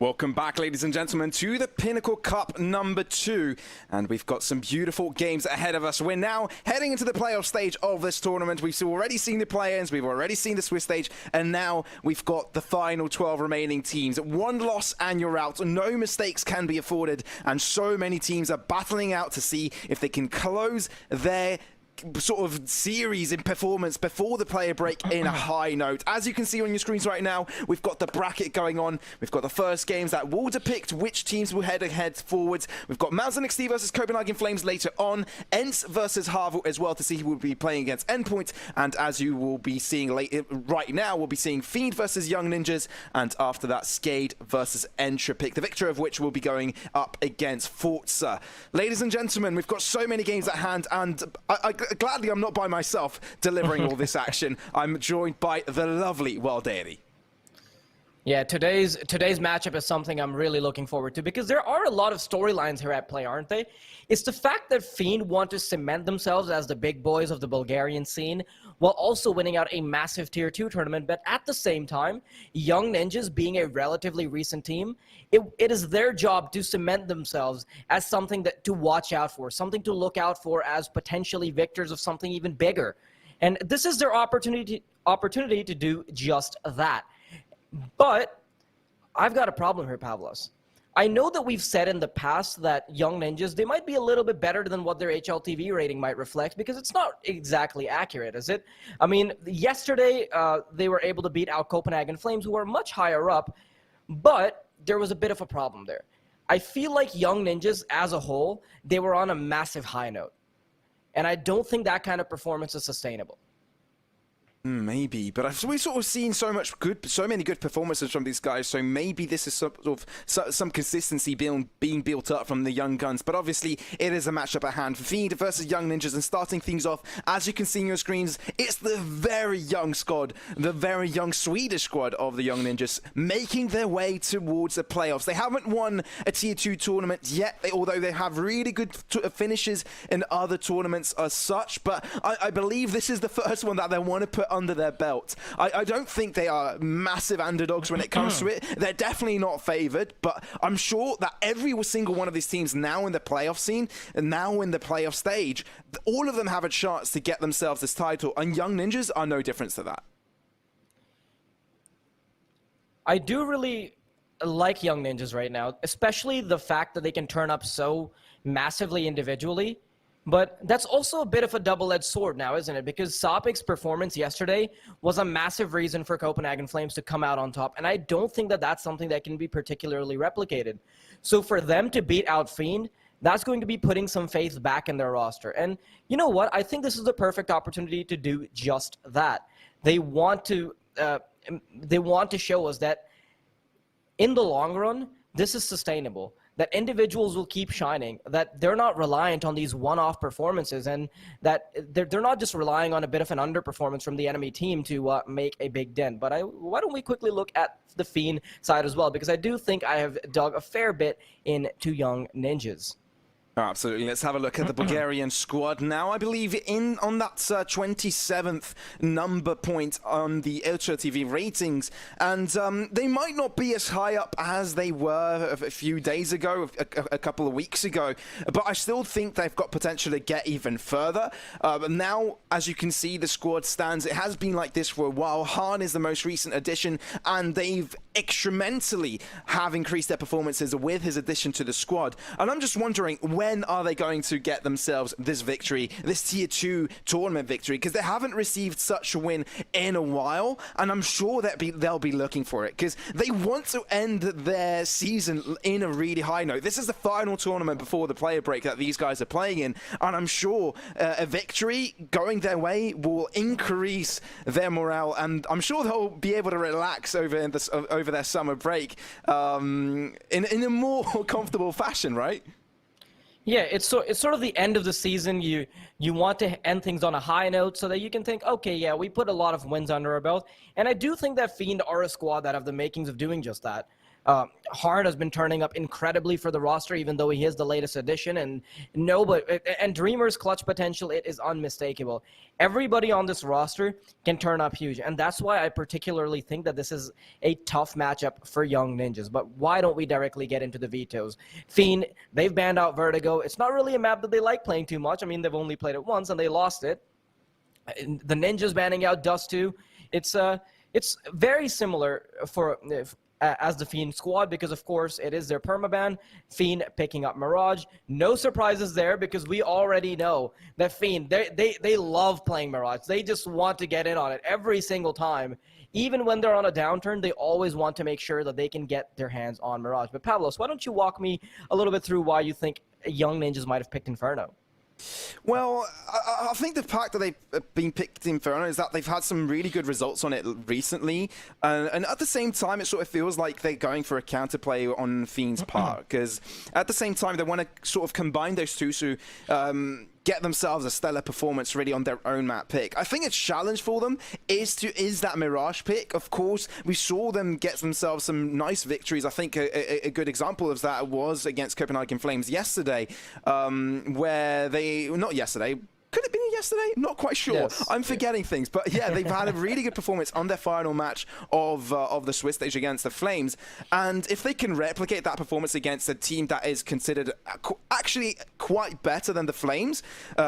Welcome back, ladies and gentlemen, to the Pinnacle Cup number 2, and we've got some beautiful games ahead of us. We're now heading into the playoff stage of this tournament. We've already seen the play-ins, we've already seen the Swiss stage, and now we've got the final 12 remaining teams. One loss and you're out. No mistakes can be afforded, and so many teams are battling out to see if they can close their sort of series in performance before the player break in a high note. As you can see on your screens right now, we've got the bracket going on. We've got the first games that will depict which teams will head ahead forwards. We've got Malzahn XT versus Copenhagen Flames later on, Ents versus Harvel as well to see who will be playing against Endpoint, and as you will be seeing right now, we'll be seeing Fiend versus Young Ninjas, and after that Skade versus Entropic, the victor of which will be going up against Forza. Ladies and gentlemen, we've got so many games at hand, and gladly I'm not by myself delivering all this action. I'm joined by the lovely Walderi. Yeah, today's matchup is something I'm really looking forward to because there are a lot of storylines here at play, aren't they? It's the fact that Fiend want to cement themselves as the big boys of the Bulgarian scene while also winning out a massive Tier 2 tournament, but at the same time, Young Ninjas being a relatively recent team, it is their job to cement themselves as something to watch out for, something to look out for as potentially victors of something even bigger. And this is their opportunity to do just that. But I've got a problem here, Pavlos. I know that we've said in the past that Young Ninjas, they might be a little bit better than what their HLTV rating might reflect because it's not exactly accurate, is it? I mean, yesterday they were able to beat out Copenhagen Flames, who are much higher up, but there was a bit of a problem there. I feel like Young Ninjas as a whole, they were on a massive high note. And I don't think that kind of performance is sustainable. Maybe, but we've sort of seen so many good performances from these guys, so maybe this is sort of some consistency being built up from the young guns. But obviously, it is a matchup at hand for Fiend versus Young Ninjas, and starting things off, as you can see on your screens, it's the very young squad, the very young Swedish squad of the Young Ninjas, making their way towards the playoffs. They haven't won a Tier 2 tournament yet, although they have really good finishes in other tournaments as such, but I believe this is the first one that they want to put under their belt. I don't think they are massive underdogs when it comes to it. They're definitely not favored, but I'm sure that every single one of these teams now in the playoff scene and now in the playoff stage, all of them have a chance to get themselves this title, and Young Ninjas are no difference to that. I do really like Young Ninjas right now, especially the fact that they can turn up so massively individually. But that's also a bit of a double-edged sword now, isn't it? Because Sopic's performance yesterday was a massive reason for Copenhagen Flames to come out on top, and I don't think that that's something that can be particularly replicated. So for them to beat out Fiend, that's going to be putting some faith back in their roster. And you know what? I think this is the perfect opportunity to do just that. They want to show us that in the long run, this is sustainable, that individuals will keep shining, that they're not reliant on these one-off performances, and that they're not just relying on a bit of an underperformance from the enemy team to make a big dent. But why don't we quickly look at the Fiend side as well, because I do think I have dug a fair bit into Young Ninjas. Absolutely. Let's have a look at the Bulgarian squad now. I believe on that 27th number point on the Ultra TV ratings, and they might not be as high up as they were a few days ago, a couple of weeks ago, but I still think they've got potential to get even further. Now, as you can see, the squad stands. It has been like this for a while. Han is the most recent addition, and they've incrementally have increased their performances with his addition to the squad. And I'm just wondering, when are they going to get themselves this victory, this Tier 2 tournament victory? Because they haven't received such a win in a while, and I'm sure that they'll be looking for it, because they want to end their season in a really high note. This is the final tournament before the player break that these guys are playing in, and I'm sure a victory going their way will increase their morale, and I'm sure they'll be able to relax over their summer break in a more comfortable fashion, right? Yeah, it's sort of the end of the season. You want to end things on a high note so that you can think, okay, yeah, we put a lot of wins under our belt. And I do think that Fiend are a squad that have the makings of doing just that. Hard has been turning up incredibly for the roster, even though he is the latest addition. And Dreamer's clutch potential, it is unmistakable. Everybody on this roster can turn up huge, and that's why I particularly think that this is a tough matchup for Young Ninjas. But why don't we directly get into the vetoes? Fiend, they've banned out Vertigo. It's not really a map that they like playing too much. I mean, they've only played it once and they lost it. The Ninjas banning out Dust 2. It's very similar for as the Fiend squad, because of course it is their permaban. Fiend picking up Mirage. No surprises there, because we already know that Fiend, they love playing Mirage. They just want to get in on it every single time. Even when they're on a downturn, they always want to make sure that they can get their hands on Mirage. But Pavlos, why don't you walk me a little bit through why you think Young Ninjas might have picked Inferno? Well, I think the fact that they've been picked Inferno is that they've had some really good results on it recently, and at the same time, it sort of feels like they're going for a counterplay on Fiend's part, because at the same time, they want to sort of combine those two to get themselves a stellar performance really on their own map pick. I think a challenge for them is that Mirage pick. Of course, we saw them get themselves some nice victories. I think a good example of that was against Copenhagen Flames yesterday, where not yesterday, could it have been yesterday? Not quite sure. Yes. I'm forgetting things. But yeah, they've had a really good performance on their final match of the Swiss stage against the Flames. And if they can replicate that performance against a team that is considered actually quite better than the Flames,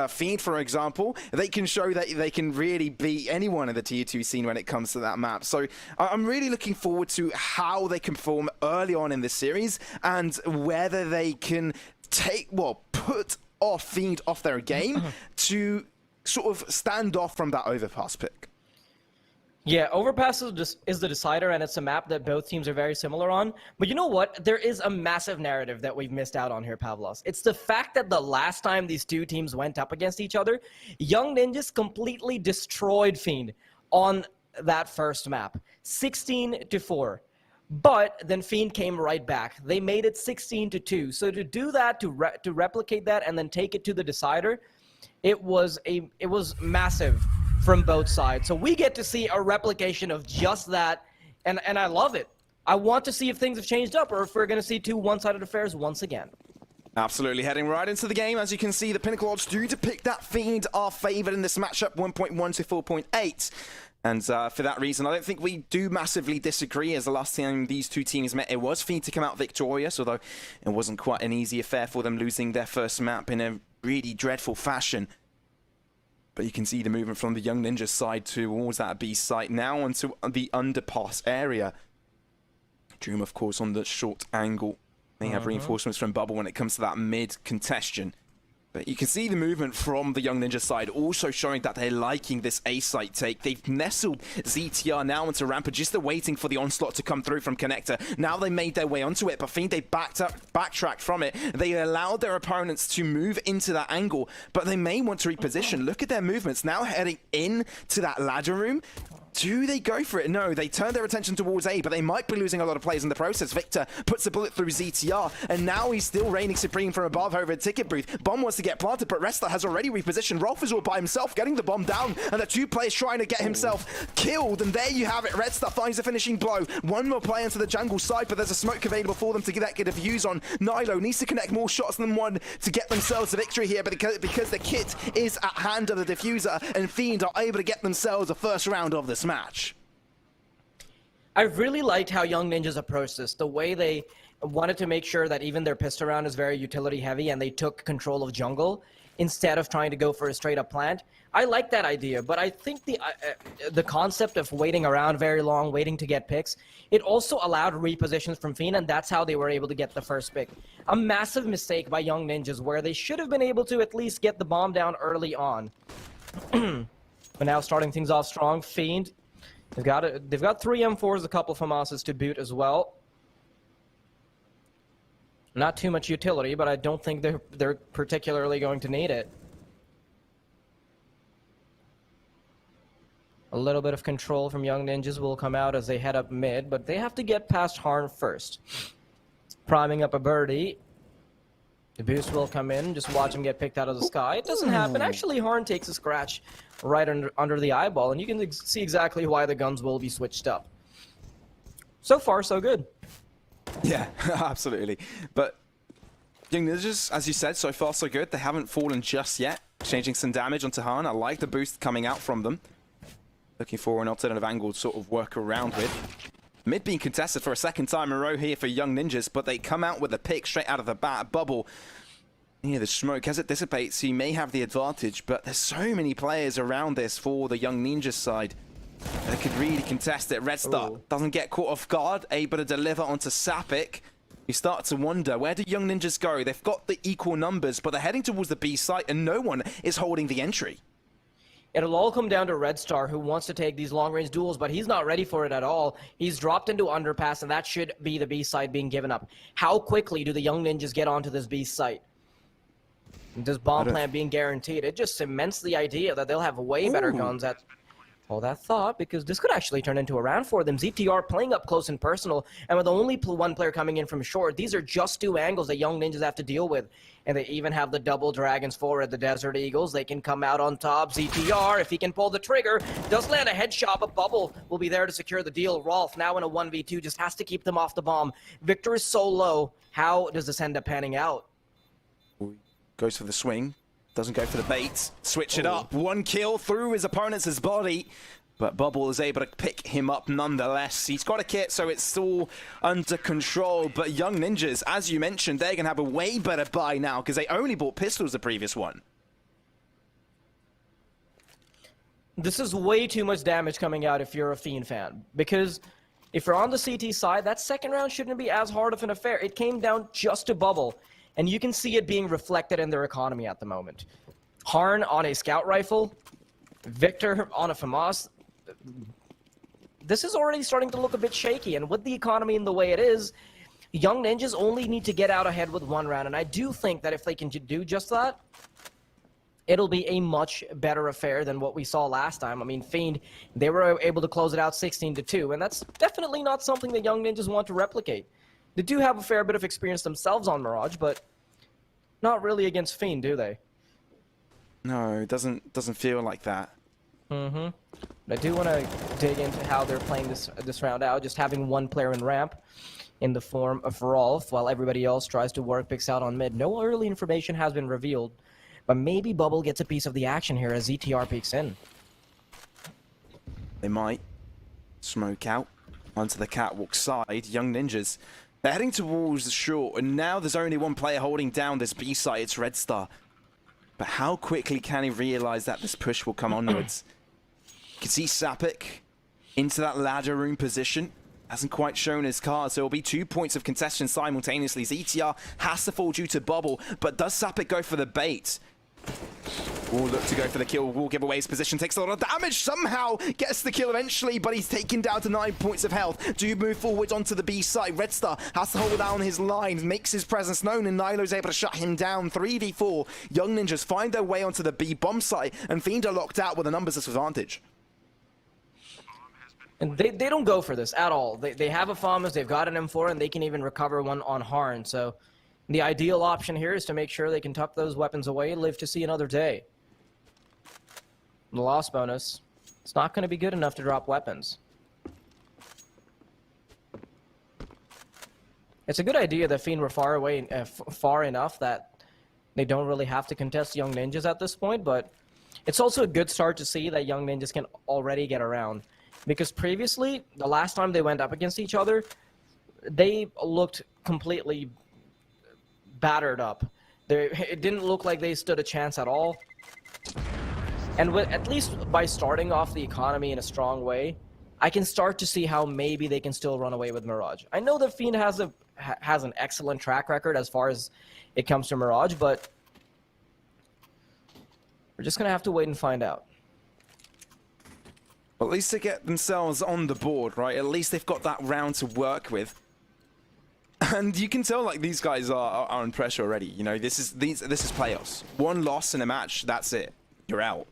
Fiend, for example, they can show that they can really beat anyone in the Tier 2 scene when it comes to that map. So I'm really looking forward to how they can perform early on in this series, and whether they can put Fiend off their game to sort of stand off from that Overpass pick. Yeah, Overpass is the decider, and it's a map that both teams are very similar on. But you know what? There is a massive narrative that we've missed out on here, Pavlos. It's the fact that the last time these two teams went up against each other, Young Ninjas completely destroyed Fiend on that first map, 16-4. But then Fiend came right back. They made it 16-2. So to do that, to replicate that, and then take it to the decider, it was massive from both sides. So we get to see a replication of just that, and I love it. I want to see if things have changed up, or if we're going to see two one-sided affairs once again. Absolutely, heading right into the game. As you can see, the Pinnacle odds do depict that Fiend are favored in this matchup, 1.1 to 4.8. And for that reason, I don't think we do massively disagree, as the last time these two teams met, it was Fiend to come out victorious, although it wasn't quite an easy affair for them, losing their first map in a really dreadful fashion. But you can see the movement from the Young Ninja side towards that B site, now onto the underpass area. Dream, of course, on the short angle. They have reinforcements from Bubble when it comes to that mid congestion. But you can see the movement from the Young Ninja side, also showing that they're liking this A site take. They've nestled ZTR now into Rampage, just waiting for the onslaught to come through from Connector. Now they made their way onto it, but Fiend, they backtracked from it. They allowed their opponents to move into that angle, but they may want to reposition. Look at their movements now heading in to that ladder room. Do they go for it? No, they turn their attention towards A, but they might be losing a lot of players in the process. Victor puts a bullet through ZTR, and now he's still reigning supreme from above over a ticket booth. Bomb wants to get planted, but Wrestler has already repositioned. Rolf is all by himself, getting the bomb down, and the two players trying to get himself killed, and there you have it. Red Star finds the finishing blow. One more player into the jungle side, but there's a smoke available for them to get a fuse on. Nilo needs to connect more shots than one to get themselves a victory here, but because the kit is at hand of the diffuser, and Fiend are able to get themselves a first round of this match. I really liked how Young Ninjas approached this, the way they wanted to make sure that even their pistol round is very utility heavy, and they took control of jungle instead of trying to go for a straight up plant. I like that idea, but I think the concept of waiting around very long, waiting to get picks, it also allowed repositions from Fiend, and that's how they were able to get the first pick. A massive mistake by Young Ninjas, where they should have been able to at least get the bomb down early on. But now starting things off strong, Fiend, they've got 3 M4s, a couple FAMASs to boot as well. Not too much utility, but I don't think they're particularly going to need it. A little bit of control from Young Ninjas will come out as they head up mid, but they have to get past Harn first. Priming up a birdie. The boost will come in. Just watch him get picked out of the sky. It doesn't happen. Actually, Harn takes a scratch right under the eyeball, and you can see exactly why the guns will be switched up. So far, so good. Yeah, absolutely. But Young Ninjas, as you said, so far so good. They haven't fallen just yet. Exchanging some damage onto Han. I like the boost coming out from them. Looking for an alternative angle to sort of work around with. Mid being contested for a second time in a row here for Young Ninjas, but they come out with a pick straight out of the bat. Bubble. Yeah, the smoke, as it dissipates, he may have the advantage, but there's so many players around this for the Young Ninjas side. They could really contest it. Red Star doesn't get caught off guard, able to deliver onto Sapik. You start to wonder, where do Young Ninjas go? They've got the equal numbers, but they're heading towards the B site, and no one is holding the entry. It'll all come down to Red Star, who wants to take these long-range duels, but he's not ready for it at all. He's dropped into underpass, and that should be the B site being given up. How quickly do the Young Ninjas get onto this B site? This bomb plant being guaranteed, it just cements the idea that they'll have way better guns at all that thought, because this could actually turn into a round for them. ZTR playing up close and personal, and with only one player coming in from short, these are just two angles that Young Ninjas have to deal with. And they even have the double dragons forward, the Desert Eagles. They can come out on top. ZTR, if he can pull the trigger, does land a headshot, but Bubble will be there to secure the deal. Rolf, now in a 1v2, just has to keep them off the bomb. Victor is so low. How does this end up panning out? Goes for the swing. Doesn't go for the bait. Switch it up. One kill through his opponent's body. But Bubble is able to pick him up nonetheless. He's got a kit, so it's all under control. But Young Ninjas, as you mentioned, they're going to have a way better buy now because they only bought pistols the previous one. This is way too much damage coming out if you're a Fiend fan. Because if you're on the CT side, that second round shouldn't be as hard of an affair. It came down just to Bubble. And you can see it being reflected in their economy at the moment. Harn on a scout rifle. Victor on a FAMAS. This is already starting to look a bit shaky. And with the economy in the way it is, Young Ninjas only need to get out ahead with one round. And I do think that if they can do just that, it'll be a much better affair than what we saw last time. I mean, Fiend, they were able to close it out 16-2. And that's definitely not something that Young Ninjas want to replicate. They do have a fair bit of experience themselves on Mirage, but not really against Fiend, do they? No, it doesn't feel like that. I do want to dig into how they're playing this round out, just having one player in ramp in the form of Rolf, while everybody else tries to work picks out on mid. No early information has been revealed, but maybe Bubble gets a piece of the action here as ZTR peeks in. They might smoke out onto the catwalk side. Young Ninjas, they're heading towards the short, and now there's only one player holding down this B site. It's Red Star. But how quickly can he realize that this push will come onwards? You can see Sapik into that ladder room position. Hasn't quite shown his card, so it'll be 2 points of contestation simultaneously. ZTR has to fall due to Bubble, but does Sapik go for the bait? Will look to go for the kill, will give away his position, takes a lot of damage, somehow gets the kill eventually, but he's taken down to 9 points of health. Do move forward onto the B side. Red Star has to hold down his line, makes his presence known, and Nilo's able to shut him down. 3v4. Young Ninjas find their way onto the B bomb site, and Fiend are locked out with a numbers disadvantage. And they don't go for this at all. They have a FAMAS, they've got an M4, and they can even recover one on Harn. So the ideal option here is to make sure they can tuck those weapons away and live to see another day. The loss bonus, it's not going to be good enough to drop weapons. It's a good idea that Fiend were far away, far enough that they don't really have to contest Young Ninjas at this point, but it's also a good start to see that Young Ninjas can already get around. Because previously, the last time they went up against each other, they looked completely battered up. It didn't look like they stood a chance at all. And at least by starting off the economy in a strong way, I can start to see how maybe they can still run away with Mirage. I know that Fiend has an excellent track record as far as it comes to Mirage, but we're just going to have to wait and find out. Well, at least they get themselves on the board, right? At least they've got that round to work with. And you can tell, like, these guys are under pressure already. You know, this is playoffs. One loss in a match, that's it. You're out.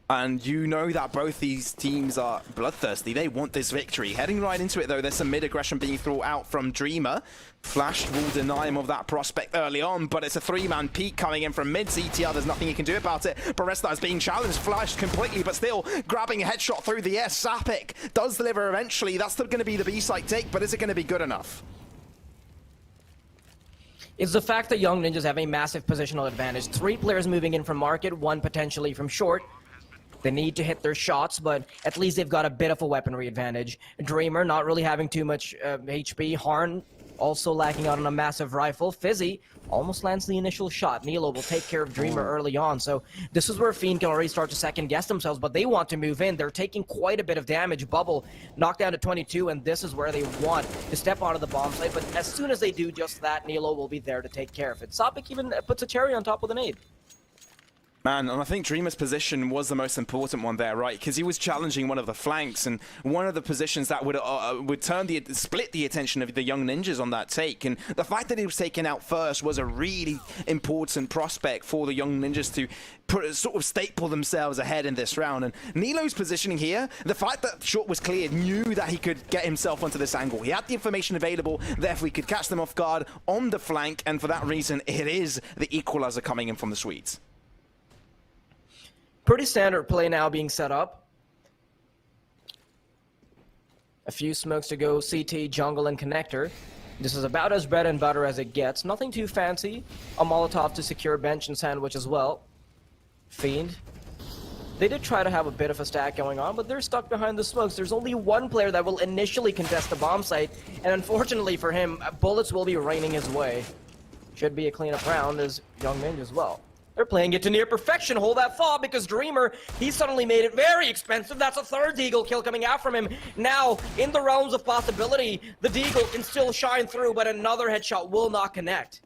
And you know that both these teams are bloodthirsty. They want this victory. Heading right into it, though, there's some mid-aggression being thrown out from Dreamer. Flash will deny him of that prospect early on, but it's a three-man peak coming in from mid. CTR, there's nothing he can do about it. Baresta is being challenged, flashed completely, but still grabbing a headshot through the air. Sapik does deliver eventually. That's still going to be the B-site take, but is it going to be good enough? is the fact that Young Ninjas have a massive positional advantage. 3 players moving in from market, 1 potentially from short. They need to hit their shots, but at least they've got a bit of a weaponry advantage. Dreamer not really having too much HP. Harn also lacking out on a massive rifle. Fizzy almost lands the initial shot. Nilo will take care of Dreamer early on, so this is where Fiend can already start to second guess themselves, but they want to move in. They're taking quite a bit of damage. Bubble knocked down to 22, and this is where they want to step onto the bomb site, but as soon as they do just that, Nilo will be there to take care of it. Sopik even puts a cherry on top with a nade. Man, and I think Dreamer's position was the most important one there, right? Because he was challenging one of the flanks, and one of the positions that would split the attention of the Young Ninjas on that take. And the fact that he was taken out first was a really important prospect for the Young Ninjas to sort of staple themselves ahead in this round. And Nilo's positioning here, the fact that short was cleared, knew that he could get himself onto this angle. He had the information available, therefore he could catch them off guard on the flank, and for that reason, it is the equalizer coming in from the Swedes. Pretty standard play now being set up. A few smokes to go, CT, jungle, and connector. This is about as bread and butter as it gets. Nothing too fancy. A Molotov to secure bench and sandwich as well. Fiend. They did try to have a bit of a stack going on, but they're stuck behind the smokes. There's only 1 player that will initially contest the bomb site, and unfortunately for him, bullets will be raining his way. Should be a cleanup round as Young Ninja as well. They're playing it to near perfection. Hold that thought, because Dreamer, he suddenly made it very expensive. That's a 3rd Deagle kill coming out from him. Now, in the realms of possibility, the Deagle can still shine through, but another headshot will not connect.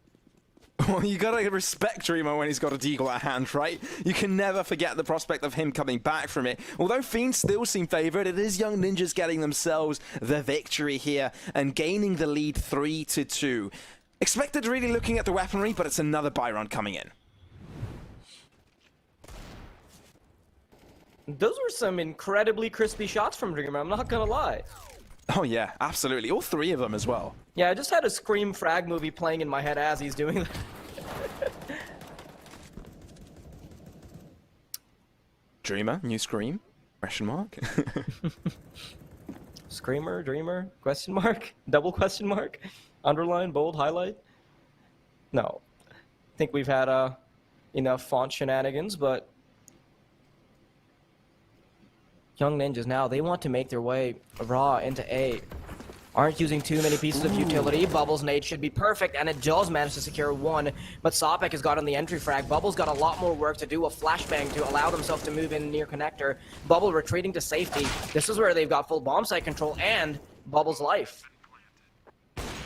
Well, you gotta respect Dreamer when he's got a Deagle at hand, right? You can never forget the prospect of him coming back from it. Although Fiend still seem favored, it is Young Ninjas getting themselves the victory here and gaining the lead 3-2. Expected really looking at the weaponry, but it's another buy round coming in. Those were some incredibly crispy shots from Dreamer, I'm not gonna lie. Oh yeah, absolutely. All 3 of them as well. Yeah, I just had a Scream frag movie playing in my head as he's doing that. Dreamer, new Scream? Question mark? Screamer, Dreamer, question mark? Double question mark? Underline, bold, highlight? No. I think we've had enough font shenanigans, but Young Ninjas now, they want to make their way raw into A. Aren't using too many pieces of utility. Bubbles' nade should be perfect, and it does manage to secure 1. But Sopik has gotten the entry frag. Bubbles got a lot more work to do, a flashbang to allow themselves to move in near connector. Bubble retreating to safety. This is where they've got full bomb site control and Bubbles' life.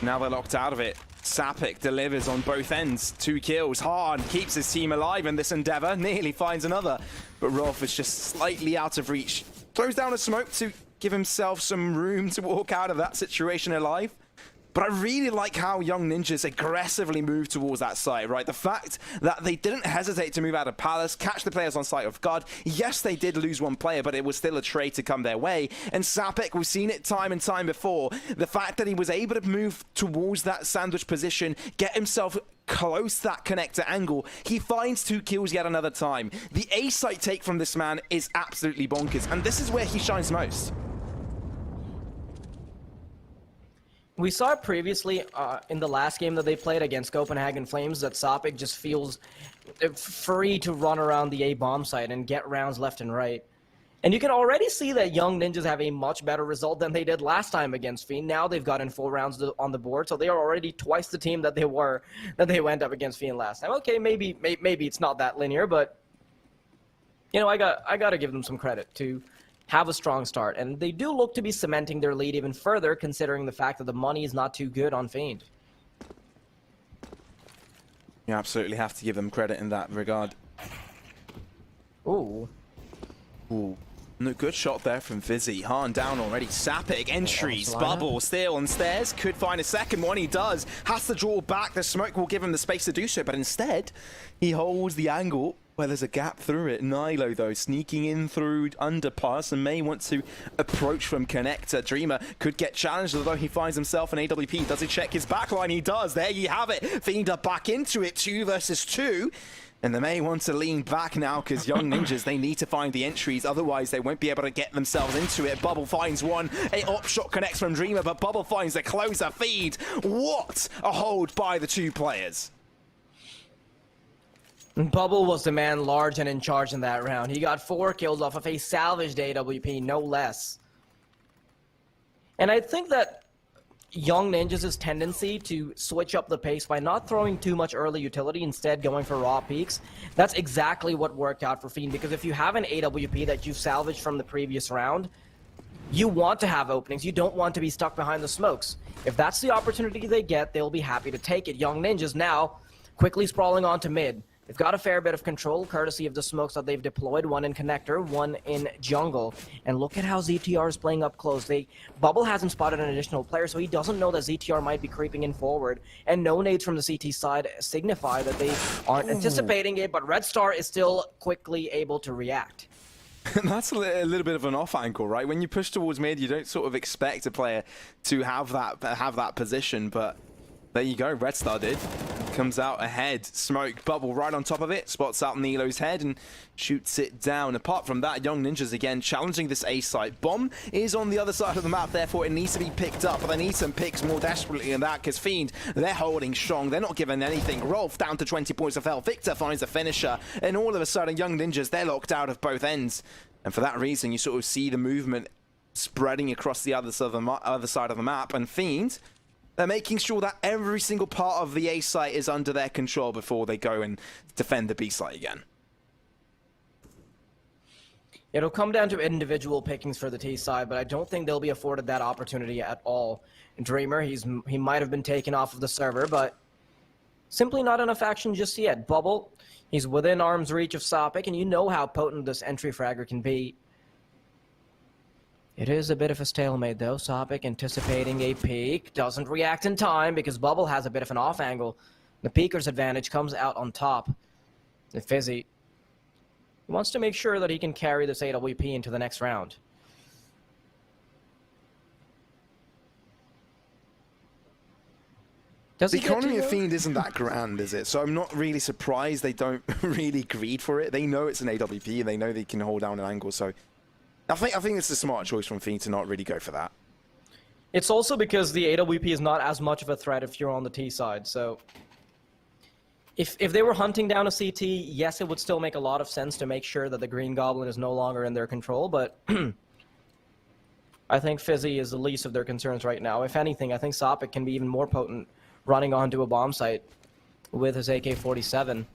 Now they're locked out of it. Sopik delivers on both ends. 2 kills. Hard keeps his team alive in this endeavor. Nearly finds another. But Rolf is just slightly out of reach. Throws down a smoke to give himself some room to walk out of that situation alive. But I really like how Young Ninjas aggressively move towards that site, right? The fact that they didn't hesitate to move out of Palace, catch the players on site off guard. Yes, they did lose 1 player, but it was still a trade to come their way. And Sopik, we've seen it time and time before. The fact that he was able to move towards that sandwich position, get himself close to that connector angle, he finds 2 kills yet another time. The A site take from this man is absolutely bonkers, and this is where he shines most. We saw it previously in the last game that they played against Copenhagen Flames that Sopik just feels free to run around the A bomb site and get rounds left and right. And you can already see that Young Ninjas have a much better result than they did last time against Fiend. Now they've gotten 4 rounds on the board, so they are already twice the team that they went up against Fiend last time. Okay, maybe it's not that linear, but you know, I got to give them some credit to have a strong start, and they do look to be cementing their lead even further, considering the fact that the money is not too good on Fiend. You absolutely have to give them credit in that regard. Ooh. Ooh. No, good shot there from Fizzy. Harn down already. Sopik entries. Bubble still on stairs. Could find a second one. He does. Has to draw back. The smoke will give him the space to do so, but instead, he holds the angle. Well, there's a gap through it. Nilo, though, sneaking in through underpass and may want to approach from connector. Dreamer could get challenged, although he finds himself an AWP. Does he check his backline? He does. There you have it. Fiend are back into it. 2 versus 2. And they may want to lean back now because Young Ninjas, they need to find the entries. Otherwise, they won't be able to get themselves into it. Bubble finds one. A op shot connects from Dreamer, but Bubble finds the closer. Fiend. What a hold by the two players. Bubble was the man large and in charge in that round. He got 4 kills off of a salvaged AWP, no less. And I think that Young Ninjas' tendency to switch up the pace by not throwing too much early utility, instead going for raw peaks, that's exactly what worked out for Fiend. Because if you have an AWP that you've salvaged from the previous round, you want to have openings. You don't want to be stuck behind the smokes. If that's the opportunity they get, they'll be happy to take it. Young Ninjas now quickly sprawling onto mid. They've got a fair bit of control, courtesy of the smokes that they've deployed, one in connector, one in jungle. And look at how ZTR is playing up close. Bubble hasn't spotted an additional player, so he doesn't know that ZTR might be creeping in forward. And no nades from the CT side signify that they aren't anticipating it, but Red Star is still quickly able to react. That's a little bit of an off angle, right? When you push towards mid, you don't sort of expect a player to have that position, but there you go, Red Star did. Comes out ahead, smoke, Bubble right on top of it, spots out Nilo's head and shoots it down. Apart from that, Young Ninjas again challenging this A site. Bomb is on the other side of the map, therefore it needs to be picked up, but they need some picks more desperately than that because Fiend, they're holding strong, they're not giving anything. Rolf down to 20 points of health, Victor finds a finisher, and all of a sudden Young Ninjas, they're locked out of both ends. And for that reason, you sort of see the movement spreading across the other side of the map, and Fiend, they're making sure that every single part of the A site is under their control before they go and defend the B site again. It'll come down to individual pickings for the T side, but I don't think they'll be afforded that opportunity at all. Dreamer, he might have been taken off of the server, but simply not enough action just yet. Bubble, he's within arm's reach of Sopik, and you know how potent this entry fragger can be. It is a bit of a stalemate, though. Sopik anticipating a peek. Doesn't react in time because Bubble has a bit of an off angle. The peeker's advantage comes out on top. And Fizzy wants to make sure that he can carry this AWP into the next round. The economy of Fiend isn't that grand, is it? So I'm not really surprised they don't really greed for it. They know it's an AWP and they know they can hold down an angle, so I think it's a smart choice from Fiend to not really go for that. It's also because the AWP is not as much of a threat if you're on the T side, so if they were hunting down a CT, yes, it would still make a lot of sense to make sure that the Green Goblin is no longer in their control, but I think Fizzy is the least of their concerns right now. If anything, I think Sopik can be even more potent running onto a bomb site with his AK-47.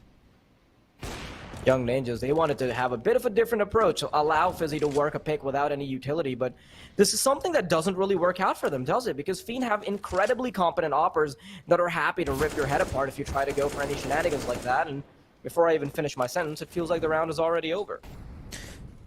Young Ninjas, they wanted to have a bit of a different approach, allow Fizzy to work a pick without any utility, but this is something that doesn't really work out for them, does it? Because Fiend have incredibly competent oppers that are happy to rip your head apart if you try to go for any shenanigans like that, and before I even finish my sentence, it feels like the round is already over.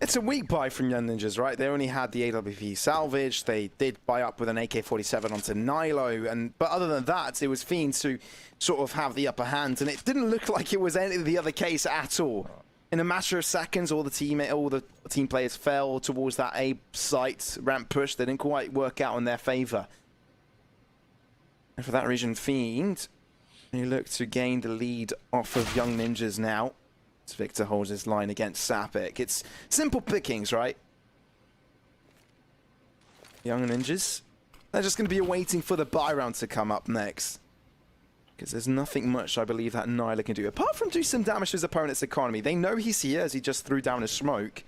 It's a weak buy from Young Ninjas, right? They only had the AWP salvage. They did buy up with an AK-47 onto Nilo, but other than that, it was Fiends who sort of have the upper hand, and it didn't look like it was any of the other case at all. In a matter of seconds, all the team players fell towards that A site ramp push. They didn't quite work out in their favor. And for that reason, Fiend, they look to gain the lead off of Young Ninjas now. As Victor holds his line against Sopik. It's simple pickings, right? Young Ninjas, they're just going to be waiting for the buy round to come up next. Because there's nothing much, I believe, that Nyla can do. Apart from do some damage to his opponent's economy. They know he's here as he just threw down a smoke.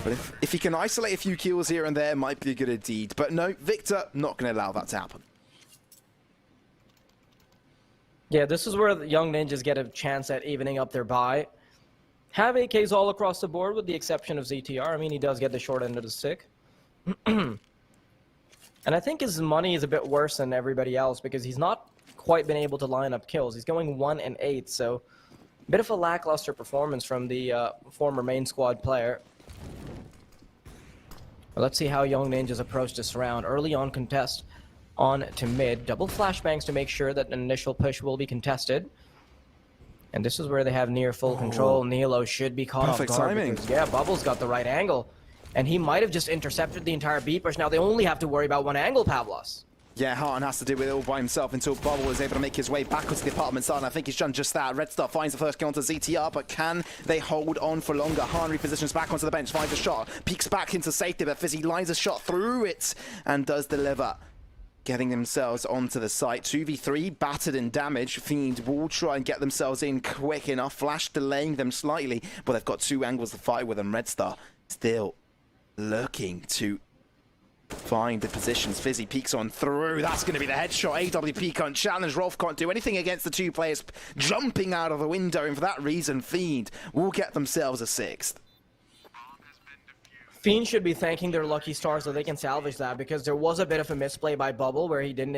But if he can isolate a few kills here and there, it might be a good deed. But no, Victor, not going to allow that to happen. Yeah, this is where the Young Ninjas get a chance at evening up their buy. Have AKs all across the board with the exception of ZTR. I mean, he does get the short end of the stick. And I think his money is a bit worse than everybody else because he's not quite been able to line up kills. He's going 1 and 8, so a bit of a lackluster performance from the former main squad player. But let's see how Young Ninjas approach this round. Early on contest on to mid. Double flashbangs to make sure that an initial push will be contested. And this is where they have near full control. Nilo should be caught off guard. Perfect timing. Because, yeah, Bubble's got the right angle. And he might have just intercepted the entire B push. Now they only have to worry about one angle, Pavlos. Yeah, Hart has to do it all by himself until Bubble is able to make his way backwards to the apartment side, and I think he's done just that. Red Star finds the first kill onto ZTR, but can they hold on for longer? Hart repositions back onto the bench, finds a shot, peeks back into safety, but Fizzy lines a shot through it and does deliver. Getting themselves onto the site. 2v3, battered in damage. Fiend will try and get themselves in quick enough. Flash delaying them slightly, but they've got 2 angles to fight with, and Red Star still looking to find the positions. Fizzy peeks on through. That's going to be the headshot. AWP can't challenge. Rolf can't do anything against the 2 players jumping out of the window, and for that reason, Fiend will get themselves a 6th. Fiend should be thanking their lucky stars that they can salvage that, because there was a bit of a misplay by Bubble where he didn't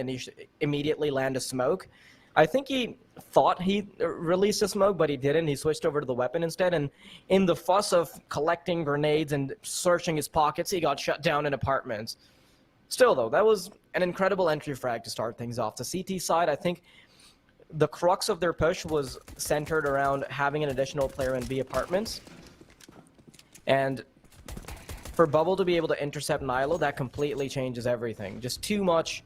immediately land a smoke. I think he thought he released a smoke, but he didn't. He switched over to the weapon instead, and in the fuss of collecting grenades and searching his pockets, he got shut down in apartments. Still, though, that was an incredible entry frag to start things off. The CT side, I think the crux of their push was centered around having an additional player in B apartments. And for Bubble to be able to intercept Nilo, that completely changes everything. Just too much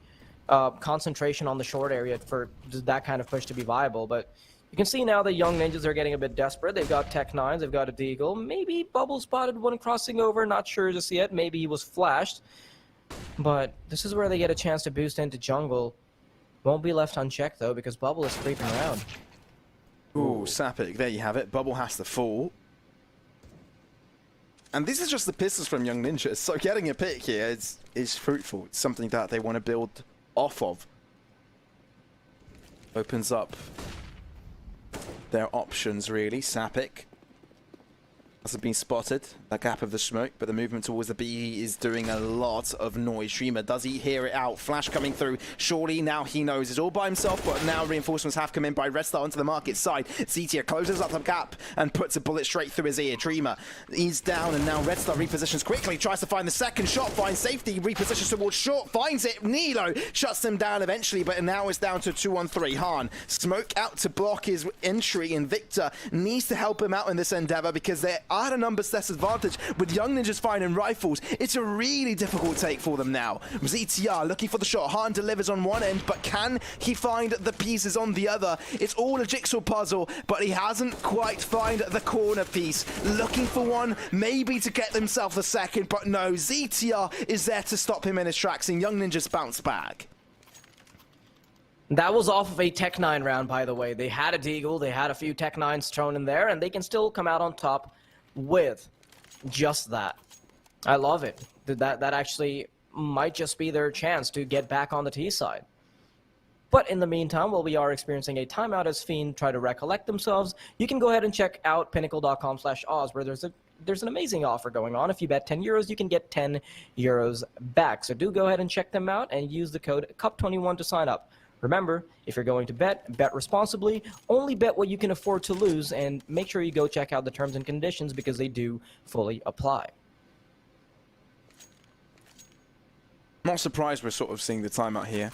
concentration on the short area for that kind of push to be viable. But you can see now the young ninjas are getting a bit desperate. They've got Tech 9s, they've got a Deagle. Maybe Bubble spotted one crossing over, not sure just yet. Maybe he was flashed. But this is where they get a chance to boost into jungle. Won't be left unchecked, though, because Bubble is creeping around. Ooh, Sapik, there you have it. Bubble has to fall. And this is just the pistols from Young Ninjas, so getting a pick here is fruitful. It's something that they want to build off of. Opens up their options, really. Sapik hasn't been spotted, that gap of the smoke, but the movement towards the B is doing a lot of noise. Dreamer, does he hear it out? Flash coming through. Surely now he knows he's all by himself, but now reinforcements have come in by Red Star onto the market side. Zetia closes up the gap and puts a bullet straight through his ear. Dreamer, he's down, and now Red Star repositions quickly, tries to find the second shot, finds safety, repositions towards short, finds it. Nilo shuts them down eventually, but now it's down to 2-on-3. Han, smoke out to block his entry, and Victor needs to help him out in this endeavor because they're at a numbers disadvantage with Young Ninjas finding rifles. It's a really difficult take for them now. ZTR looking for the shot. Han delivers on one end, but can he find the pieces on the other? It's all a jigsaw puzzle, but he hasn't quite found the corner piece. Looking for one, maybe to get himself a second, but no, ZTR is there to stop him in his tracks, and Young Ninjas bounce back. That was off of a Tech 9 round, by the way. They had a Deagle, they had a few Tech 9s thrown in there, and they can still come out on top with just that. I love it. That actually might just be their chance to get back on the T side. But in the meantime, while we are experiencing a timeout as Fiend try to recollect themselves, you can go ahead and check out pinnacle.com/Oz, where there's an amazing offer going on. If you bet 10 euros, you can get 10 euros back. So do go ahead and check them out and use the code CUP21 to sign up. Remember, if you're going to bet responsibly, only bet what you can afford to lose, and make sure you go check out the terms and conditions because they do fully apply. Not surprised we're sort of seeing the timeout here.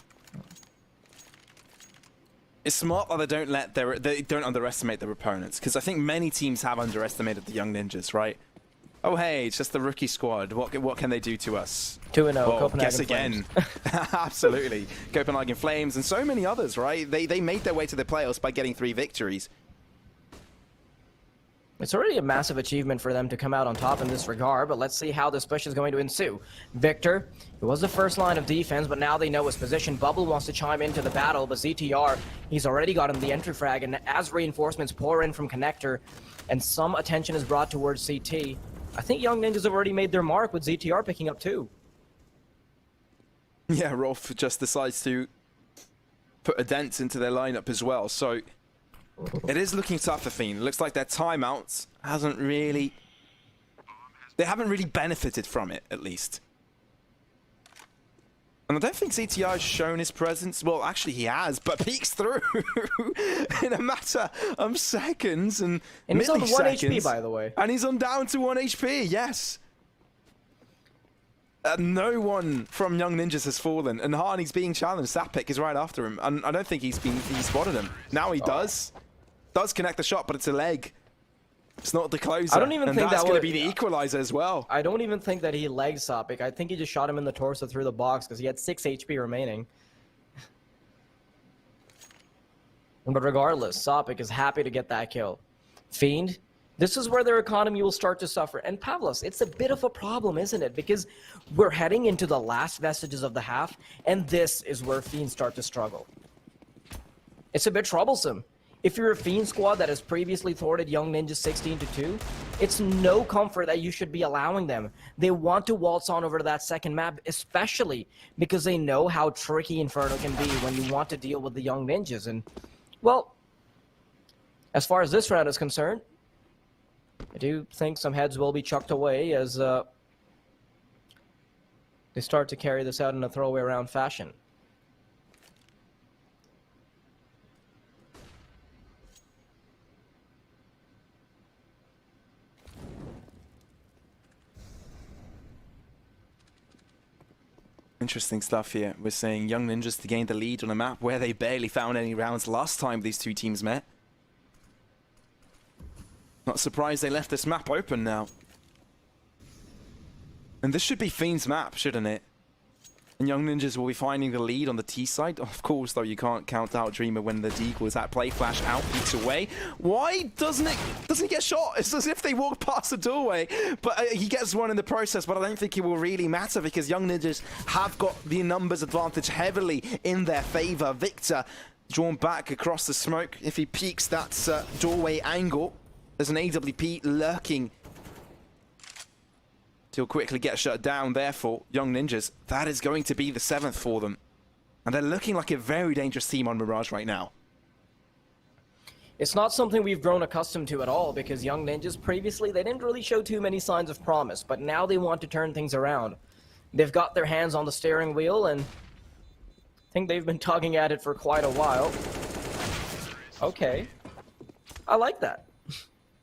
It's smart that they don't underestimate their opponents, because I think many teams have underestimated the Young Ninjas, right? Oh hey, it's just the rookie squad. What can they do to us? 2-0, well, Copenhagen guess again. Absolutely. Copenhagen Flames and so many others, right? They made their way to the playoffs by getting 3 victories. It's already a massive achievement for them to come out on top in this regard, but let's see how this push is going to ensue. Victor, it was the first line of defense, but now they know his position. Bubble wants to chime into the battle, but ZTR, he's already gotten the entry frag, and as reinforcements pour in from Connector, and some attention is brought towards CT, I think Young Ninjas have already made their mark with ZTR picking up 2. Yeah, Rolf just decides to put a dent into their lineup as well, so it is looking tough for Fiend. It looks like their timeouts haven't really benefited from it, at least. And I don't think ZTR has shown his presence. Well, actually he has, but peeks through in a matter of seconds and he's on 1 milliseconds. HP, by the way. And he's on down to 1 HP, yes. No one from Young Ninjas has fallen, and Harney's being challenged. Sapik is right after him, and I don't think he spotted him. Now he does connect the shot, but it's a leg. It's not the closer. I don't even think that's that going to be the equalizer as well. I don't even think that he legged Sapik. I think he just shot him in the torso through the box because he had 6 HP remaining. But regardless, Sopik is happy to get that kill. Fiend, this is where their economy will start to suffer. And Pavlos, it's a bit of a problem, isn't it? Because we're heading into the last vestiges of the half, and this is where Fiend start to struggle. It's a bit troublesome. If you're a Fiend squad that has previously thwarted Young Ninjas 16-2, it's no comfort that you should be allowing them. They want to waltz on over to that second map, especially because they know how tricky Inferno can be when you want to deal with the Young Ninjas. And, well, as far as this round is concerned, I do think some heads will be chucked away as they start to carry this out in a throwaway round fashion. Interesting stuff here. We're seeing Young Ninjas to gain the lead on a map where they barely found any rounds last time these two teams met. Not surprised they left this map open now. And this should be Fiend's map, shouldn't it? And Young Ninjas will be finding the lead on the T side. Of course, though, you can't count out Dreamer when the deagle is at play. Flash out, peeks away. Why doesn't he get shot? It's as if they walk past the doorway. But he gets one in the process, but I don't think it will really matter because Young Ninjas have got the numbers advantage heavily in their favor. Victor drawn back across the smoke. If he peeks that doorway angle, there's an AWP lurking. He'll quickly get shut down, therefore, Young Ninjas, that is going to be the 7th for them. And they're looking like a very dangerous team on Mirage right now. It's not something we've grown accustomed to at all, because Young Ninjas, previously, they didn't really show too many signs of promise, but now they want to turn things around. They've got their hands on the steering wheel, and I think they've been tugging at it for quite a while. Okay. I like that.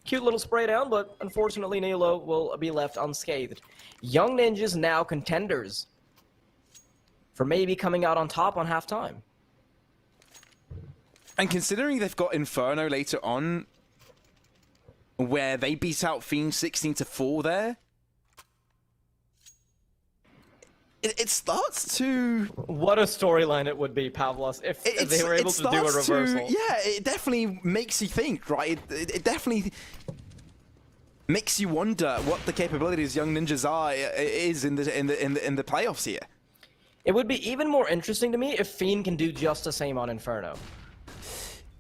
Cute little spray down, but unfortunately Nilo will be left unscathed. Young Ninjas now contenders for maybe coming out on top on halftime. And considering they've got Inferno later on, where they beat out Fiend 16-4 there, it starts to... What a storyline it would be, Pavlos, if they were able to do a reversal. Yeah, it definitely makes you think, right? It definitely makes you wonder what the capabilities Young Ninjas is in the playoffs here. It would be even more interesting to me if Fiend can do just the same on Inferno.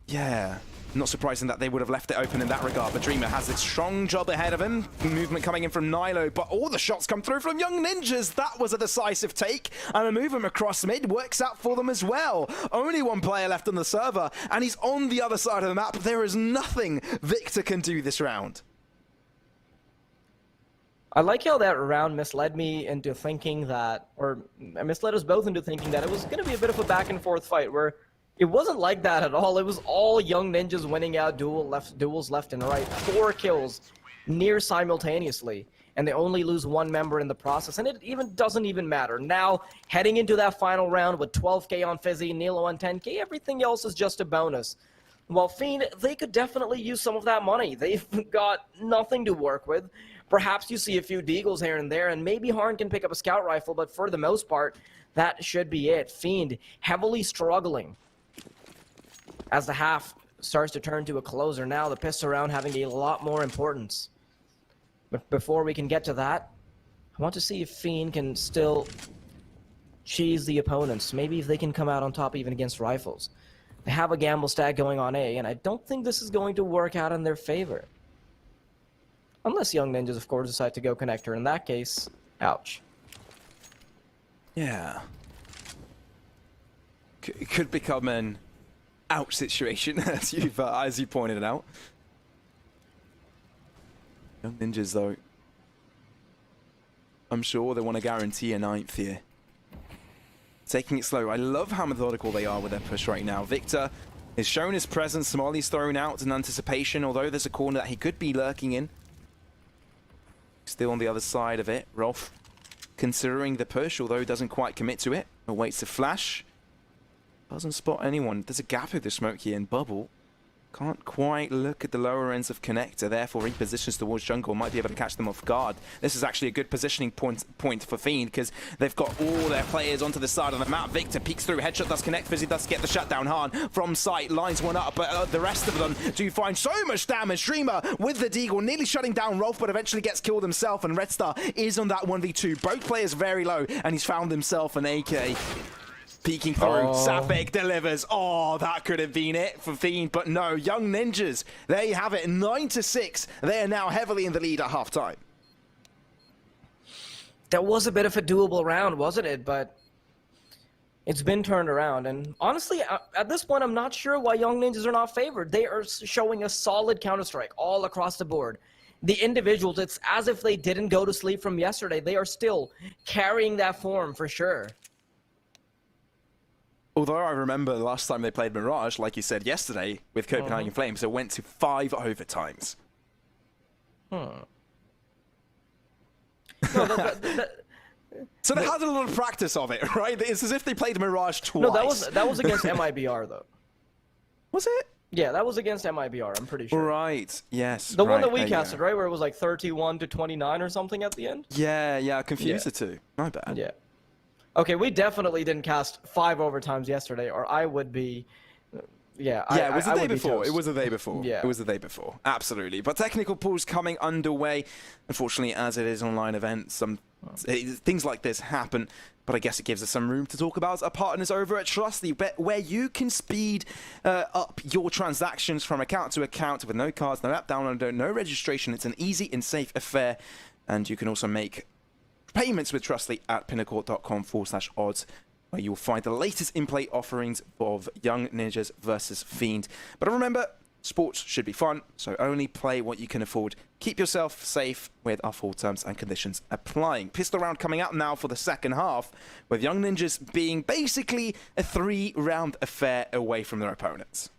Yeah. Not surprising that they would have left it open in that regard, but Dreamer has a strong job ahead of him. Movement coming in from Nilo, but all the shots come through from Young Ninjas. That was a decisive take, and a movement across mid works out for them as well. Only one player left on the server, and he's on the other side of the map. There is nothing Victor can do this round. I like how that round misled me into thinking that, or misled us both into thinking that it was going to be a bit of a back and forth fight where it wasn't like that at all. It was all Young Ninjas winning out duels left and right. 4 kills near simultaneously, and they only lose 1 member in the process, and it even doesn't even matter. Now, heading into that final round with 12k on Fizzy, Nilo on 10k, everything else is just a bonus. While Fiend, they could definitely use some of that money. They've got nothing to work with. Perhaps you see a few deagles here and there, and maybe Harn can pick up a scout rifle, but for the most part, that should be it. Fiend heavily struggling as the half starts to turn to a closer. Now the pistol round having a lot more importance. But before we can get to that, I want to see if Fiend can still cheese the opponents. Maybe if they can come out on top even against rifles. They have a gamble stack going on A, and I don't think this is going to work out in their favor. Unless Young Ninjas, of course, decide to go connector. In that case, ouch. Yeah. It could become an ouch situation, as you pointed it out. Young Ninjas, though, I'm sure they want to guarantee a 9th here. Taking it slow. I love how methodical they are with their push right now. Victor has shown his presence. Molly's thrown out in anticipation, although there's a corner that he could be lurking in. Still on the other side of it. Rolf considering the push, although doesn't quite commit to it. Awaits the flash. Doesn't spot anyone. There's a gap of the smoke here in Bubble. Can't quite look at the lower ends of Connector, therefore repositions towards jungle, might be able to catch them off guard. This is actually a good positioning point for Fiend, because they've got all their players onto the side of the map. Victor peeks through, headshot does connect, Fizzy does get the shutdown hard from sight, lines one up, but the rest of them do find so much damage. Dreamer with the deagle, nearly shutting down Rolf, but eventually gets killed himself, and Red Star is on that 1v2. Both players very low, and he's found himself an AK. Peeking through, Sapphik delivers. Oh, that could have been it for Fiend, but no. Young Ninjas, there you have it, 9-6. They are now heavily in the lead at halftime. That was a bit of a doable round, wasn't it? But it's been turned around, and honestly, at this point, I'm not sure why Young Ninjas are not favored. They are showing a solid Counter-Strike all across the board. The individuals, it's as if they didn't go to sleep from yesterday. They are still carrying that form for sure. Although I remember the last time they played Mirage, like you said yesterday, with Copenhagen Flames, it went to 5 overtimes. No, so they had a lot of practice of it, right? It's as if they played Mirage twice. No, that was against MIBR, though. Was it? Yeah, that was against MIBR, I'm pretty sure. Right, yes. The one that we casted, right? Where it was like 31-29 or something at the end? Yeah, I confused the two. My bad. Yeah. Okay, we definitely didn't cast 5 overtimes yesterday, or I would be... Yeah, it was the day before. It was the day before. Yeah. It was the day before. Absolutely. But technical pools coming underway. Unfortunately, as it is online event, things like this happen. But I guess it gives us some room to talk about our partners over at Trustly, where you can speed up your transactions from account to account with no cards, no app download, no registration. It's an easy and safe affair. And you can also make payments with Trustly at pinnacle.com/odds, where you'll find the latest in-play offerings of Young Ninjas versus Fiend. But remember, sports should be fun, so only play what you can afford. Keep yourself safe with our full terms and conditions applying. Pistol round coming up now for the second half, with Young Ninjas being basically a 3-round affair away from their opponents.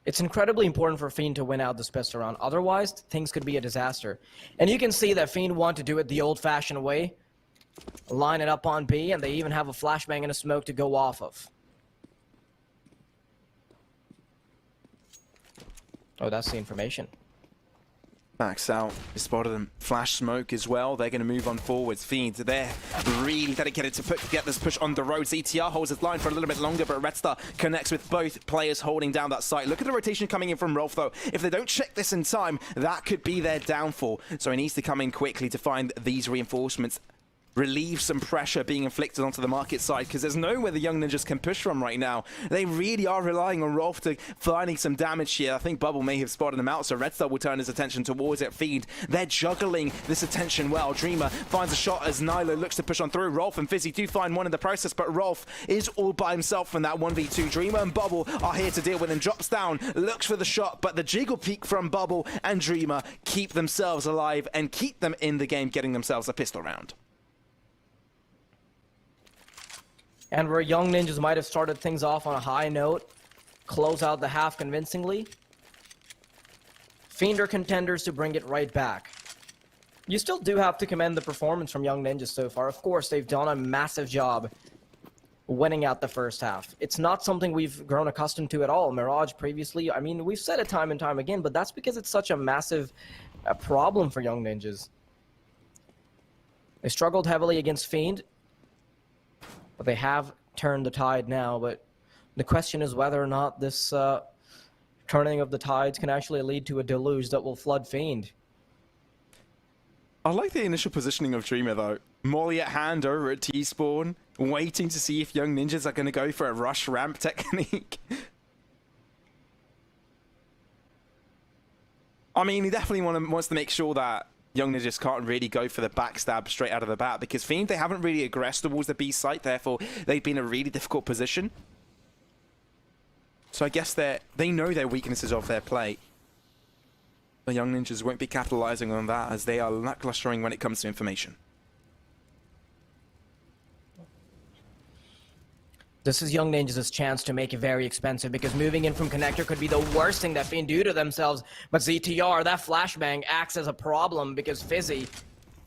It's incredibly important for Fiend to win out this pistol round. Otherwise, things could be a disaster. And you can see that Fiend want to do it the old-fashioned way. Line it up on B, and they even have a flashbang and a smoke to go off of. Oh, that's the information. Max out. They spotted them. Flash smoke as well. They're going to move on forwards. Fiend, they're really dedicated to get this push on the road. ETR holds his line for a little bit longer, but Red Star connects with both players holding down that site. Look at the rotation coming in from Rolf, though. If they don't check this in time, that could be their downfall. So he needs to come in quickly to find these reinforcements. Relieve some pressure being inflicted onto the market side, because there's nowhere the Young Ninjas can push from right now. They really are relying on Rolf to finding some damage here. I think Bubble may have spotted him out, so Red Star will turn his attention towards it. Fiend, they're juggling this attention well. Dreamer finds a shot as Nilo looks to push on through. Rolf and Fizzy do find one in the process, but Rolf is all by himself from that 1v2. Dreamer and Bubble are here to deal with him. Drops down, looks for the shot, but the jiggle peek from Bubble and Dreamer keep themselves alive and keep them in the game, getting themselves a pistol round. And where Young Ninjas might have started things off on a high note, close out the half convincingly, Fiend are contenders to bring it right back. You still do have to commend the performance from Young Ninjas so far. Of course, they've done a massive job winning out the first half. It's not something we've grown accustomed to at all. Mirage previously, I mean, we've said it time and time again, but that's because it's such a massive problem for Young Ninjas. They struggled heavily against Fiend, but they have turned the tide now. But the question is whether or not this turning of the tides can actually lead to a deluge that will flood Fiend. I like the initial positioning of Dreamer, though. Molly at hand over at T-spawn, waiting to see if Young Ninjas are going to go for a rush ramp technique. I mean, he definitely wants to make sure that Young Ninjas can't really go for the backstab straight out of the bat, because Fiend, they haven't really aggressed towards the B site, therefore they've been in a really difficult position. So I guess they know their weaknesses of their play. The Young Ninjas won't be capitalizing on that, as they are lacklustering when it comes to information. This is Young Ninjas' chance to make it very expensive, because moving in from Connector could be the worst thing that Fiend do to themselves. But ZTR, that flashbang acts as a problem because Fizzy,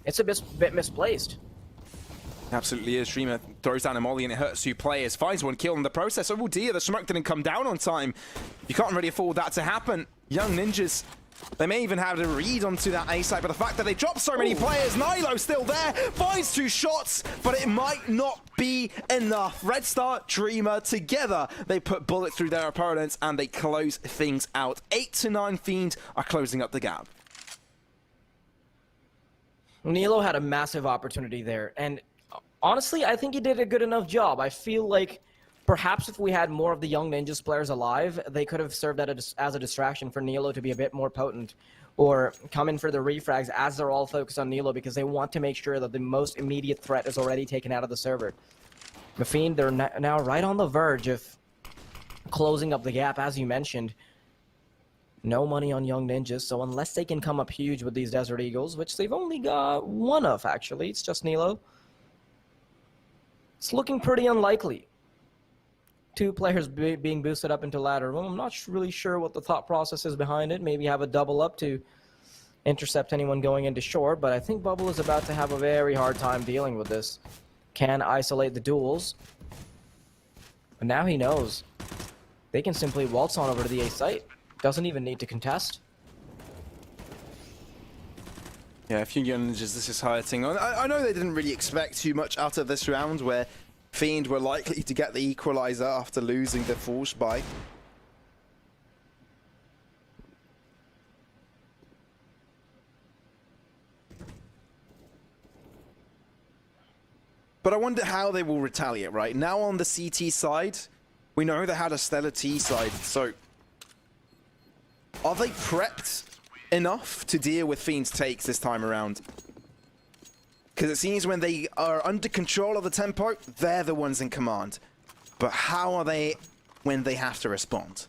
it's a bit misplaced. Absolutely is. Dreamer throws down a molly and it hurts 2 players. Finds 1 kill in the process. Oh dear, the smoke didn't come down on time. You can't really afford that to happen. Young Ninjas, they may even have a read onto that A site, but the fact that they dropped so many players, Nilo's still there, finds 2 shots, but it might not be enough. Red Star, Dreamer, together, they put bullets through their opponents and they close things out. 8-9 Fiend are closing up the gap. Nilo had a massive opportunity there, and honestly, I think he did a good enough job. I feel like perhaps if we had more of the Young Ninjas players alive, they could have served as a distraction for Nilo to be a bit more potent, or come in for the refrags as they're all focused on Nilo because they want to make sure that the most immediate threat is already taken out of the server. The Fiend, they're now right on the verge of closing up the gap, as you mentioned. No money on Young Ninjas, so unless they can come up huge with these Desert Eagles, which they've only got 1 of, actually, it's just Nilo. It's looking pretty unlikely. 2 players being boosted up into ladder. Well, I'm not really sure what the thought process is behind it. Maybe have a double up to intercept anyone going into short, but I think Bubble is about to have a very hard time dealing with this. Can isolate the duels. But now he knows. They can simply waltz on over to the A site. Doesn't even need to contest. Yeah, a few Young Ninjas, this is hurting. I know they didn't really expect too much out of this round where Fiend were likely to get the equalizer after losing the force buy. But I wonder how they will retaliate, right? Now on the CT side, we know they had a stellar T side, so are they prepped enough to deal with Fiend's takes this time around? Because it seems when they are under control of the tempo, they're the ones in command. But how are they when they have to respond?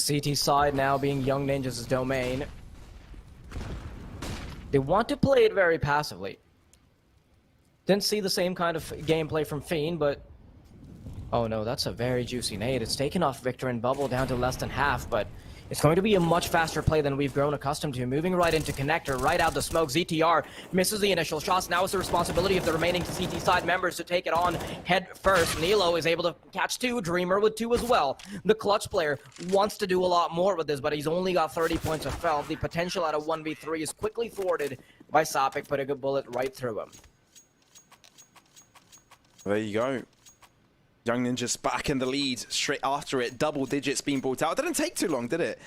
CT side now being Young Ninjas' domain. They want to play it very passively. Didn't see the same kind of gameplay from Fiend, but... Oh no, that's a very juicy nade. It's taken off Victor and Bubble down to less than half, but it's going to be a much faster play than we've grown accustomed to. Moving right into connector, right out the smoke. ZTR misses the initial shots. Now it's the responsibility of the remaining CT side members to take it on head first. Nilo is able to catch 2, Dreamer with 2 as well. The clutch player wants to do a lot more with this, but he's only got 30 points of health. The potential at a 1v3 is quickly thwarted by Sapik, putting a bullet right through him. There you go. Young Ninjas back in the lead straight after it. Double digits being brought out. It didn't take too long, did it?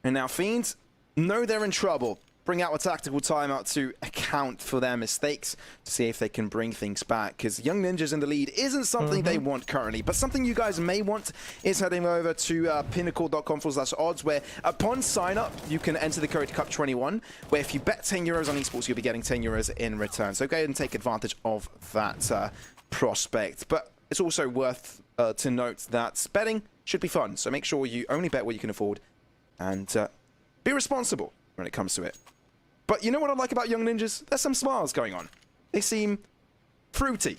And now Fiends know they're in trouble. Bring out a tactical timeout to account for their mistakes to see if they can bring things back. Because Young Ninjas in the lead isn't something they want currently. But something you guys may want is heading over to pinnacle.com/odds, where upon sign up, you can enter the code CUP21, where if you bet 10 euros on esports, you'll be getting 10 euros in return. So go ahead and take advantage of that prospect. But it's also worth to note that betting should be fun, so make sure you only bet what you can afford and be responsible when it comes to it. But you know what I like about Young Ninjas? There's some smiles going on. They seem fruity.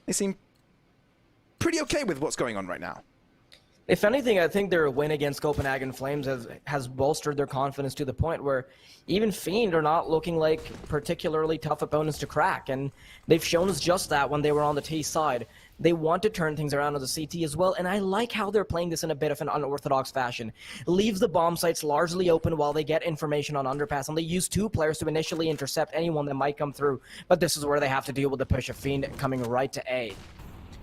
They seem pretty okay with what's going on right now. If anything, I think their win against Copenhagen Flames has bolstered their confidence to the point where even Fiend are not looking like particularly tough opponents to crack, and they've shown us just that when they were on the T side. They want to turn things around on the CT as well, and I like how they're playing this in a bit of an unorthodox fashion. Leaves the bomb sites largely open while they get information on underpass, and they use 2 players to initially intercept anyone that might come through, but this is where they have to deal with the push of Fiend coming right to A.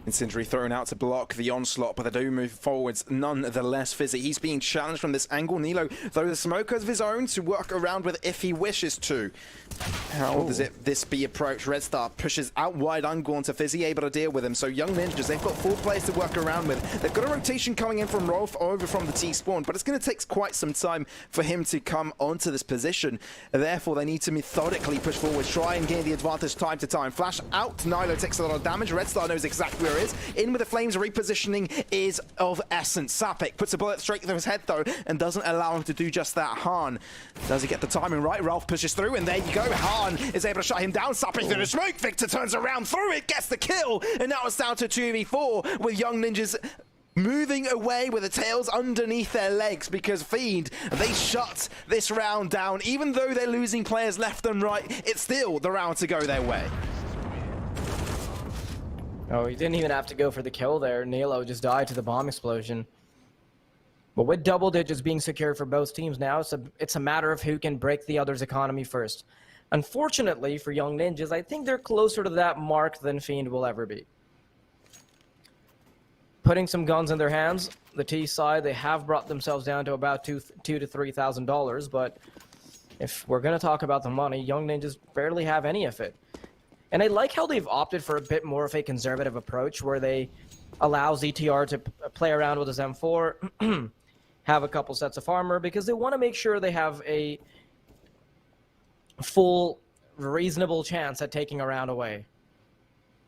Incendiary thrown out to block the onslaught, but they do move forwards nonetheless. Fizzy, he's being challenged from this angle. Nilo, though, the smoke of his own to work around with if he wishes to. How does this be approached? Red Star pushes out wide Ungorn to Fizzy, able to deal with him. So Young Ninjas, they've got 4 players to work around with. They've got a rotation coming in from Rolf over from the T spawn, but it's going to take quite some time for him to come onto this position. Therefore, they need to methodically push forward, try and gain the advantage time to time. Flash out, Nilo takes a lot of damage. Red Star knows exactly where Victor is. In with the flames, repositioning is of essence. Sapik puts a bullet straight through his head though, and doesn't allow him to do just that. Hahn, does he get the timing right? Ralph pushes through, and there you go. Hahn is able to shut him down. Sapik through the smoke. Victor turns around through it, gets the kill, and now it's down to 2v4 with Young Ninjas moving away with the tails underneath their legs, because Fiend, they shut this round down. Even though they're losing players left and right, it's still the round to go their way. Oh, he didn't even have to go for the kill there. Nilo just died to the bomb explosion. But with double digits being secured for both teams now, it's a matter of who can break the other's economy first. Unfortunately for Young Ninjas, I think they're closer to that mark than Fiend will ever be. Putting some guns in their hands, the T side, they have brought themselves down to about $2,000 to $3,000, but if we're going to talk about the money, Young Ninjas barely have any of it. And I like how they've opted for a bit more of a conservative approach, where they allow ZTR to play around with his M4, have a couple sets of armor, because they want to make sure they have a full, reasonable chance at taking a round away.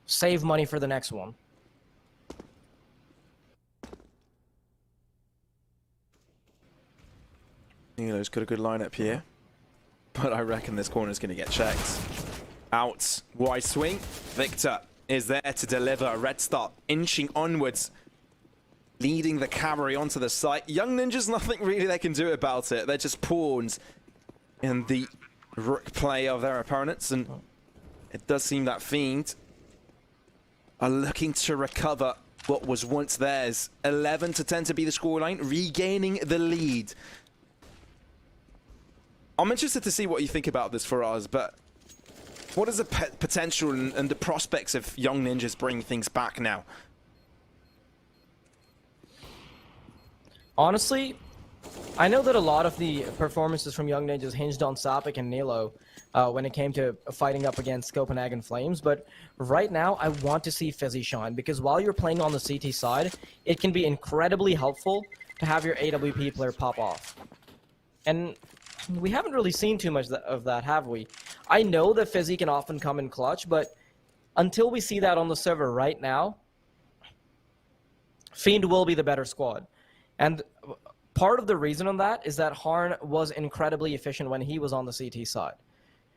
Save money for the next one. Nilo's got a good lineup here, but I reckon this corner's going to get checked. Out, wide swing. Victor is there to deliver a red start, inching onwards, leading the cavalry onto the site. Young Ninjas, nothing really they can do about it. They're just pawns in the rook play of their opponents, and it does seem that Fiend are looking to recover what was once theirs. 11-10 to be the scoreline, regaining the lead. I'm interested to see what you think about this for us, but what is the potential and the prospects of Young Ninjas bringing things back now? Honestly, I know that a lot of the performances from Young Ninjas hinged on Sapik and Nilo when it came to fighting up against Copenhagen Flames, but right now I want to see Fizzy shine, because while you're playing on the CT side, it can be incredibly helpful to have your AWP player pop off. And we haven't really seen too much of that, have we? I know that Fizzy can often come in clutch, but until we see that on the server right now, Fiend will be the better squad. And part of the reason on that is that Harn was incredibly efficient when he was on the CT side.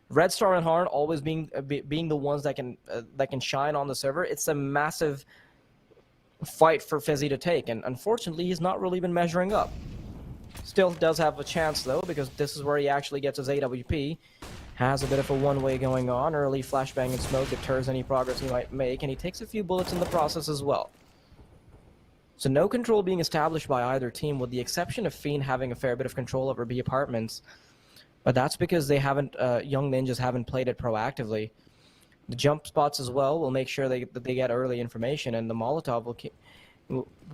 Red Star and Harn always being the ones that can shine on the server. It's a massive fight for Fizzy to take, and unfortunately, he's not really been measuring up. Still does have a chance, though, because this is where he actually gets his AWP. Has a bit of a one-way going on. Early flashbang and smoke deters any progress he might make, and he takes a few bullets in the process as well. So no control being established by either team, with the exception of Fiend having a fair bit of control over B apartments. But that's because they haven't, Young Ninjas haven't played it proactively. The jump spots as well will make sure that they get early information, and the Molotov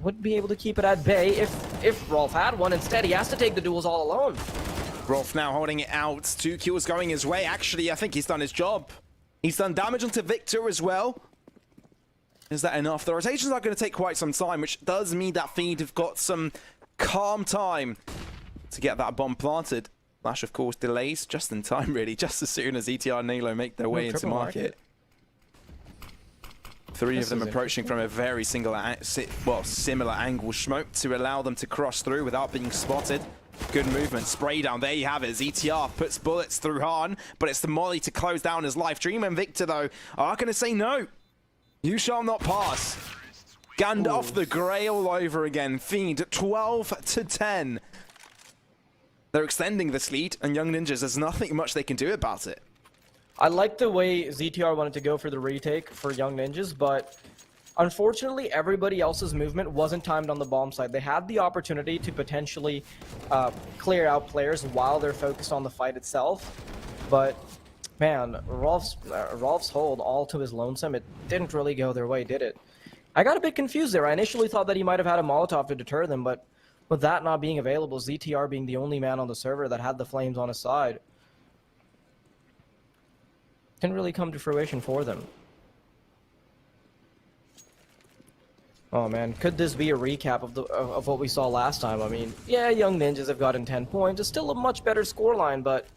would be able to keep it at bay if Rolf had one. Instead, he has to take the duels all alone. Rolf now holding it out. 2 kills going his way. Actually, I think he's done his job. He's done damage onto Victor as well. Is that enough? The rotations are going to take quite some time, which does mean that Fiend have got some calm time to get that bomb planted. Flash, of course, delays just in time, really, just as soon as ETR and Nilo make their way into market. 3 of them approaching from a very similar angle. Smoke to allow them to cross through without being spotted. Good movement. Spray down. There you have it. ZTR puts bullets through Hahn, but it's the molly to close down his life. Dream and Victor, though, are going to say no. You shall not pass. Gandalf the Grey all over again. Fiend 12-10. They're extending this lead, and Young Ninjas, there's nothing much they can do about it. I like the way ZTR wanted to go for the retake for Young Ninjas, but unfortunately, everybody else's movement wasn't timed on the bomb side. They had the opportunity to potentially clear out players while they're focused on the fight itself, but man, Rolf's hold all to his lonesome. It didn't really go their way, did it? I got a bit confused there. I initially thought that he might have had a Molotov to deter them, but with that not being available, ZTR being the only man on the server that had the flames on his side, didn't really come to fruition for them. Oh man, could this be a recap of what we saw last time? I mean, yeah, Young Ninjas have gotten 10 points. It's still a much better scoreline, but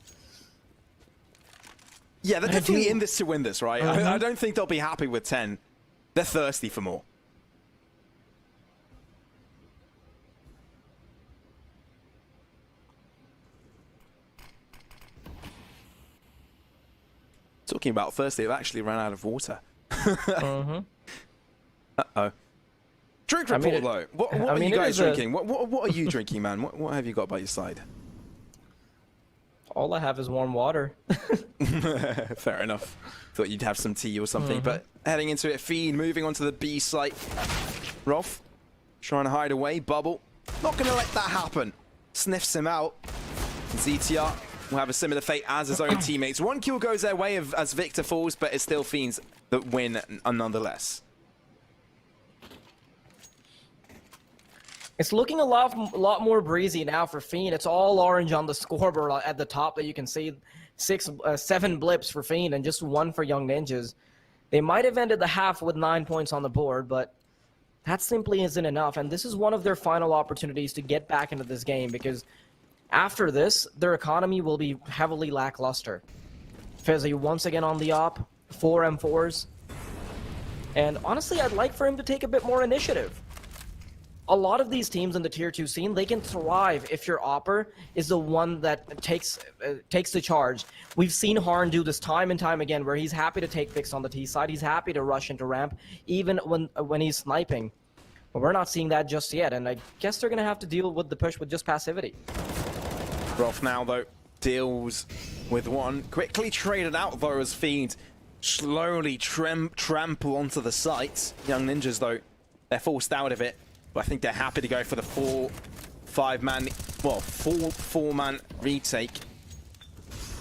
yeah, they're definitely in this to win this, right? I don't think they'll be happy with 10. They're thirsty for more. Talking about thirsty, they've actually run out of water. Uh-oh. Drink report, though. What are you guys drinking? What are you drinking, man? What have you got by your side? All I have is warm water. Fair enough. Thought you'd have some tea or something, but heading into it, Fiend moving on to the B site. Rolf trying to hide away. Bubble not going to let that happen. Sniffs him out. ZTR will have a similar fate as his own teammates. One kill goes their way as Victor falls, but it's still Fiends that win nonetheless. It's looking a lot more breezy now for Fiend. It's all orange on the scoreboard at the top that you can see. 7 blips for Fiend and just 1 for Young Ninjas. They might have ended the half with 9 points on the board, but that simply isn't enough. And this is one of their final opportunities to get back into this game, because after this, their economy will be heavily lackluster. Fizzy once again on the op, 4 M4s. And honestly, I'd like for him to take a bit more initiative. A lot of these teams in the tier 2 scene, they can thrive if your opper is the one that takes the charge. We've seen Harn do this time and time again, where he's happy to take picks on the T side. He's happy to rush into ramp, even when he's sniping. But we're not seeing that just yet, and I guess they're going to have to deal with the push with just passivity. Rolf now, though, deals with one. Quickly traded out, though, as Fiend slowly trample onto the site. Young Ninjas, though, they're forced out of it. But I think they're happy to go for the 4-man retake.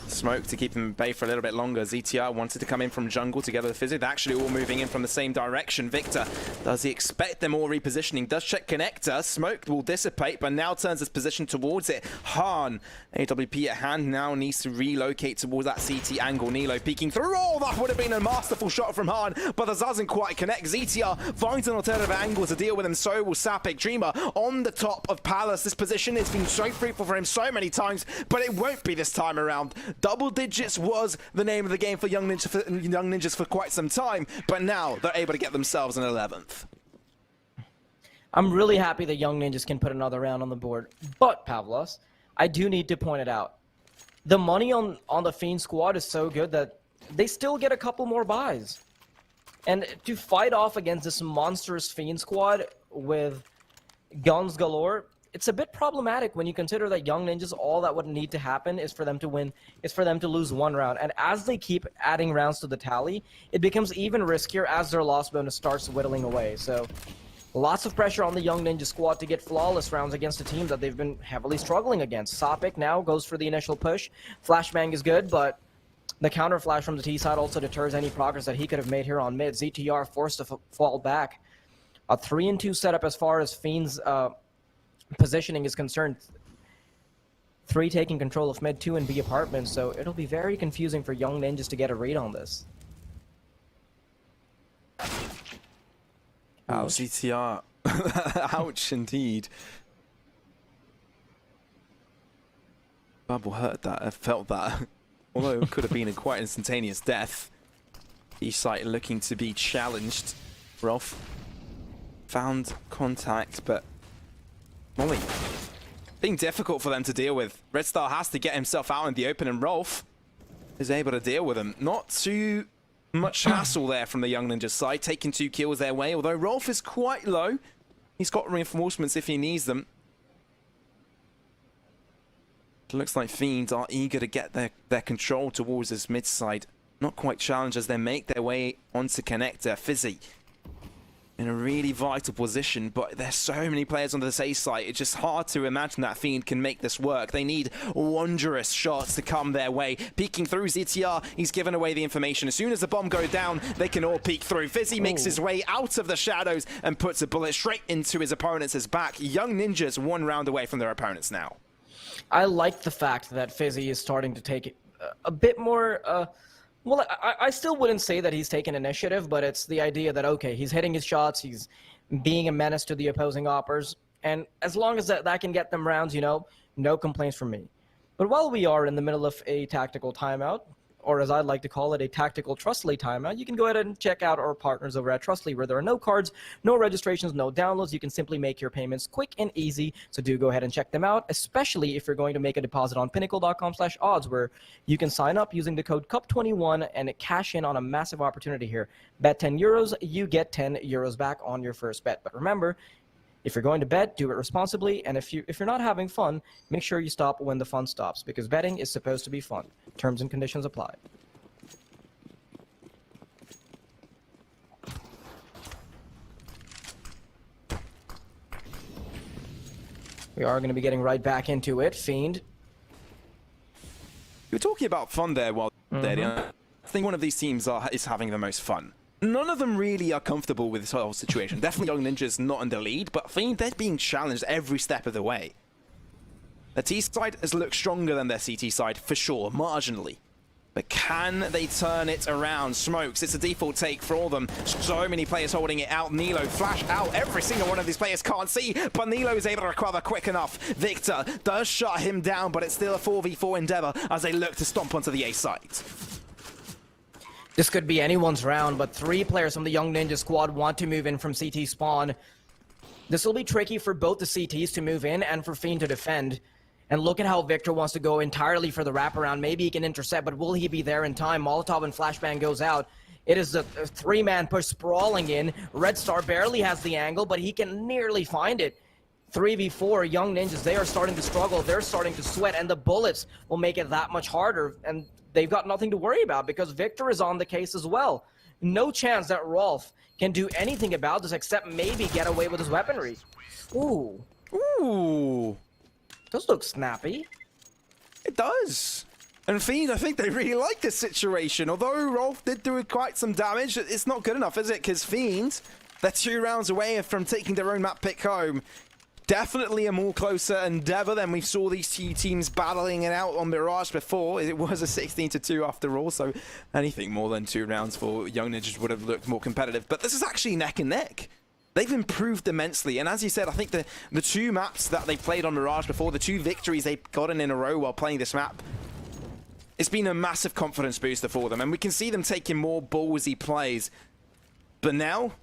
Smoke to keep them at bay for a little bit longer. ZTR wanted to come in from jungle together with Fizzy. They're actually all moving in from the same direction. Victor, does he expect them all repositioning? Does check connector. Smoke will dissipate, but now turns his position towards it. Han, AWP at hand, now needs to relocate towards that CT angle. Nilo peeking through. Oh, that would have been a masterful shot from Han, but this doesn't quite connect. ZTR finds an alternative angle to deal with him. So will Sapik. Dreamer on the top of Palace. This position has been so fruitful for him so many times, but it won't be this time around. Double digits was the name of the game for Young Ninjas for quite some time, but now they're able to get themselves an 11th. I'm really happy that Young Ninjas can put another round on the board, but Pavlos, I do need to point it out. The money on the Fiend squad is so good that they still get a couple more buys. And to fight off against this monstrous Fiend squad with guns galore, it's a bit problematic when you consider that Young Ninjas, all that would need to happen is for them to win, is for them to lose 1 round. And as they keep adding rounds to the tally, it becomes even riskier as their loss bonus starts whittling away. So lots of pressure on the Young Ninja squad to get flawless rounds against a team that they've been heavily struggling against. Sapik now goes for the initial push. Flashbang is good, but the counter flash from the T side also deters any progress that he could have made here on mid. ZTR forced to fall back. A 3-2 setup as far as Fiend's positioning is concerned. 3 taking control of mid, 2 in B apartments, so it'll be very confusing for Young Ninjas to get a read on this. Ouch. ZTR. Ouch, indeed. Bubble heard that. I felt that. Although it could have been a quite instantaneous death. Each site looking to be challenged. Rolf found contact, but Molly, being difficult for them to deal with. Red Star has to get himself out in the open, and Rolf is able to deal with him. Not too much hassle there from the Young Ninja side, taking 2 kills their way, although Rolf is quite low. He's got reinforcements if he needs them. It looks like Fiend are eager to get their control towards this mid side. Not quite challenged as they make their way onto connector. Fizzy in a really vital position, but there's so many players on this A site, it's just hard to imagine that Fiend can make this work. They need wondrous shots to come their way. Peeking through ZTR, he's given away the information. As soon as the bomb goes down, they can all peek through. Fizzy makes his way out of the shadows and puts a bullet straight into his opponent's back. Young Ninjas 1 round away from their opponents now. I like the fact that Fizzy is starting to take a bit more well, I still wouldn't say that he's taken initiative, but it's the idea that, okay, he's hitting his shots, he's being a menace to the opposing oppers, and as long as that can get them rounds, you know, no complaints from me. But while we are in the middle of a tactical timeout, or as I'd like to call it, a tactical Trustly timeout, you can go ahead and check out our partners over at Trustly, where there are no cards, no registrations, no downloads. You can simply make your payments quick and easy. So do go ahead and check them out, especially if you're going to make a deposit on pinnacle.com/odds, where you can sign up using the code CUP21 and cash in on a massive opportunity here. Bet €10, you get €10 back on your first bet. But remember, if you're going to bet, do it responsibly, and if you're not having fun, make sure you stop when the fun stops, because betting is supposed to be fun. Terms and conditions apply. We are going to be getting right back into it. Fiend. You were talking about fun there while I think one of these teams is having the most fun. None of them really are comfortable with this whole situation. Definitely Young Ninjas not in the lead, but Fiend, they're being challenged every step of the way. The T side has looked stronger than their CT side, for sure, marginally. But can they turn it around? Smokes, it's a default take for all of them. So many players holding it out. Nilo, flash out. Every single one of these players can't see, but Nilo is able to recover quick enough. Victor does shut him down, but it's still a 4v4 endeavor as they look to stomp onto the A site. This could be anyone's round, but 3 players from the Young Ninja squad want to move in from CT spawn. This will be tricky for both the CTs to move in and for Fiend to defend. And look at how Victor wants to go entirely for the wraparound. Maybe he can intercept, but will he be there in time? Molotov and Flashbang goes out. It is a 3-man push sprawling in. Red Star barely has the angle, but he can nearly find it. 3v4, Young Ninjas, they are starting to struggle. They're starting to sweat, and the bullets will make it that much harder. And they've got nothing to worry about because Victor is on the case as well. No chance that Rolf can do anything about this except maybe get away with his weaponry. Ooh. Ooh. Does look snappy. It does. And Fiend, I think they really like this situation. Although Rolf did do quite some damage, it's not good enough, is it? Because Fiend, they're 2 rounds away from taking their own map pick home. Definitely a more closer endeavor than we saw these 2 teams battling it out on Mirage before. It was a 16-2 after all, so anything more than 2 rounds for Young Ninjas would have looked more competitive. But this is actually neck and neck. They've improved immensely, and as you said, I think the 2 maps that they played on Mirage before, the 2 victories they've gotten in a row while playing this map, it's been a massive confidence booster for them, and we can see them taking more ballsy plays. But now,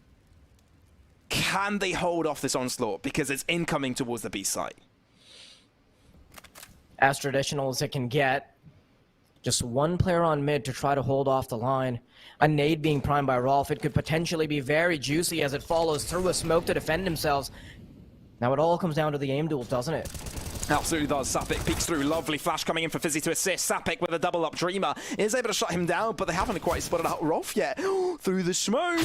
can they hold off this onslaught? Because it's incoming towards the B site. As traditional as it can get. Just 1 player on mid to try to hold off the line. A nade being primed by Rolf. It could potentially be very juicy as it follows through a smoke to defend themselves. Now it all comes down to the aim duel, doesn't it? Absolutely does. Sapik peeks through. Lovely flash coming in for Fizzy to assist. Sapik with a double up. Dreamer is able to shut him down, but they haven't quite spotted out Rolf yet. Through the smoke.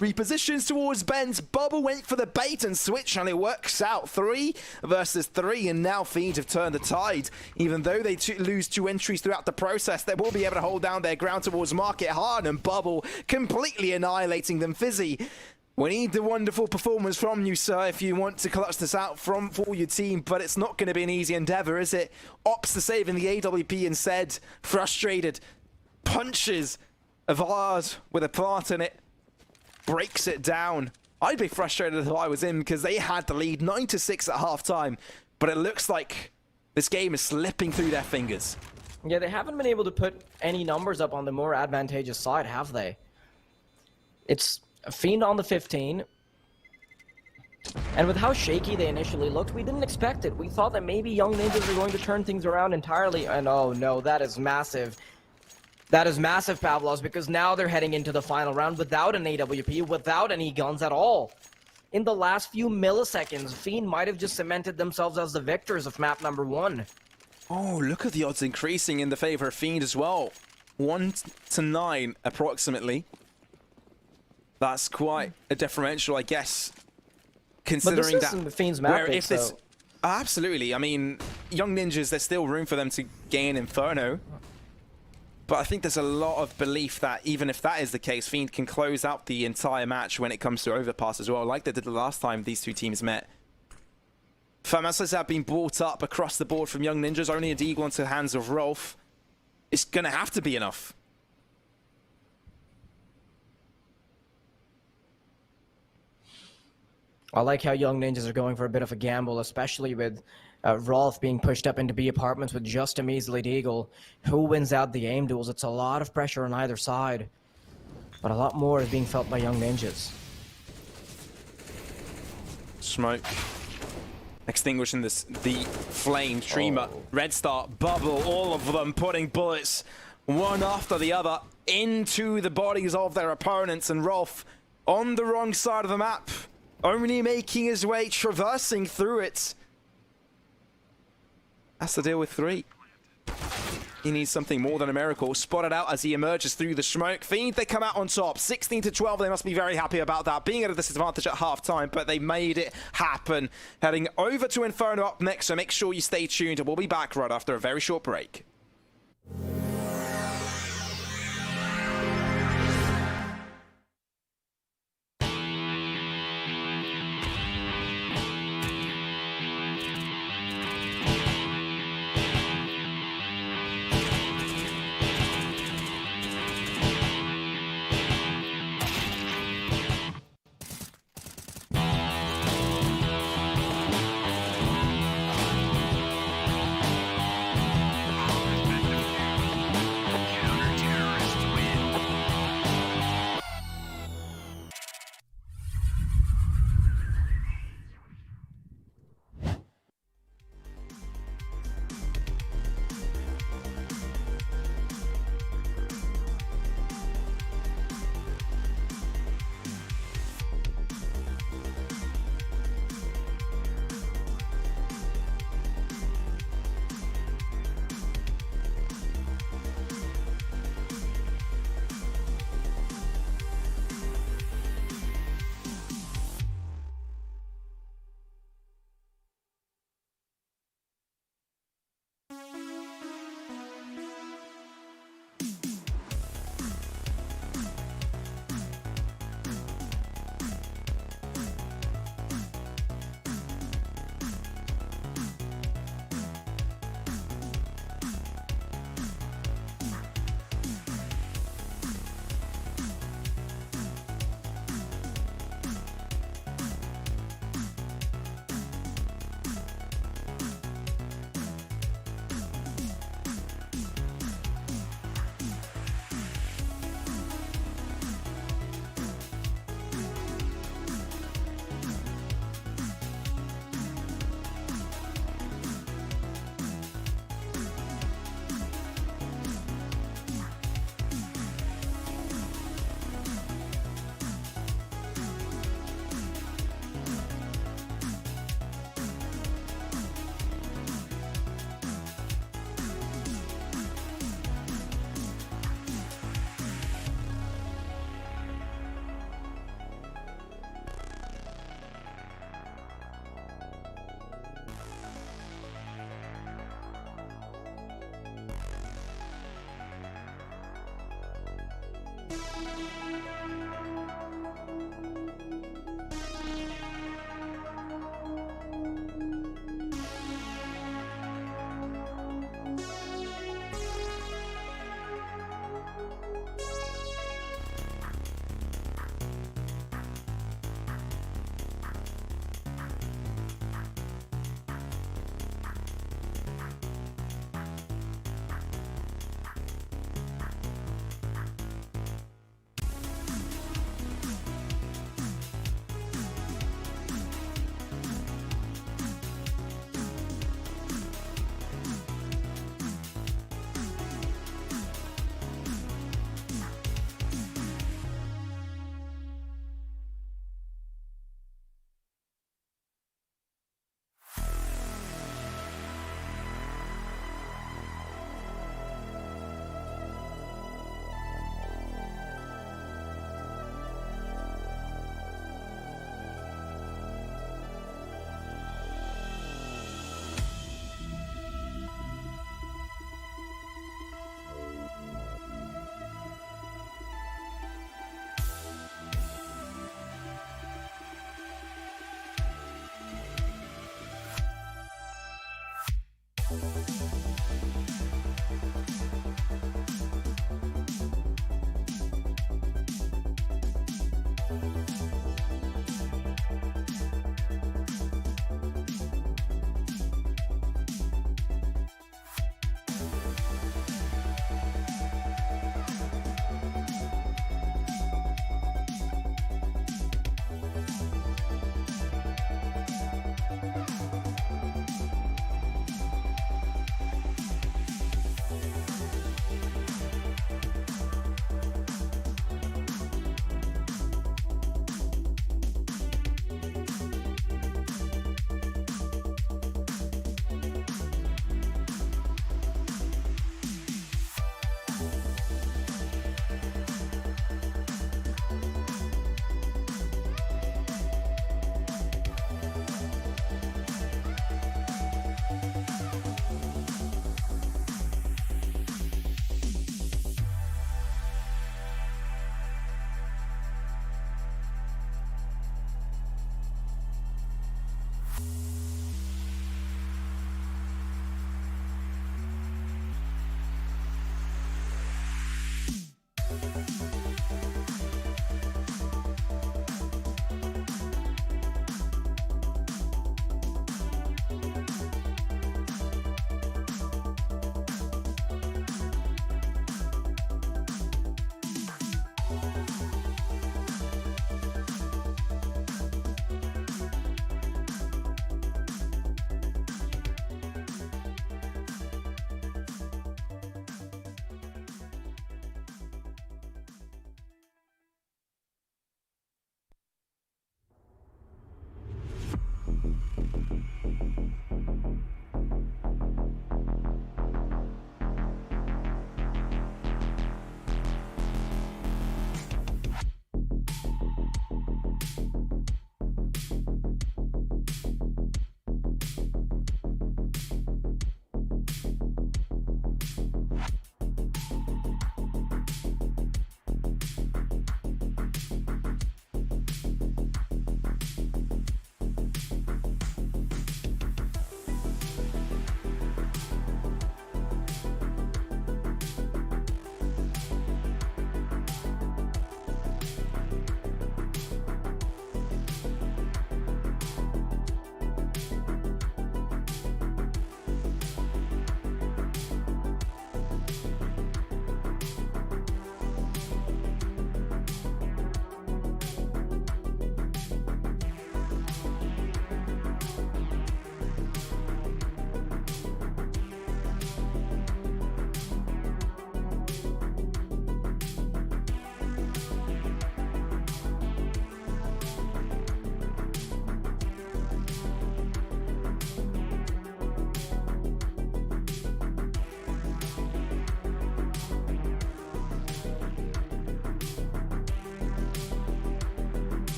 Repositions towards Benz. Bubble went for the bait and switch, and it works out. 3 versus 3, and now Fiend have turned the tide. Even though they lose 2 entries throughout the process, they will be able to hold down their ground towards Market Hard, and Bubble completely annihilating them. Fizzy, we need the wonderful performance from you, sir, if you want to clutch this out for your team, but it's not going to be an easy endeavor, is it? Opts to save in the AWP instead. Frustrated. Punches Avad with a plant in it. Breaks it down. I'd be frustrated if I was in because they had the lead 9-6 at halftime, but it looks like this game is slipping through their fingers. Yeah, they haven't been able to put any numbers up on the more advantageous side, have they? It's a Fiend on the 15. And with how shaky they initially looked, we didn't expect it. We thought that maybe Young Ninjas were going to turn things around entirely. And oh no, that is massive. That is massive, Pavlos, because now they're heading into the final round without an AWP, without any guns at all. In the last few milliseconds, Fiend might have just cemented themselves as the victors of map number 1. Oh, look at the odds increasing in the favor of Fiend as well. 1-9, approximately. That's quite a differential, I guess, considering but this is Fiend's map pick, so... Absolutely. I mean, Young Ninjas, there's still room for them to gain Inferno. But I think there's a lot of belief that even if that is the case, Fiend can close out the entire match when it comes to Overpass as well, like they did the last time these 2 teams met. Famasas have been brought up across the board from Young Ninjas, only a deagle into the hands of Rolf. It's going to have to be enough. I like how Young Ninjas are going for a bit of a gamble, especially with Rolf being pushed up into B apartments with just a measly deagle. Who wins out the aim duels? It's a lot of pressure on either side, but a lot more is being felt by young ninjas. Smoke. Extinguishing the flame. Streamer, Red Star, Bubble, all of them putting bullets one after the other into the bodies of their opponents, and Rolf on the wrong side of the map, only making his way, traversing through it. Has to deal with 3. He needs something more than a miracle. Spotted out as he emerges through the smoke. Fiend, they come out on top. 16-12, they must be very happy about that. Being at a disadvantage at halftime, but they made it happen. Heading over to Inferno up next, so make sure you stay tuned, and we'll be back right after a very short break.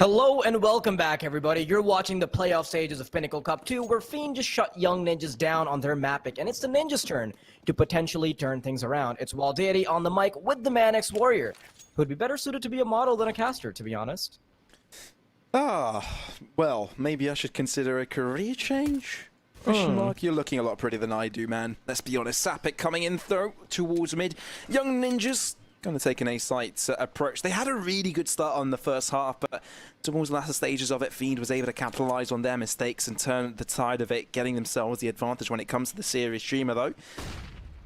Hello and welcome back, everybody. You're watching the playoff stages of Pinnacle Cup 2, where Fiend just shut Young Ninjas down on their map pick, and it's the Ninjas' turn to potentially turn things around. It's Waldeity on the mic with the Man-X Warrior, who'd be better suited to be a model than a caster, to be honest. Well, maybe I should consider a career change? Question mark? You're looking a lot prettier than I do, man. Let's be honest. Sapik coming in towards mid. Young Ninjas going to take an A-site approach. They had a really good start on the first half, but towards the latter stages of it, Fiend was able to capitalize on their mistakes and turn the tide of it, getting themselves the advantage when it comes to the series streamer, though.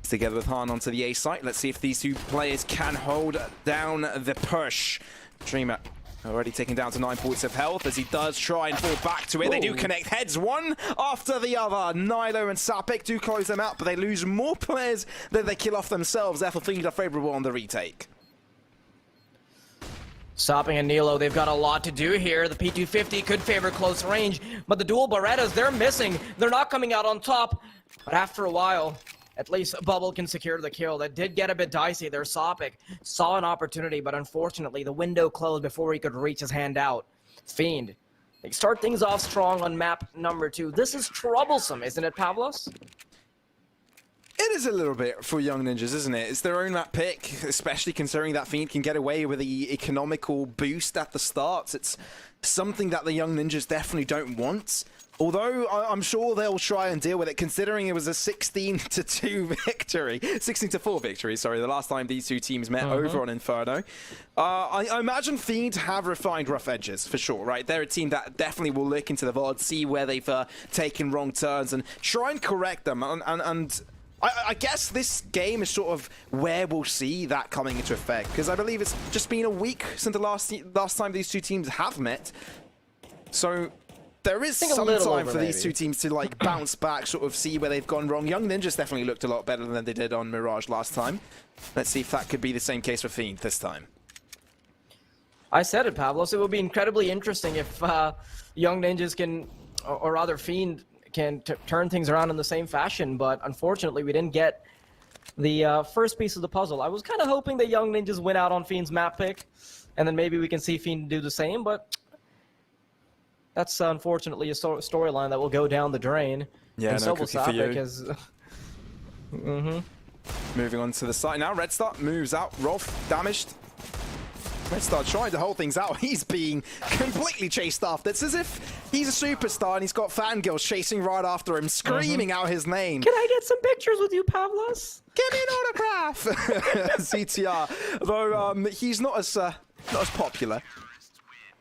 Together with Han onto the A-site. Let's see if these two players can hold down the push. Dreamer already taken down to 9 points of health as he does try and fall back to it. Ooh. They do connect heads one after the other. Nilo and Sapik do close them out, but they lose more players than they kill off themselves. Therefore, Fiend are favorable on the retake. Sapik and Nilo, they've got a lot to do here. The P250 could favor close range, but the dual Berettas, they're missing. They're not coming out on top, but after a while, at least Bubble can secure the kill. That did get a bit dicey there. Sapik saw an opportunity, but unfortunately, the window closed before he could reach his hand out. Fiend, they start things off strong on map number 2. This is troublesome, isn't it, Pavlos? It is a little bit for Young Ninjas, isn't it? It's their own map pick, especially considering that Fiend can get away with the economical boost at the start. It's something that the Young Ninjas definitely don't want. Although I'm sure they'll try and deal with it, considering it was a 16-2 victory, 16-4 victory, sorry, the last time these two teams met over on Inferno. I imagine Fiend have refined rough edges, for sure, right? They're a team that definitely will look into the VOD, see where they've taken wrong turns, and try and correct them. And I guess this game is sort of where we'll see that coming into effect, because I believe it's just been a week since the last time these two teams have met. So there is some time for these two teams to like bounce back, sort of see where they've gone wrong. Young Ninjas definitely looked a lot better than they did on Mirage last time. Let's see if that could be the same case for Fiend this time. I said it, Pavlos. It would be incredibly interesting if Young Ninjas can, or rather Fiend can turn things around in the same fashion, but unfortunately we didn't get the first piece of the puzzle. I was kind of hoping that Young Ninjas win out on Fiend's map pick, and then maybe we can see Fiend do the same, but that's unfortunately a storyline that will go down the drain. Yeah, and no so will cookie for you. Sapik Moving on to the side now. Red Star moves out. Rolf damaged. Red Star trying to hold things out. He's being completely chased after. It's as if he's a superstar and he's got fangirls chasing right after him, screaming out his name. Can I get some pictures with you, Pavlos? Give me an autograph! CTR. Though he's not as popular.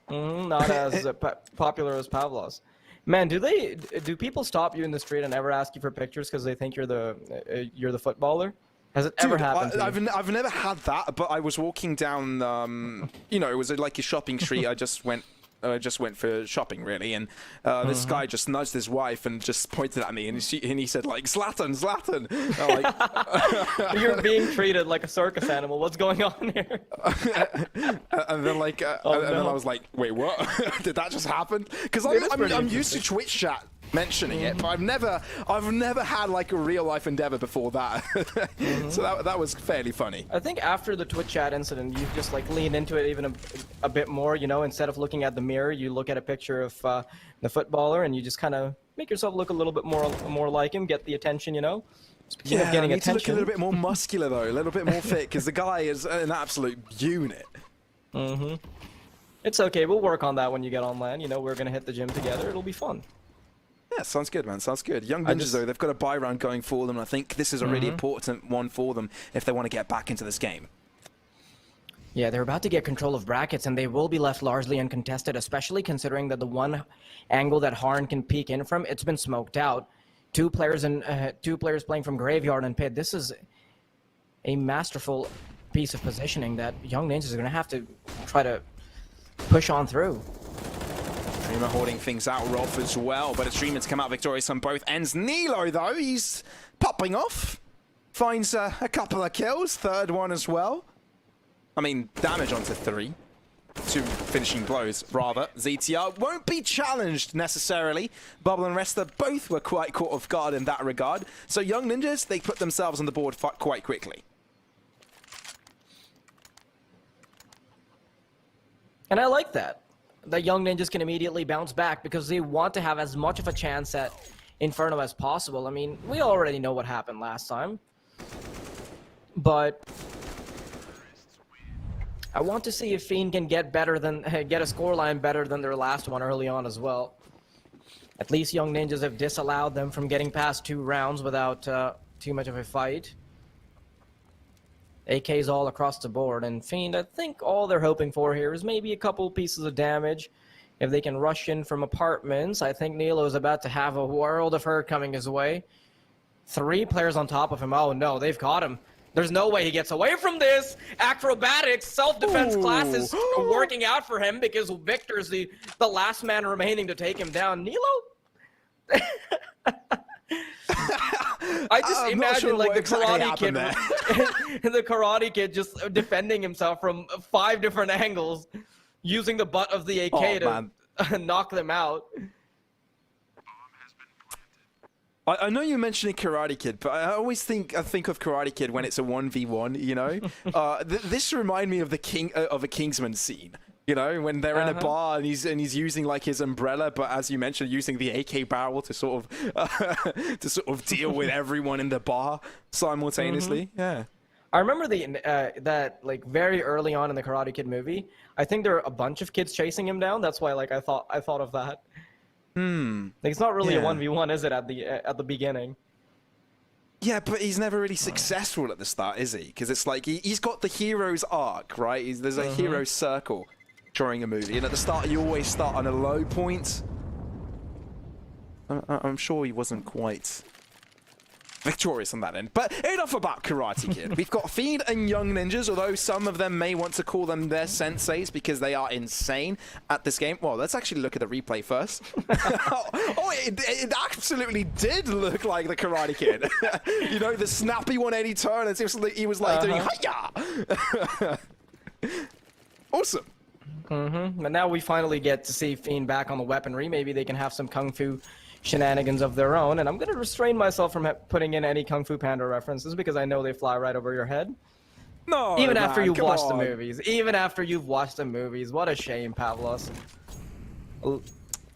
Not as popular as Pavlos. Man, do people stop you in the street and ever ask you for pictures because they think you're the footballer? Has it ever happened to you? I've never had that, but I was walking down, you know, it was like a shopping street. I just went for shopping, really, and this guy just nudged his wife and just pointed at me, and he said, like, Zlatan. I'm like, you're being treated like a circus animal. What's going on here? And then, like, then I was like, wait, what? Did that just happen? Because I'm used to Twitch chat mentioning it, but I've never had like a real life endeavor before that. So that was fairly funny. I think after the Twitch chat incident, you just like lean into it even a bit more, you know. Instead of looking at the mirror, you look at a picture of the footballer and you just kind of make yourself look a little bit more like him, get the attention, you know. Speaking of getting attention, to look a little bit more muscular though, a little bit more fit, because the guy is an absolute unit. It's okay, we'll work on that when you get on land. You know, we're gonna hit the gym together. It'll be fun. Yeah, sounds good, man. Sounds good. Young Ninjas, though, they've got a buy round going for them. And I think this is a really important one for them if they want to get back into this game. Yeah, they're about to get control of brackets, and they will be left largely uncontested, especially considering that the one angle that Harn can peek in from, it's been smoked out. Two players playing from Graveyard and Pit. This is a masterful piece of positioning that Young Ninjas are going to have to try to push on through. Dreamer holding things out, Rolf as well, but Dreamer's come out victorious on both ends. Nilo, though, he's popping off. Finds a couple of kills, third one as well. I mean, damage onto 3. 2 finishing blows, rather. ZTR won't be challenged necessarily. Bubble and Resta both were quite caught off guard in that regard. So Young Ninjas, they put themselves on the board quite quickly. And I like that. the Young Ninjas can immediately bounce back because they want to have as much of a chance at Inferno as possible. I mean, we already know what happened last time, but I want to see if Fiend can get a scoreline better than their last one early on as well. At least Young Ninjas have disallowed them from getting past 2 rounds without too much of a fight. AKs all across the board, and Fiend, I think all they're hoping for here is maybe a couple pieces of damage. If they can rush in from apartments, I think Nilo's about to have a world of hurt coming his way. 3 players on top of him. Oh no, they've caught him. There's no way he gets away from this. Acrobatics, self-defense classes working out for him because Victor's the last man remaining to take him down. Nilo? I just imagine like the Karate Kid, the Karate Kid just defending himself from 5 different angles, using the butt of the AK to knock them out. I know you're mentioning Karate Kid, but I always think of Karate Kid when it's a 1v1. You know, this reminds me of a Kingsman scene. You know, when they're in a bar and he's using like his umbrella, but as you mentioned, using the AK barrel to sort of deal with everyone in the bar simultaneously. Yeah. I remember that like very early on in the Karate Kid movie, I think there are a bunch of kids chasing him down. That's why like I thought of that. Like, it's not really a 1v1, is it, at the beginning? Yeah, but he's never really successful at the start, is he? Because it's like he's got the hero's arc, right? There's a hero circle during a movie, and at the start you always start on a low point. I'm sure he wasn't quite victorious on that end. But enough about Karate Kid. We've got Fiend and Young Ninjas, although some of them may want to call them their senseis because they are insane at this game. Well, let's actually look at the replay first. It absolutely did look like the Karate Kid. You know, the snappy 180 turn, as if he was like doing hi-ya. Awesome. But now we finally get to see Fiend back on the weaponry. Maybe they can have some kung fu shenanigans of their own, and I'm going to restrain myself from putting in any Kung Fu Panda references because I know they fly right over your head. No, even after man, you've watched on. the movies. Even after you've watched the movies. What a shame, Pavlos.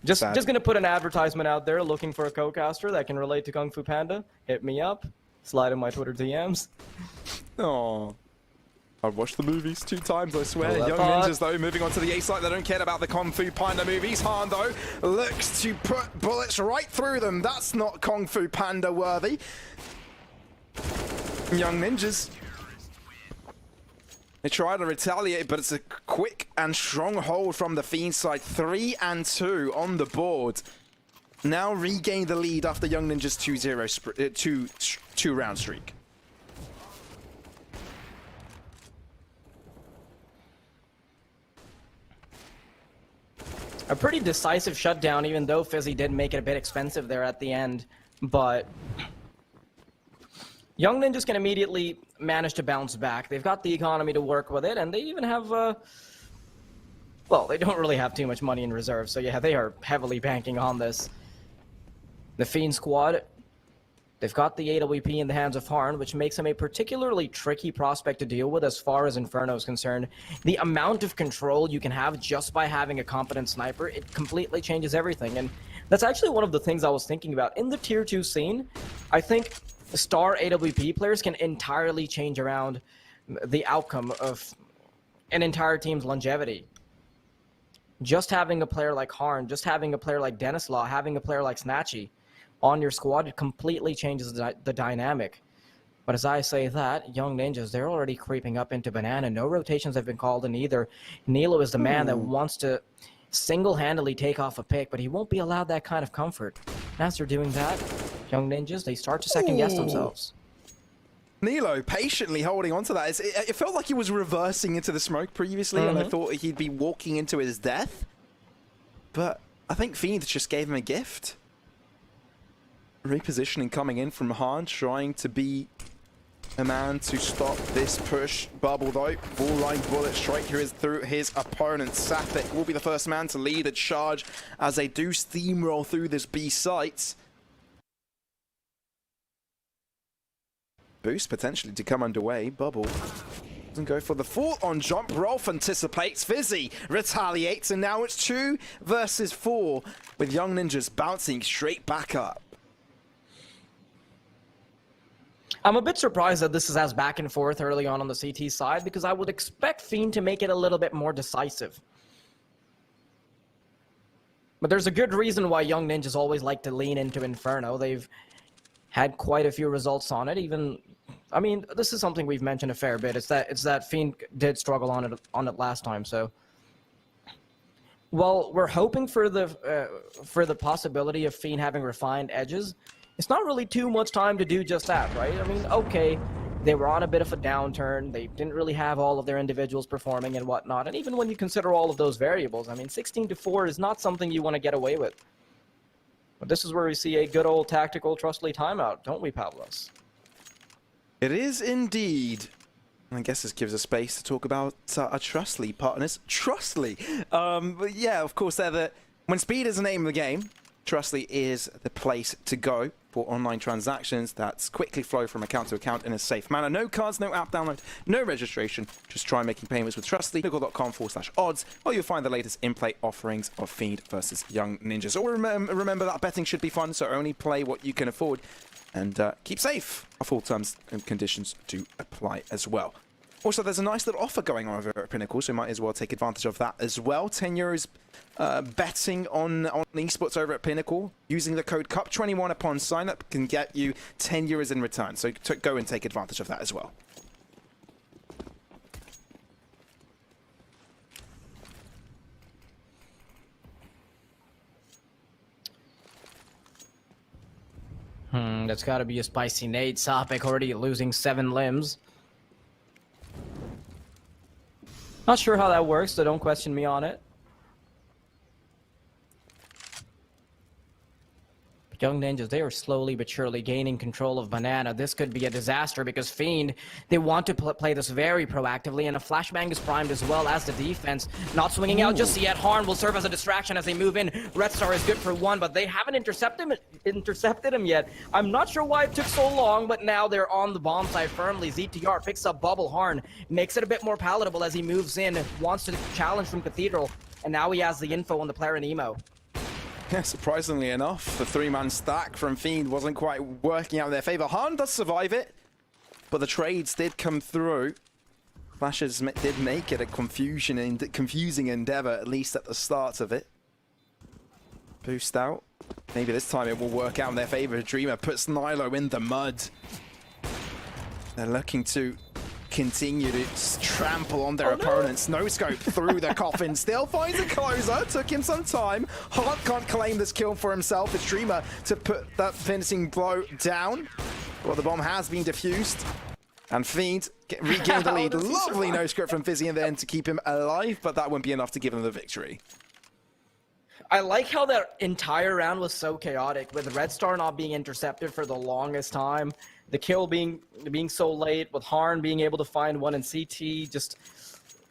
Just going to put an advertisement out there looking for a co-caster that can relate to Kung Fu Panda. Hit me up. Slide in my Twitter DMs. Oh. I've watched the movies 2 times, I swear. Well, Young Ninjas, though, moving on to the A side. They don't care about the Kung Fu Panda movies. Han, though, looks to put bullets right through them. That's not Kung Fu Panda worthy. Young Ninjas. They try to retaliate, but it's a quick and strong hold from the Fiend side. 3 and 2 on the board. Now regain the lead after Young Ninjas 2-round streak. A pretty decisive shutdown, even though Fizzy did make it a bit expensive there at the end. But Young Ninjas can immediately manage to bounce back. They've got the economy to work with it, and they even have, well, they don't really have too much money in reserve, so yeah, they are heavily banking on this. The Fiend squad, they've got the AWP in the hands of Harn, which makes him a particularly tricky prospect to deal with as far as Inferno is concerned. The amount of control you can have just by having a competent sniper, it completely changes everything. And that's actually one of the things I was thinking about. In the Tier 2 scene, I think star AWP players can entirely change around the outcome of an entire team's longevity. Just having a player like Harn, just having a player like Denislaw, having a player like Snatchy on your squad, it completely changes the dynamic. But as I say that, Young Ninjas, they're already creeping up into Banana. No rotations have been called in either. Nilo is the man that wants to single-handedly take off a pick, but he won't be allowed that kind of comfort. And as they're doing that, Young Ninjas, they start to second-guess themselves. Nilo patiently holding on to that. It felt like he was reversing into the smoke previously, and I thought he'd be walking into his death. But I think Fiend just gave him a gift. Repositioning coming in from Han, trying to be a man to stop this push. Bubble though, full line bullet straight through his opponent. Sapik will be the first man to lead a charge as they do steamroll through this B site. Boost potentially to come underway. Bubble Doesn't go for the full-on jump. Rolf anticipates. Fizzy retaliates, and now it's 2 versus 4 with Young Ninjas bouncing straight back up. I'm a bit surprised that this is as back and forth early on the CT side, because I would expect Fiend to make it a little bit more decisive. But there's a good reason why Young Ninjas always like to lean into Inferno. They've had quite a few results on it. Even, I mean, this is something we've mentioned a fair bit. It's that Fiend did struggle on it last time. So, well, we're hoping for the possibility of Fiend having refined edges. It's not really too much time to do just that, right? I mean, okay, they were on a bit of a downturn. They didn't really have all of their individuals performing and whatnot. And even when you consider all of those variables, I mean, 16-4 is not something you want to get away with. But this is where we see a good old tactical Trustly timeout, don't we, Pavlos? It is indeed. I guess this gives us space to talk about our Trustly partners. Trustly! But yeah, of course, when speed is the name of the game, Trustly is the place to go for online transactions that quickly flow from account to account in a safe manner. No cards, no app download, no registration. Just try making payments with Trustly. Pinnacle.com/odds, where you'll find the latest in-play offerings of Fiend versus Young Ninjas. Or remember that betting should be fun, so only play what you can afford. And keep safe. Our full terms and conditions do apply as well. Also, there's a nice little offer going on over at Pinnacle, so you might as well take advantage of that as well. €10 betting on esports over at Pinnacle using the code CUP21 upon sign-up can get you €10 in return. So go and take advantage of that as well. That's got to be a spicy nade. Sopik already losing 7 limbs. Not sure how that works, so don't question me on it. Young Ninjas, they are slowly but surely gaining control of Banana. This could be a disaster because Fiend, they want to play this very proactively, and a flashbang is primed as well as the defense. Not swinging out just yet. Harn will serve as a distraction as they move in. Red Star is good for 1, but they haven't intercepted him yet. I'm not sure why it took so long, but now they're on the bomb side firmly. ZTR picks up Bubble. Harn makes it a bit more palatable as he moves in, wants to challenge from Cathedral, and now he has the info on the player in Emo. Yeah, surprisingly enough, the 3-man stack from Fiend wasn't quite working out in their favor. Han does survive it, but the trades did come through. Flashes did make it a confusing endeavor, at least at the start of it. Boost out. Maybe this time it will work out in their favor. Dreamer puts Nilo in the mud. They're looking to continue to trample on their opponents. No scope through the coffin. Still finds a closer. Took him some time. Hart can't claim this kill for himself. It's Dreamer to put that finishing blow down. Well, the bomb has been defused. And Fiend regained the lead. Lovely no scope from Fizzy in the end to keep him alive, but that wouldn't be enough to give him the victory. I like how that entire round was so chaotic, with Red Star not being intercepted for the longest time. The kill being so late, with Harn being able to find one in CT, just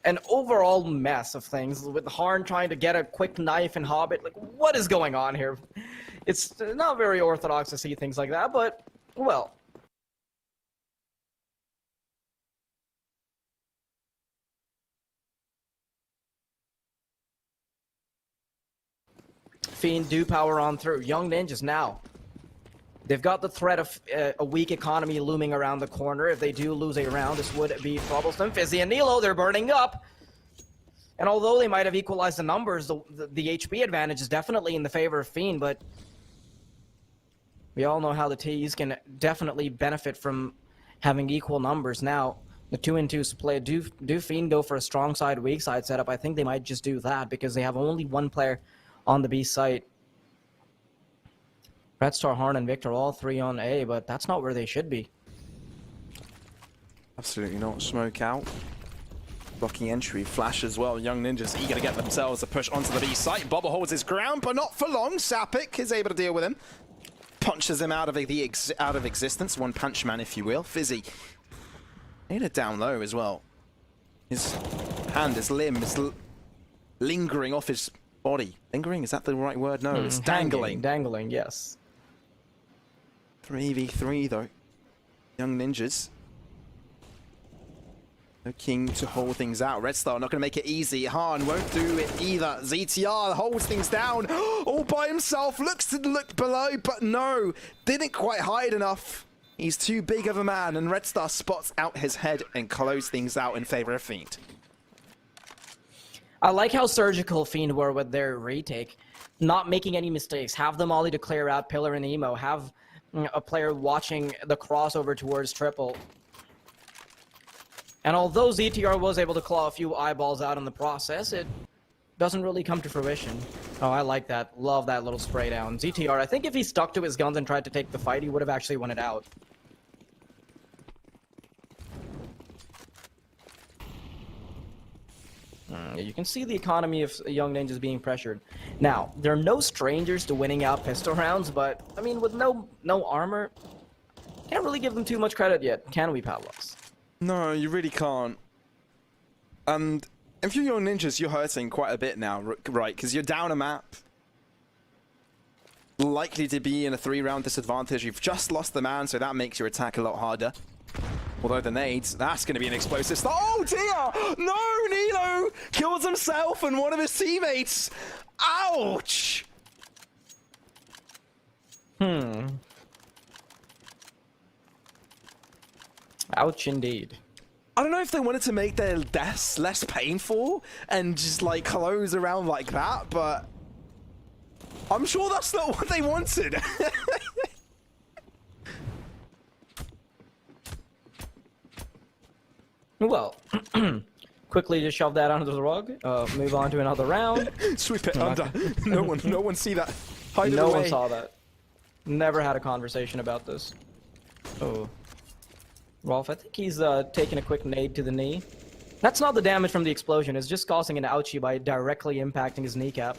an overall mess of things. With Harn trying to get a quick knife in Hobbit, like, what is going on here? It's not very orthodox to see things like that, but, well. Fiend do power on through. Young Ninjas now. They've got the threat of a weak economy looming around the corner. If they do lose a round, this would be troublesome. Fizzy and Nilo, they're burning up. And although they might have equalized the numbers, the HP advantage is definitely in the favor of Fiend, but we all know how the T's can definitely benefit from having equal numbers. Now, the 2-in-2 split, do Fiend go for a strong side, weak side setup? I think they might just do that because they have only one player on the B site. Red Star, Harn, and Victor, all 3 on A, but that's not where they should be. Absolutely not. Smoke out. Blocking entry. Flash as well. Young Ninjas eager to get themselves a push onto the B site. Bobble holds his ground, but not for long. Sapik is able to deal with him. Punches him out of existence. One punch man, if you will. Fizzy. Need it down low as well. His hand, his limb is lingering off his body. Lingering? Is that the right word? No, it's dangling. Dangling, yes. 3v3 though. Young Ninjas. Looking to hold things out. Red Star not going to make it easy. Han won't do it either. ZTR holds things down all by himself. Looks to look below, but no. Didn't quite hide enough. He's too big of a man, and Red Star spots out his head and closes things out in favor of Fiend. I like how surgical Fiend were with their retake. Not making any mistakes. Have the molly to clear out Pillar and Emo. Have a player watching the crossover towards triple. And although ZTR was able to claw a few eyeballs out in the process, it doesn't really come to fruition. Oh, I like that. Love that little spray down. ZTR, I think if he stuck to his guns and tried to take the fight, he would have actually won it out. You can see the economy of Young Ninjas being pressured. Now, they're no strangers to winning out pistol rounds, but, I mean, with no armor, can't really give them too much credit yet, can we, Pavlos? No, you really can't. And if you're Young Ninjas, you're hurting quite a bit now, right? Because you're down a map. Likely to be in a 3-round disadvantage. You've just lost the man, so that makes your attack a lot harder. Although the nades, that's going to be an explosive start. Oh dear! No, Nilo kills himself and one of his teammates. Ouch! Ouch indeed. I don't know if they wanted to make their deaths less painful and just like close around like that, but I'm sure that's not what they wanted. Well, quickly just shove that under the rug. Move on to another round. Sweep it under. No one see that. Hide it No away. one saw that. Never had a conversation about this. Oh. Rolf, I think he's taking a quick nade to the knee. That's not the damage from the explosion. It's just causing an ouchie by directly impacting his kneecap.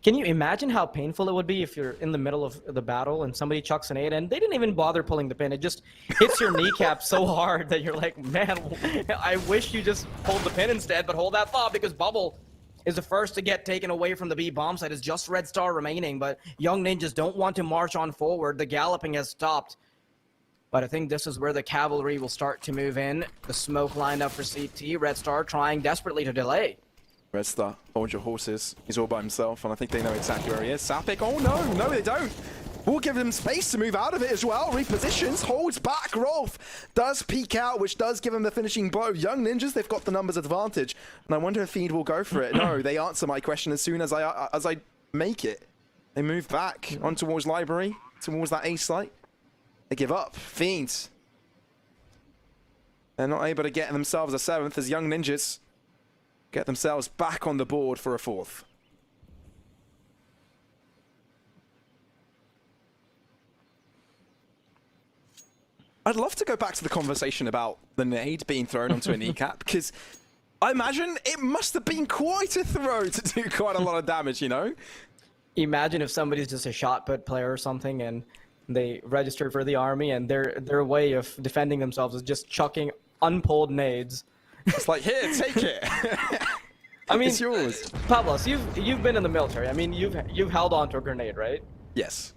Can you imagine how painful it would be if you're in the middle of the battle and somebody chucks an 8 and they didn't even bother pulling the pin? It just hits your kneecap so hard that you're like, man, I wish you just pulled the pin instead, but hold that thought because Bubble is the first to get taken away from the B bomb site. It's just Red Star remaining, but Young Ninjas don't want to march on forward. The galloping has stopped. But I think this is where the cavalry will start to move in. The smoke lined up for CT. Red Star trying desperately to delay. Red Star, hold your horses. He's all by himself, and I think they know exactly where he is. Sapik, oh no, they don't. We'll give him space to move out of it as well. Repositions, holds back. Rolf does peek out, which does give him the finishing blow. Young Ninjas, they've got the numbers advantage, and I wonder if Fiend will go for it. No, they answer my question as soon as I make it. They move back on towards Library, towards that A site. They give up. Fiend. They're not able to get themselves a 7th as Young Ninjas get themselves back on the board for a 4th. I'd love to go back to the conversation about the nade being thrown onto a kneecap, because I imagine it must have been quite a throw to do quite a lot of damage, you know? Imagine if somebody's just a shot put player or something and they registered for the army and their way of defending themselves is just chucking unpulled nades. It's like, here, take it. I mean, it's yours. Pavlos, you've been in the military. I mean, you've held onto a grenade, right? Yes.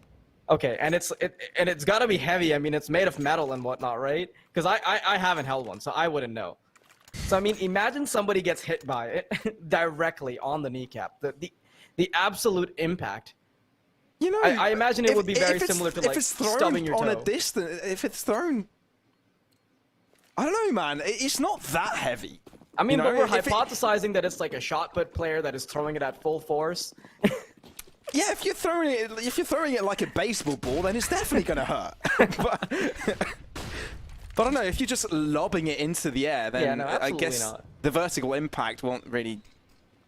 Okay, and it's got to be heavy. I mean, it's made of metal and whatnot, right? Because I haven't held one, so I wouldn't know. So I mean, imagine somebody gets hit by it directly on the kneecap. The absolute impact. You know, I imagine it would be very similar to like stubbing your toe. On a distance, if it's thrown, I don't know, man. It's not that heavy. I mean, you know, but we're hypothesizing that it's like a shot put player that is throwing it at full force. Yeah, if you're throwing it like a baseball ball, then it's definitely gonna hurt. but I don't know, if you're just lobbing it into the air, then yeah, no, I guess not. the vertical impact won't really.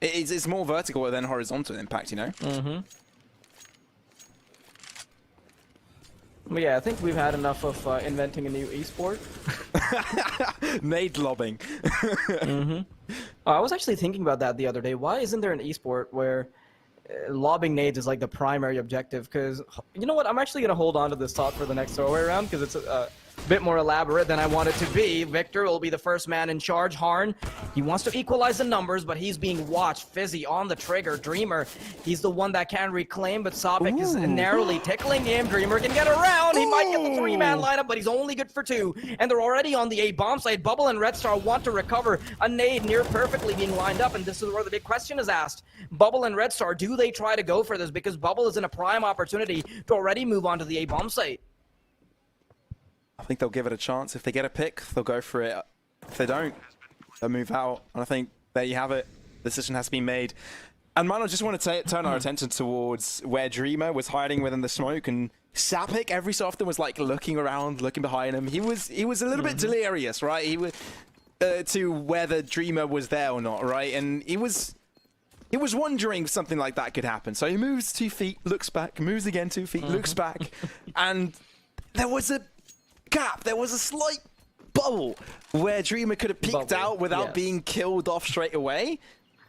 It's more vertical than horizontal impact, you know. Mm-hmm. But yeah, I think we've had enough of inventing a new esport. Nade lobbing. Mm-hmm. Oh, I was actually thinking about that the other day. Why isn't there an esport where lobbing nades is like the primary objective? Because, you know what, I'm actually going to hold on to this thought for the next throwaway round, because it's bit more elaborate than I want it to be. Victor will be the first man in charge. Harn, he wants to equalize the numbers, but he's being watched. Fizzy on the trigger. Dreamer, he's the one that can reclaim, but Sobek is narrowly tickling him. Dreamer can get around. He might get the 3-man lineup, but he's only good for 2. And they're already on the A bomb site. Bubble and Red Star want to recover. A nade near perfectly being lined up, and this is where the big question is asked. Bubble and Red Star, do they try to go for this? Because Bubble is in a prime opportunity to already move on to the A bomb site. I think they'll give it a chance. If they get a pick, they'll go for it. If they don't, they'll move out. And I think there you have it. The decision has to be made. And man, I just want to turn our attention towards where Dreamer was hiding within the smoke, and Sapik every so often was like looking around, looking behind him. He was a little bit delirious, right? He was to whether Dreamer was there or not, right? And he was wondering if something like that could happen. So he moves 2 feet, looks back, moves again 2 feet, looks back, and there was a gap. There was a slight bubble where Dreamer could have peeked out without being killed off straight away,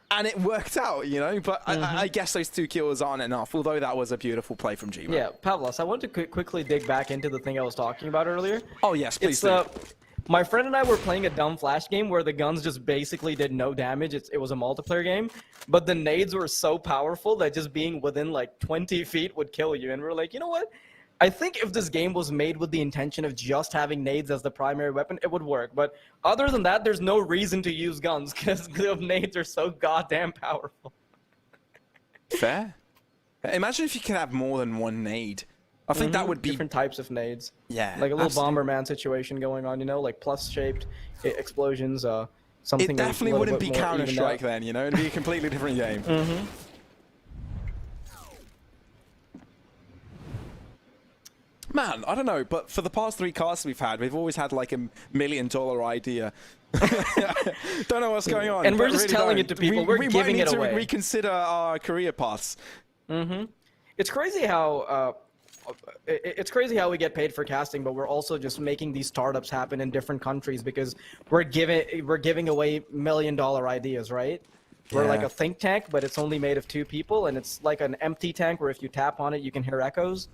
and it worked out, you know. But I guess those 2 kills aren't enough, although that was a beautiful play from Dreamer. Yeah, Pavlos, I want to quickly dig back into the thing I was talking about earlier. Oh yes, please do. My friend and I were playing a dumb flash game where the guns just basically did no damage. It was a multiplayer game, but the nades were so powerful that just being within like 20 feet would kill you. And we're like, you know what? I think if this game was made with the intention of just having nades as the primary weapon, it would work. But other than that, there's no reason to use guns because the nades are so goddamn powerful. Fair. Imagine if you could have more than 1 nade. I think that would be different types of nades. Yeah, like a little Bomberman situation going on, you know, like plus-shaped explosions. Something. It definitely wouldn't be Counter-Strike then, you know. It'd be a completely different game. Man, I don't know, but for the past 3 casts we've had, we've always had like $1 million idea. Don't know what's going on. And we're just really telling it to people. We're giving it away. We might need to reconsider our career paths. It's crazy how we get paid for casting, but we're also just making these startups happen in different countries because we're giving away $1 million ideas, right? We're like a think tank, but it's only made of 2 people, and it's like an empty tank where if you tap on it, you can hear echoes.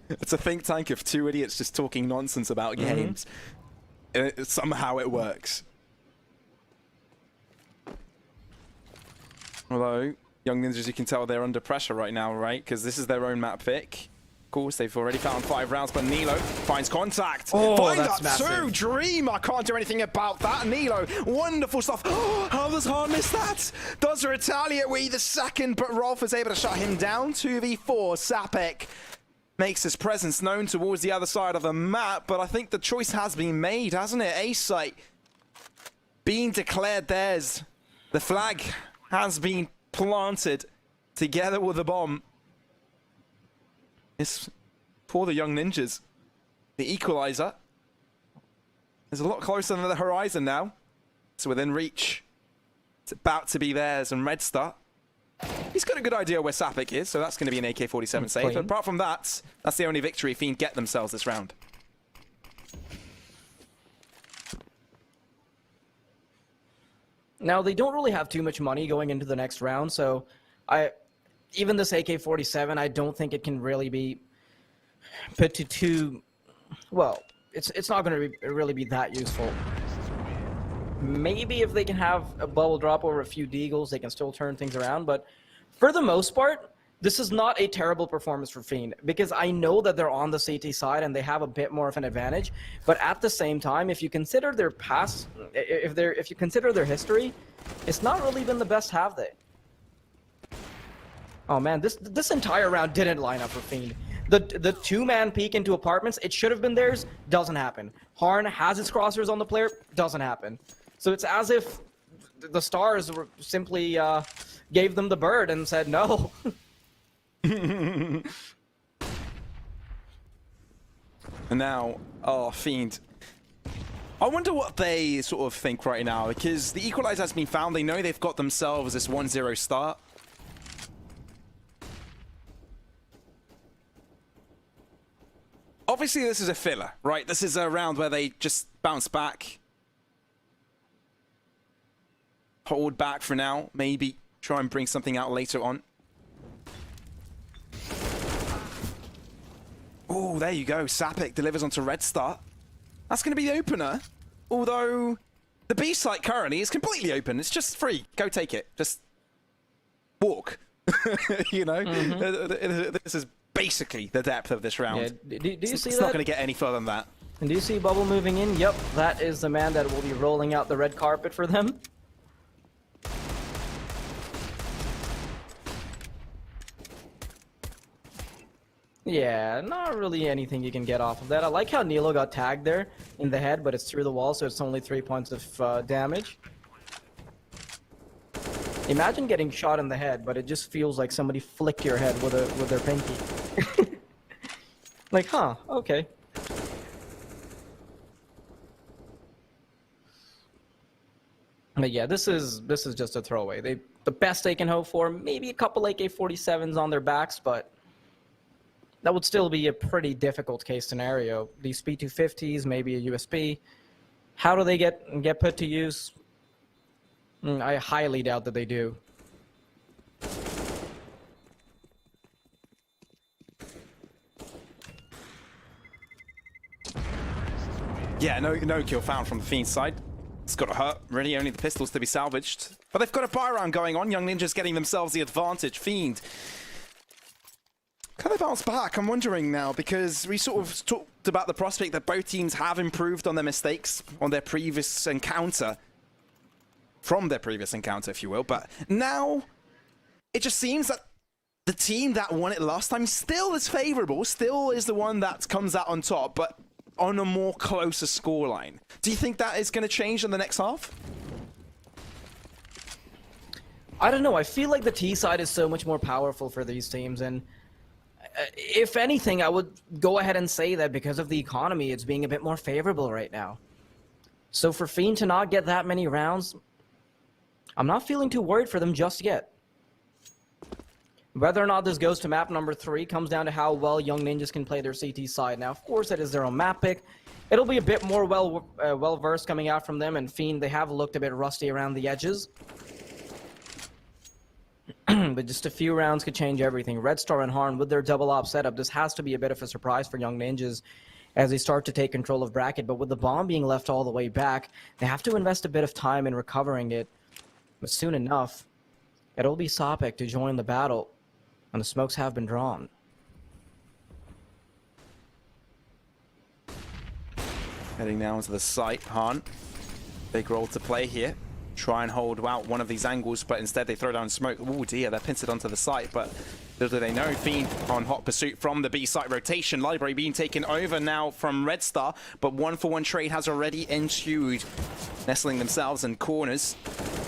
It's a think tank of 2 idiots just talking nonsense about games. Somehow it works. Although, Young Ninjas, you can tell they're under pressure right now, right? Because this is their own map pick. Of course, they've already found 5 rounds, but Nilo finds contact. Oh, that's massive. Dreamer can't do anything about that. Nilo, wonderful stuff. How does Hard miss that? Does retaliate with the second, but Rolf is able to shut him down. 2v4, Sapek makes his presence known towards the other side of the map, but I think the choice has been made, hasn't it? A site being declared theirs. The flag has been planted together with the bomb. It's for the Young Ninjas. The equalizer is a lot closer than the horizon now. It's within reach. It's about to be theirs, and Red Star, he's got a good idea where Sapik is, so that's going to be an AK-47 save. But apart from that, that's the only victory Fiend get themselves this round. Now, they don't really have too much money going into the next round, so even this AK-47, I don't think it can really be put to too... Well, it's not going to really be that useful. Maybe if they can have a bubble drop over a few deagles, they can still turn things around, but for the most part, this is not a terrible performance for Fiend, because I know that they're on the CT side and they have a bit more of an advantage, but at the same time, if you consider their past, if you consider their history, it's not really been the best, have they? Oh man, this entire round didn't line up for Fiend. The 2-man peek into apartments, it should have been theirs, doesn't happen. Harn has its crosshairs on the player, doesn't happen. So it's as if the stars were simply gave them the bird and said no. And now, oh, Fiend. I wonder what they sort of think right now, because the equalizer has been found. They know they've got themselves this 1-0 start. Obviously, this is a filler, right? This is a round where they just bounce back. Hold back for now. Maybe try and bring something out later on. Oh, there you go. Sapik delivers onto Red Star. That's going to be the opener. Although the B site currently is completely open. It's just free. Go take it. Just walk. You know, this is basically the depth of this round. Yeah. Do you see it's that? not going to get any further than that. And do you see Bubble moving in? Yep, that is the man that will be rolling out the red carpet for them. Yeah, not really anything you can get off of that. I like how Nilo got tagged there in the head, but it's through the wall, so it's only 3 points of damage. Imagine getting shot in the head, but it just feels like somebody flicked your head with their pinky. Like, huh, okay. But yeah, this is just a throwaway. The best they can hope for, maybe a couple AK-47s on their backs, but that would still be a pretty difficult case scenario. These P250s, maybe a USP. How do they get put to use? I highly doubt that they do. Yeah, no kill found from the Fiend side. It's got to hurt, really. Only the pistols to be salvaged. But they've got a buy round going on. Young Ninjas getting themselves the advantage. Fiend. Can they bounce back? I'm wondering now, because we sort of talked about the prospect that both teams have improved on their mistakes on their previous encounter. From their previous encounter, if you will. But now, it just seems that the team that won it last time still is favorable, still is the one that comes out on top, but on a more closer scoreline. Do you think that is going to change in the next half? I don't know. I feel like the T side is so much more powerful for these teams, and if anything, I would go ahead and say that because of the economy, it's being a bit more favorable right now. So for Fiend to not get that many rounds, I'm not feeling too worried for them just yet. Whether or not this goes to map number 3 comes down to how well Young Ninjas can play their CT side. Now, of course, it is their own map pick. It'll be a bit more well-versed coming out from them, and Fiend, they have looked a bit rusty around the edges. But just a few rounds could change everything. Red Star and Harn with their double op setup, this has to be a bit of a surprise for Young Ninjas as they start to take control of bracket. But with the bomb being left all the way back, they have to invest a bit of time in recovering it. But soon enough, it'll be Sapik to join the battle, and the smokes have been drawn. Heading now into the site, Harn. Big role to play here. Try and hold out one of these angles, but instead they throw down smoke. Oh dear, they're pincered onto the site, but little do they know, Fiend on hot pursuit from the B site rotation. Library being taken over now from Red Star, but 1-for-1 trade has already ensued. Nestling themselves in corners.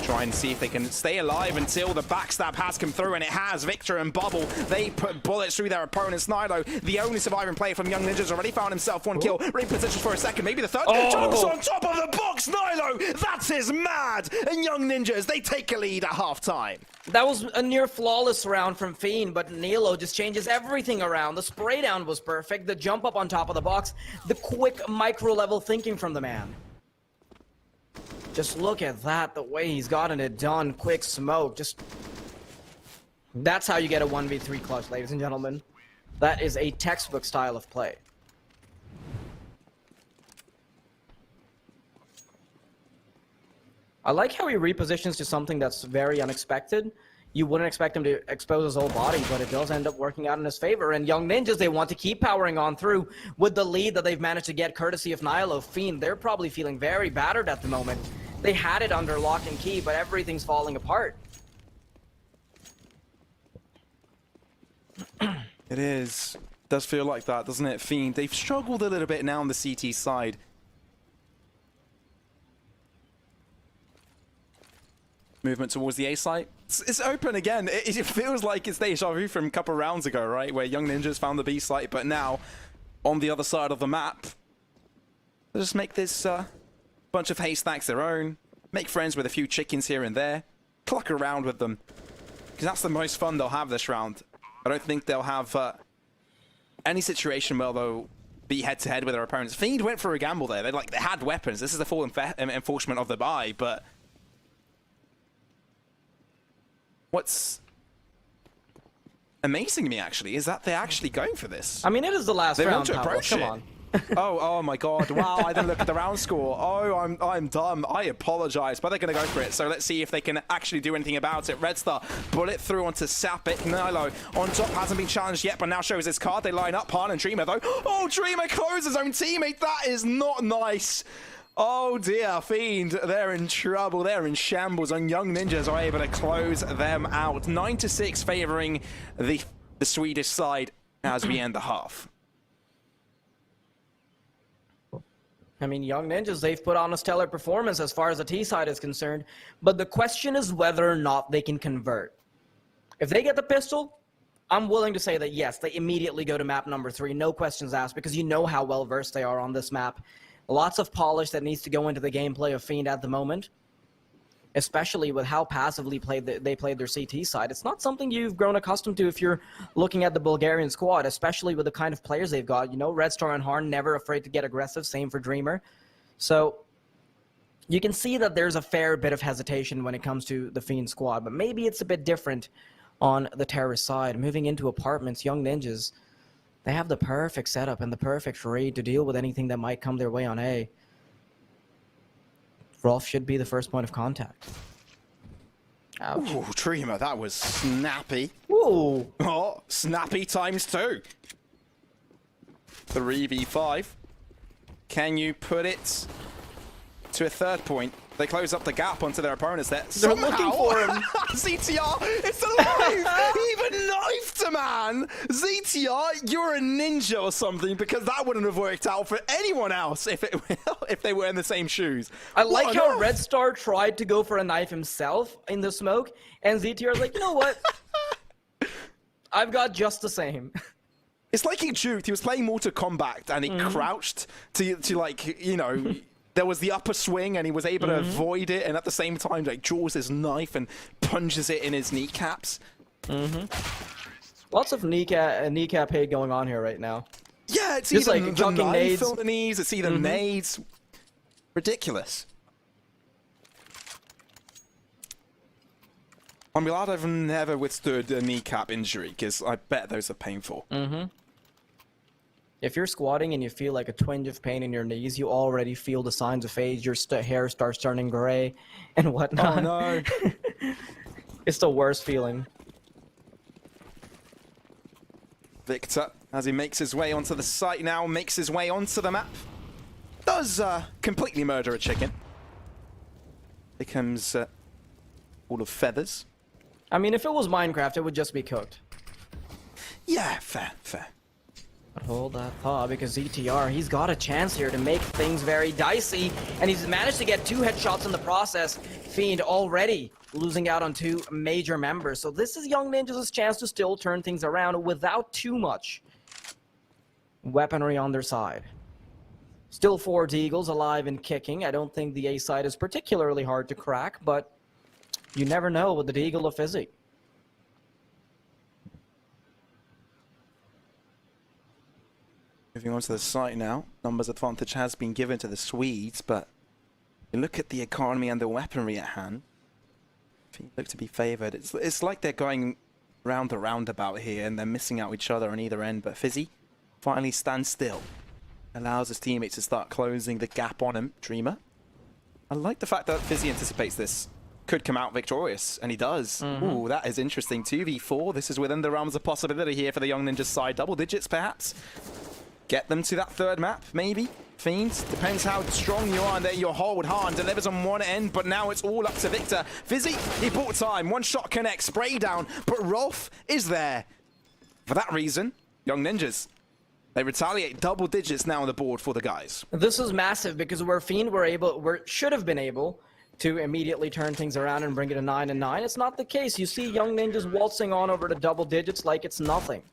Try and see if they can stay alive until the backstab has come through, and it has. Victor and Bubble, they put bullets through their opponents. Nilo, the only surviving player from Young Ninjas, already found himself one kill. Repositions for a second, maybe the third. Jumps on top of the box, Nilo! That is mad! And Young Ninjas, they take a lead at halftime. That was a near flawless round from Fiend, but Nilo just changes everything around. The spray down was perfect, the jump up on top of the box, the quick micro level thinking from the man. Just look at that, the way he's gotten it done. Quick smoke, just... That's how you get a 1v3 clutch, ladies and gentlemen. That is a textbook style of play. I like how he repositions to something that's very unexpected. You wouldn't expect him to expose his whole body, but it does end up working out in his favor. And Young Ninjas, they want to keep powering on through with the lead that they've managed to get courtesy of Nilo. Fiend, they're probably feeling very battered at the moment. They had it under lock and key, but everything's falling apart. It is. Does feel like that, doesn't it, Fiend? They've struggled a little bit now on the CT side. Movement towards the A site. It's open again. It feels like it's deja vu from a couple rounds ago, right? Where Young Ninjas found the B site, but now on the other side of the map, they'll just make this bunch of haystacks their own, make friends with a few chickens here and there, cluck around with them, because that's the most fun they'll have this round. I don't think they'll have any situation where they'll be head-to-head with their opponents. Fiend went for a gamble there. They had weapons. This is the full enforcement of the buy, but what's amazing me, actually, is that they're actually going for this. I mean, it is the last They round, want to Pablo. approach Come it. on. Oh my god, wow, I didn't look at the round score. Oh, I'm dumb. I apologize, but they're going to go for it. So let's see if they can actually do anything about it. Red Star, bullet through onto Sapit. Nilo on top, hasn't been challenged yet, but now shows his card. They line up, Han and Dreamer, though. Oh, Dreamer closes his own teammate. That is not nice. Oh dear, Fiend, they're in trouble, they're in shambles, and Young Ninjas are able to close them out. 9-6 favoring the Swedish side as we end the half. I mean, Young Ninjas, they've put on a stellar performance as far as the T side is concerned, but the question is whether or not they can convert. If they get the pistol, I'm willing to say that yes, they immediately go to map number 3, no questions asked, because you know how well versed they are on this map. Lots of polish that needs to go into the gameplay of Fiend at the moment, especially with how passively they played their CT side. It's not something you've grown accustomed to if you're looking at the Bulgarian squad, especially with the kind of players they've got. You know, Red Star and Harn never afraid to get aggressive, same for Dreamer. So you can see that there's a fair bit of hesitation when it comes to the Fiend squad, but maybe it's a bit different on the terrorist side. Moving into apartments, Young Ninjas, they have the perfect setup and the perfect read to deal with anything that might come their way on A. Rolf should be the first point of contact. Ouch. Ooh, Dreamer, that was snappy. Ooh. Oh, snappy times 2. 3v5. Can you put it to a third point? They close up the gap onto their opponents there. They're looking for him. ZTR, it's alive! He even knifed a man! ZTR, you're a ninja or something, because that wouldn't have worked out for anyone else if they were in the same shoes. I like What how on Red Star tried to go for a knife himself in the smoke, and ZTR's like, you know what? I've got just the same. It's like he juked. He was playing Mortal Kombat, and he crouched to like, you know... There was the upper swing, and he was able to avoid it, and at the same time, like, draws his knife and punches it in his kneecaps. Lots of kneecap hate going on here right now. Yeah, it's Just either like the chucking knife nades. on the knees, it's either nades. Ridiculous. I'm glad I've never withstood a kneecap injury, because I bet those are painful. If you're squatting and you feel like a twinge of pain in your knees, you already feel the signs of age. Your hair starts turning gray and whatnot. Oh no. It's the worst feeling. Victor, as he makes his way onto the site now, makes his way onto the map, does completely murder a chicken. Becomes all of feathers. I mean, if it was Minecraft, it would just be cooked. Yeah, fair. But hold that thought, because ZTR, he's got a chance here to make things very dicey, and he's managed to get 2 headshots in the process. Fiend already losing out on 2 major members, so this is Young Ninjas' chance to still turn things around without too much weaponry on their side. Still 4 Deagles alive and kicking. I don't think the A side is particularly hard to crack, but you never know with the Deagle of Fizzy. Moving on to the site now. Numbers advantage has been given to the Swedes, but you look at the economy and the weaponry at hand. They look to be favoured. It's like they're going round the roundabout here, and they're missing out each other on either end. But Fizzy finally stands still, allows his teammates to start closing the gap on him. Dreamer. I like the fact that Fizzy anticipates this. Could come out victorious, and he does. Ooh, that is interesting. 2v4. This is within the realms of possibility here for the Young Ninjas side. Double digits, perhaps. Get them to that third map, maybe. Fiends, depends how strong you are, and there your hold. Han delivers on one end, but now it's all up to Victor. Fizzy, he bought time. One shot connects, spray down, but Rolf is there. For that reason, Young Ninjas, they retaliate. Double digits now on the board for the guys. This is massive, because where Fiend should have been able to immediately turn things around and bring it to 9-9, it's not the case. You see Young Ninjas waltzing on over to double digits like it's nothing.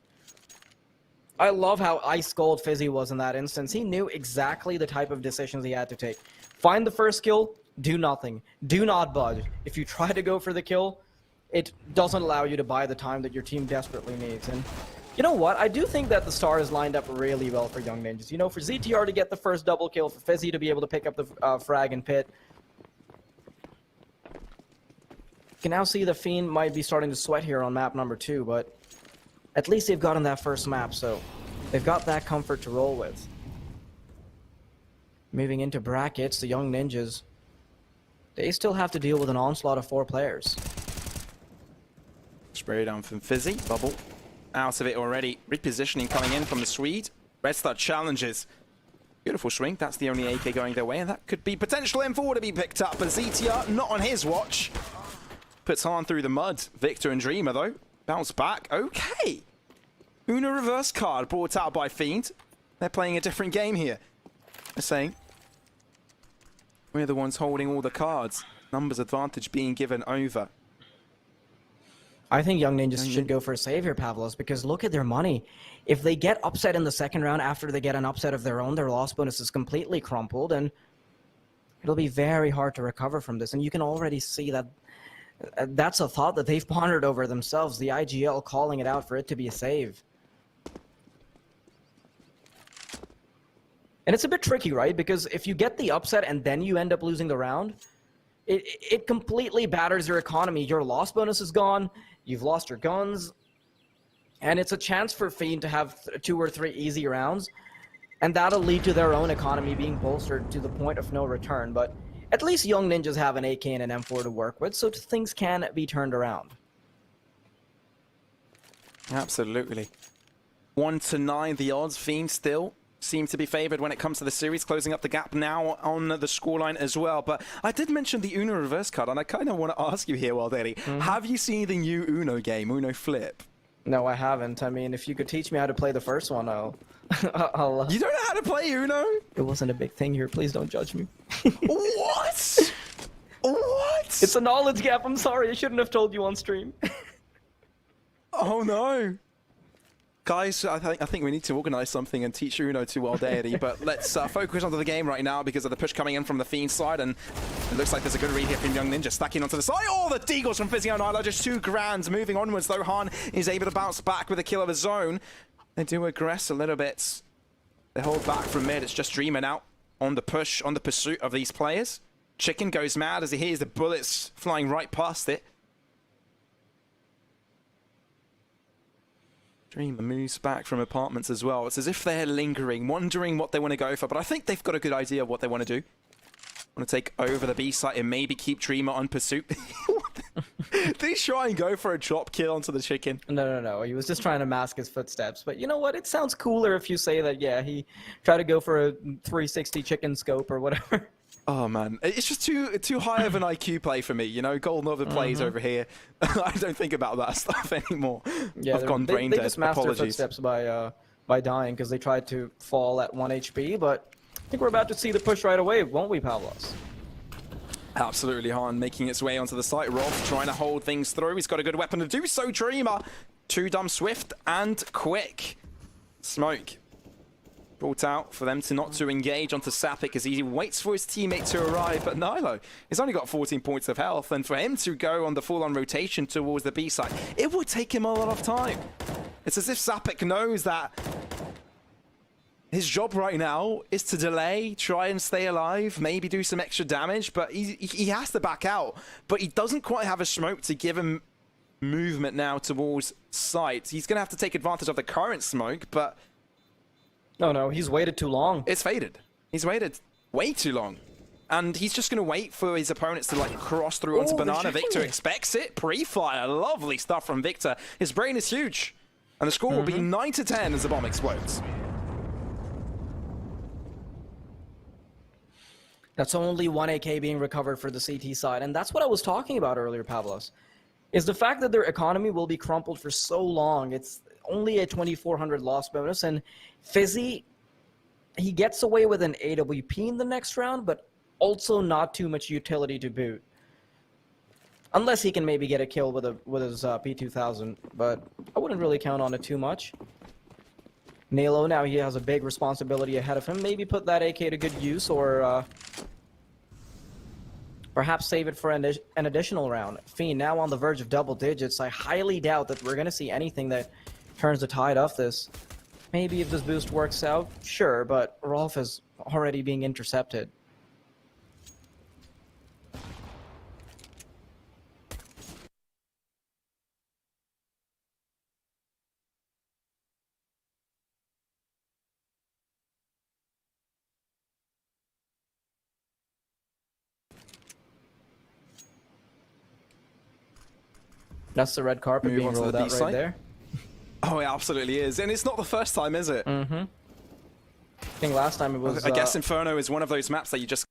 I love how ice cold Fizzy was in that instance. He knew exactly the type of decisions he had to take. Find the first kill, do nothing. Do not budge. If you try to go for the kill, it doesn't allow you to buy the time that your team desperately needs. And you know what? I do think that the star is lined up really well for Young Ninjas. You know, for ZTR to get the first double kill, for Fizzy to be able to pick up the frag and pit. You can now see the Fiend might be starting to sweat here on map number 2, but At least they've gotten that first map, so they've got that comfort to roll with. Moving into brackets, the Young Ninjas, they still have to deal with an onslaught of 4 players. Spray down from Fizzy. Bubble out of it already. Repositioning coming in from the Swede. Red Star challenges. Beautiful swing. That's the only AK going their way, and that could be potential M4 to be picked up. But ZTR, not on his watch. Puts Han through the mud. Victor and Dreamer, though. Bounce back. Okay. Uno reverse card brought out by Fiend. They're playing a different game here. They're saying, we're the ones holding all the cards. Numbers advantage being given over. I think Young Ninjas should go for a save here, Pavlos, because look at their money. If they get upset in the second round after they get an upset of their own, their loss bonus is completely crumpled, and it'll be very hard to recover from this. And you can already see that that's a thought that they've pondered over themselves, the IGL calling it out for it to be a save. And it's a bit tricky, right? Because if you get the upset and then you end up losing the round, it completely batters your economy. Your loss bonus is gone, you've lost your guns, and it's a chance for Fiend to have 2 or 3 easy rounds, and that'll lead to their own economy being bolstered to the point of no return. But at least Young Ninjas have an AK and an M4 to work with, so things can be turned around. Absolutely. 1-9 the odds. Fiend still seem to be favored when it comes to the series, closing up the gap now on the scoreline as well. But I did mention the Uno reverse card, and I kind of want to ask you here, Wilderi, have you seen the new Uno game, Uno Flip? No, I haven't. I mean, if you could teach me how to play the first one, I'll You don't know how to play Uno? It wasn't a big thing here. Please don't judge me. What? What? It's a knowledge gap. I'm sorry. I shouldn't have told you on stream. Oh no. Guys, I think we need to organize something and teach Uno to Wilderi, but let's focus onto the game right now because of the push coming in from the Fiend side, and it looks like there's a good read here from Young Ninja, stacking onto the side. Oh, the deagles from Fizzy and Nyla, just 2 grand. Moving onwards, though, Han is able to bounce back with a kill of his own. They do aggress a little bit. They hold back from mid. It's just Dreamer now on the push, on the pursuit of these players. Chicken goes mad as he hears the bullets flying right past it. Dreamer moves back from apartments as well. It's as if they're lingering, wondering what they want to go for, but I think they've got a good idea of what they want to do. Want to take over the B site and maybe keep Dreamer on pursuit. Did he try and go for a drop kill onto the chicken? No. He was just trying to mask his footsteps. But you know what? It sounds cooler if you say that, yeah, he tried to go for a 360 chicken scope or whatever. Oh man, it's just too high of an IQ play for me, you know. Golden Oven plays over here. I don't think about that stuff anymore. Yeah, I've gone brain they dead. just masked their Apologies. footsteps by dying because they tried to fall at 1 HP. But I think we're about to see the push right away, won't we, Pavlos? Absolutely, Han making its way onto the site. Rolf trying to hold things through. He's got a good weapon to do so. Dreamer, too dumb, swift and quick. Smoke brought out for them not to engage onto Sapik as he waits for his teammate to arrive. But Nilo, he's only got 14 points of health, and for him to go on the full-on rotation towards the B side, it would take him a lot of time. It's as if Sapik knows that his job right now is to delay, try and stay alive, maybe do some extra damage, but he has to back out. But he doesn't quite have a smoke to give him movement now towards site. He's going to have to take advantage of the current smoke, but No, he's waited too long. it's faded. He's waited way too long. And he's just going to wait for his opponents to like cross through onto Banana. Victor expects it. Pre-fire. Lovely stuff from Victor. His brain is huge. And the score will be 9-10 as the bomb explodes. That's only 1 AK being recovered for the CT side. And that's what I was talking about earlier, Pavlos. Is the fact that their economy will be crumpled for so long. It's only a 2,400 loss bonus. And Fizzy, he gets away with an AWP in the next round, but also not too much utility to boot. Unless he can maybe get a kill with his P2000, but I wouldn't really count on it too much. Nalo, now he has a big responsibility ahead of him. Maybe put that AK to good use, or perhaps save it for an additional round. Fiend now on the verge of double digits. I highly doubt that we're going to see anything that turns the tide off this. Maybe if this boost works out, sure, but Rolf is already being intercepted. That's the red carpet Move being on to the rolled B out right site. there. Oh, it absolutely is. And it's not the first time, is it? I think last time it was... I guess Inferno is one of those maps that you just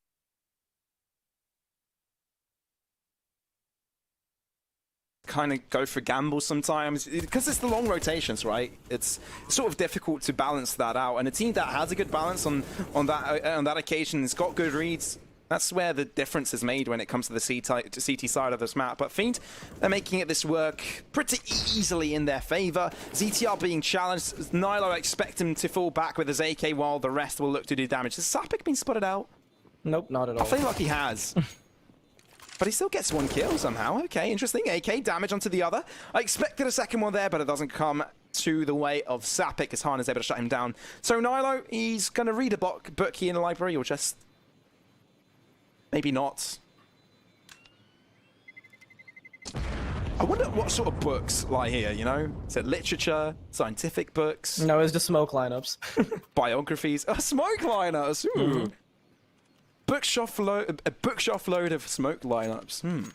kind of go for gambles sometimes, because it's the long rotations, right? It's sort of difficult to balance that out. And a team that has a good balance on that occasion has got good reads. That's where the difference is made when it comes to the CT side of this map. But Fiend, they're making it this work pretty easily in their favor. ZTR being challenged. Nilo expect him to fall back with his AK while the rest will look to do damage. Has Sapik been spotted out? Nope, not at all. I feel like he has. But he still gets one kill somehow. Okay, interesting. AK damage onto the other. I expected a second one there, but it doesn't come to the way of Sapik as Han is able to shut him down. So Nilo, he's going to read a book here in the library, or just... maybe not. I wonder what sort of books lie here, you know? Is it literature, scientific books? No, it's just smoke lineups. Biographies? Smoke lineups! Ooh. A bookshelf load of smoke lineups.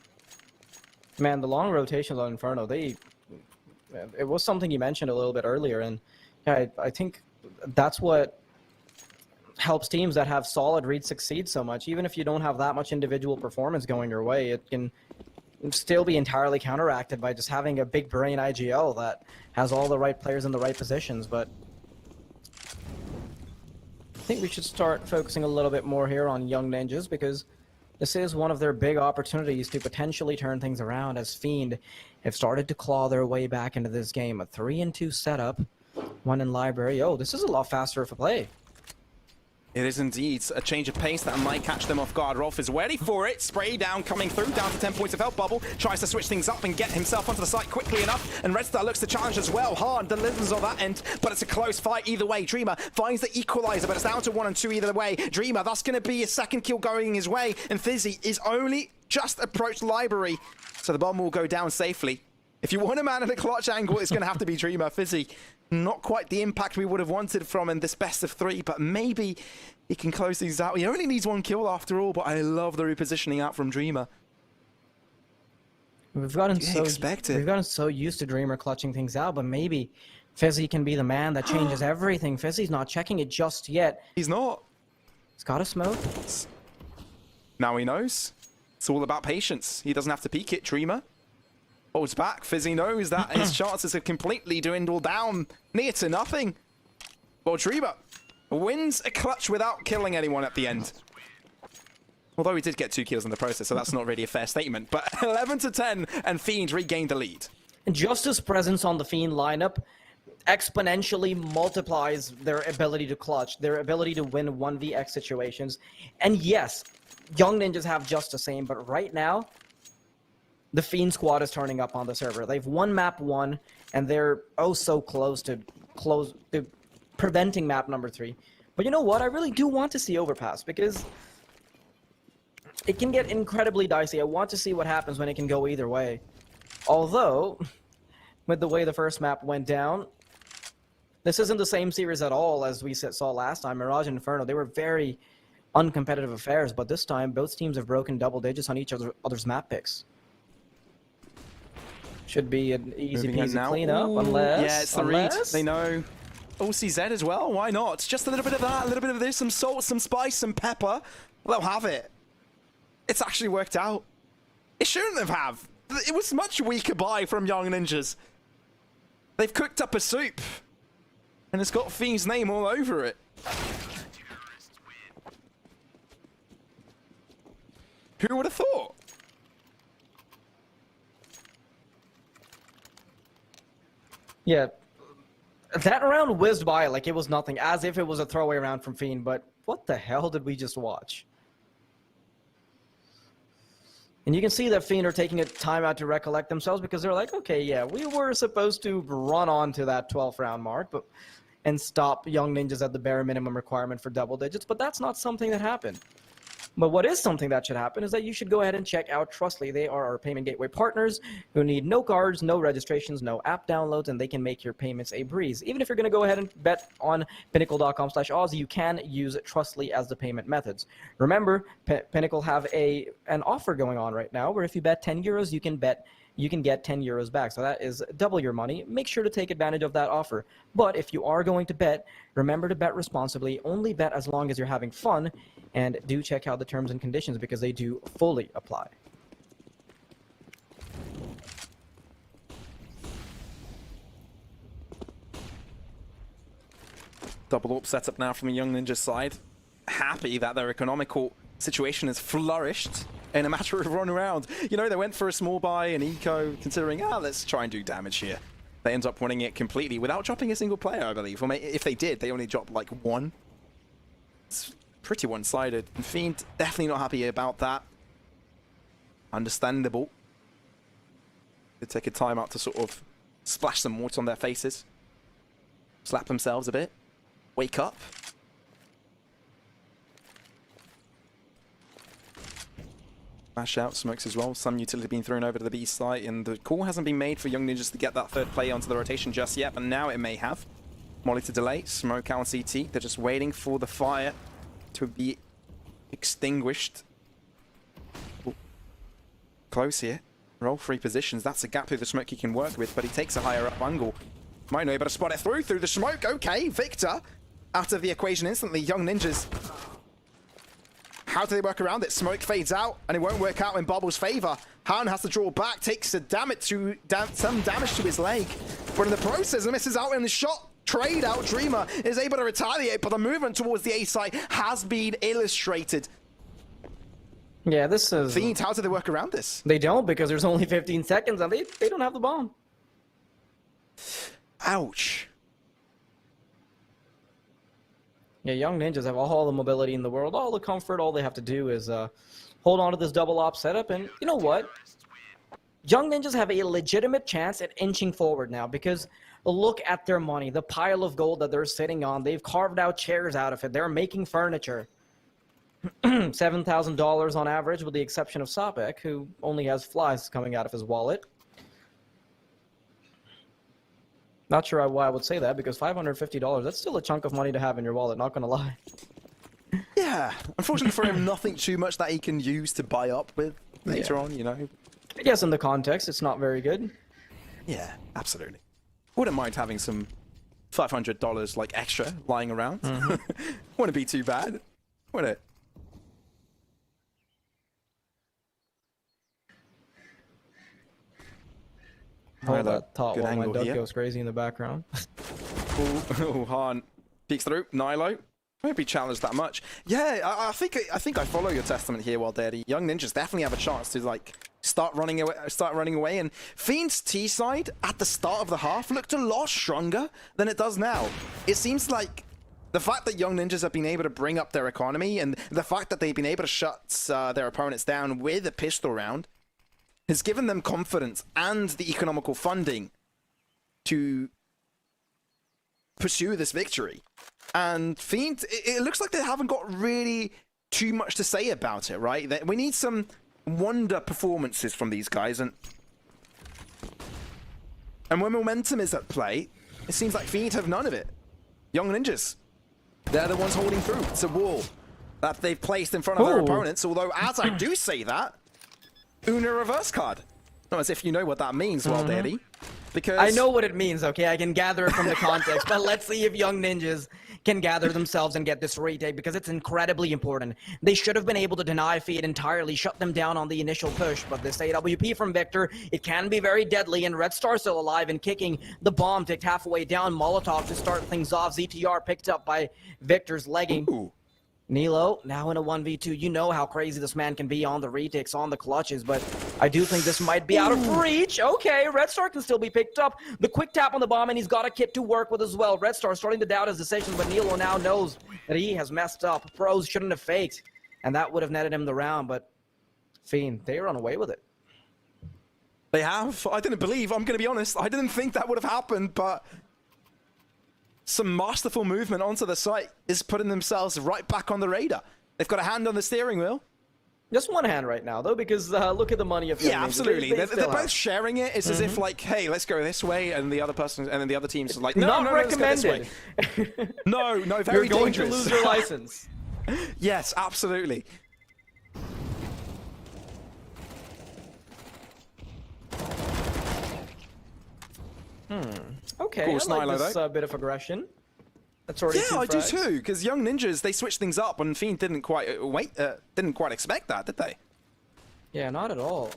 Man, the long rotations on Inferno, it was something you mentioned a little bit earlier, and yeah, I think that's what helps teams that have solid reads succeed so much. Even if you don't have that much individual performance going your way, it can still be entirely counteracted by just having a big brain IGL that has all the right players in the right positions. But I think we should start focusing a little bit more here on Young Ninjas, because this is one of their big opportunities to potentially turn things around, as Fiend have started to claw their way back into this game. A 3-2 setup, one in library. Oh, this is a lot faster of a play. It is indeed a change of pace that might catch them off guard. Rolf is ready for it. Spray down coming through, down to 10 points of health. Bubble tries to switch things up and get himself onto the site quickly enough. And Red Star looks to challenge as well. Hard delivers on that end, but it's a close fight either way. Dreamer finds the equalizer, but it's down to 1 and 2 either way. Dreamer, that's going to be a second kill going his way. And Fizzy is only just approached library, so the bomb will go down safely. If you want a man in a clutch angle, it's going to have to be Dreamer. Fizzy, not quite the impact we would have wanted from in this best of 3, but maybe he can close these out. He only needs 1 kill after all, but I love the repositioning out from Dreamer. We've gotten so used to Dreamer clutching things out, but maybe Fizzy can be the man that changes everything. Fizzy's not checking it just yet. He's not. He's got a smoke. Now he knows. It's all about patience. He doesn't have to peek it. Dreamer holds back. Fizzy knows that his chances have completely dwindled down near to nothing. Well, Dreamer wins a clutch without killing anyone at the end. Although he did get 2 kills in the process, so that's not really a fair statement. But 11-10, and Fiend regained the lead. And Justice's presence on the Fiend lineup exponentially multiplies their ability to clutch, their ability to win 1vx situations. And yes, Young Ninjas have just the same, but right now, the Fiend squad is turning up on the server. They've won map 1, and they're oh so close to preventing map number 3. But you know what? I really do want to see Overpass, because it can get incredibly dicey. I want to see what happens when it can go either way. Although, with the way the first map went down, this isn't the same series at all as we saw last time. Mirage and Inferno, they were very uncompetitive affairs, but this time both teams have broken double digits on each other's map picks. Should be an easy peasy cleanup, unless... Yeah, it's the read. They know. OCZ as well, why not? Just a little bit of that, a little bit of this, some salt, some spice, some pepper. They'll have it. It's actually worked out. It shouldn't have. It was much weaker buy from Young Ninjas. They've cooked up a soup. And it's got Fiend's name all over it. Who would have thought? Yeah. That round whizzed by like it was nothing, as if it was a throwaway round from Fiend, but what the hell did we just watch? And you can see that Fiend are taking a time out to recollect themselves, because they're like, okay, yeah, we were supposed to run on to that 12th round mark and stop Young Ninjas at the bare minimum requirement for double digits, but that's not something that happened. But what is something that should happen is that you should go ahead and check out Trustly. They are our payment gateway partners who need no cards, no registrations, no app downloads, and they can make your payments a breeze. Even if you're going to go ahead and bet on pinnacle.com/Oz, you can use Trustly as the payment methods. Remember, Pinnacle have an offer going on right now where if you bet 10 euros, you can bet you can get 10 euros back. So that is double your money. Make sure to take advantage of that offer. But if you are going to bet, remember to bet responsibly. Only bet as long as you're having fun. And do check out the terms and conditions because they do fully apply. Double up setup now from the Young Ninja side. Happy that their economical situation has flourished in a matter of run around. You know, they went for a small buy, an eco, considering, let's try and do damage here. They end up winning it completely without dropping a single player, I believe. Or if they did, they only dropped like one. It's pretty one-sided. And Fiend definitely not happy about that. Understandable. They take a time out to sort of splash some water on their faces. Slap themselves a bit. Wake up. Flash out, smokes as well. Some utility being thrown over to the B site, and the call hasn't been made for Young Ninjas to get that third player onto the rotation just yet, but now it may have. Molly to delay, smoke out on CT. They're just waiting for the fire to be extinguished. Ooh. Close here. Roll 3 positions. That's a gap through the smoke he can work with, but he takes a higher up angle. Might not be able to spot it through the smoke. Okay, Victor out of the equation instantly. Young Ninjas. How do they work around it? Smoke fades out, and it won't work out in Bubble's favor. Han has to draw back, takes some damage to his leg, but in the process, misses out in the shot. Trade out. Dreamer is able to retaliate, but the movement towards the A site has been illustrated. Yeah, this is... Fiend, how do they work around this? They don't, because there's only 15 seconds, and they don't have the bomb. Ouch. Yeah, Young Ninjas have all the mobility in the world, all the comfort. All they have to do is hold on to this double op setup. And you know what? Young Ninjas have a legitimate chance at inching forward now because look at their money, the pile of gold that they're sitting on. They've carved out chairs out of it. They're making furniture. $7,000 on average, with the exception of Sapek, who only has flies coming out of his wallet. Not sure why I would say that, because $550, that's still a chunk of money to have in your wallet, not gonna lie. Yeah, unfortunately for him, nothing too much that he can use to buy up with later on, you know. I guess in the context, it's not very good. Yeah, absolutely. Wouldn't mind having some $500 like extra lying around. Wouldn't be too bad, would it? Oh, that top while my duck goes crazy in the background. Oh, Han peeks through. Nilo won't be challenged that much. Yeah, I think I follow your testament here, Wild Daddy. Young Ninjas definitely have a chance to like start running away. And Fiend's T side at the start of the half looked a lot stronger than it does now. It seems like the fact that Young Ninjas have been able to bring up their economy and the fact that they've been able to shut their opponents down with a pistol round has given them confidence and the economical funding to pursue this victory. And Fiend, it looks like they haven't got really too much to say about it, right? We need some wonder performances from these guys, and when momentum is at play, it seems like Fiend have none of it. Young Ninjas, they're the ones holding through. It's a wall that they've placed in front of their opponents, although as I do say that, Una reverse card. Not as if you know what that means, Wild Daddy. Because I know what it means, okay? I can gather it from the context, but let's see if Young Ninjas can gather themselves and get this retake, because it's incredibly important. They should have been able to deny Fiend entirely, shut them down on the initial push, but this AWP from Victor, it can be very deadly, and Red Star still alive and kicking. The bomb ticked halfway down. Molotov to start things off. ZTR picked up by Victor's legging. Ooh. Nilo, now in a 1v2. You know how crazy this man can be on the retakes, on the clutches, but I do think this might be out of reach. Okay, Red Star can still be picked up. The quick tap on the bomb, and he's got a kit to work with as well. Red Star starting to doubt his decisions, but Nilo now knows that he has messed up. Pros shouldn't have faked, and that would have netted him the round, but Fiend, they run away with it. They have. I didn't believe, I'm going to be honest, I didn't think that would have happened, but some masterful movement onto the site is putting themselves right back on the radar. They've got a hand on the steering wheel. Just one hand right now, though, because look at the money of yeah, absolutely. They're both sharing it. It's as if like, hey, let's go this way, and the other person, and then the other team's like, no, not no, recommended. Let's go this way. no, very You're going dangerous. to lose your license. Yes, absolutely. Okay, Cool, I Snylo, like this though. bit of aggression. That's already Yeah, two I do frags. too. Because Young Ninjas, they switched things up, and Fiend didn't quite didn't quite expect that, did they? Yeah, not at all.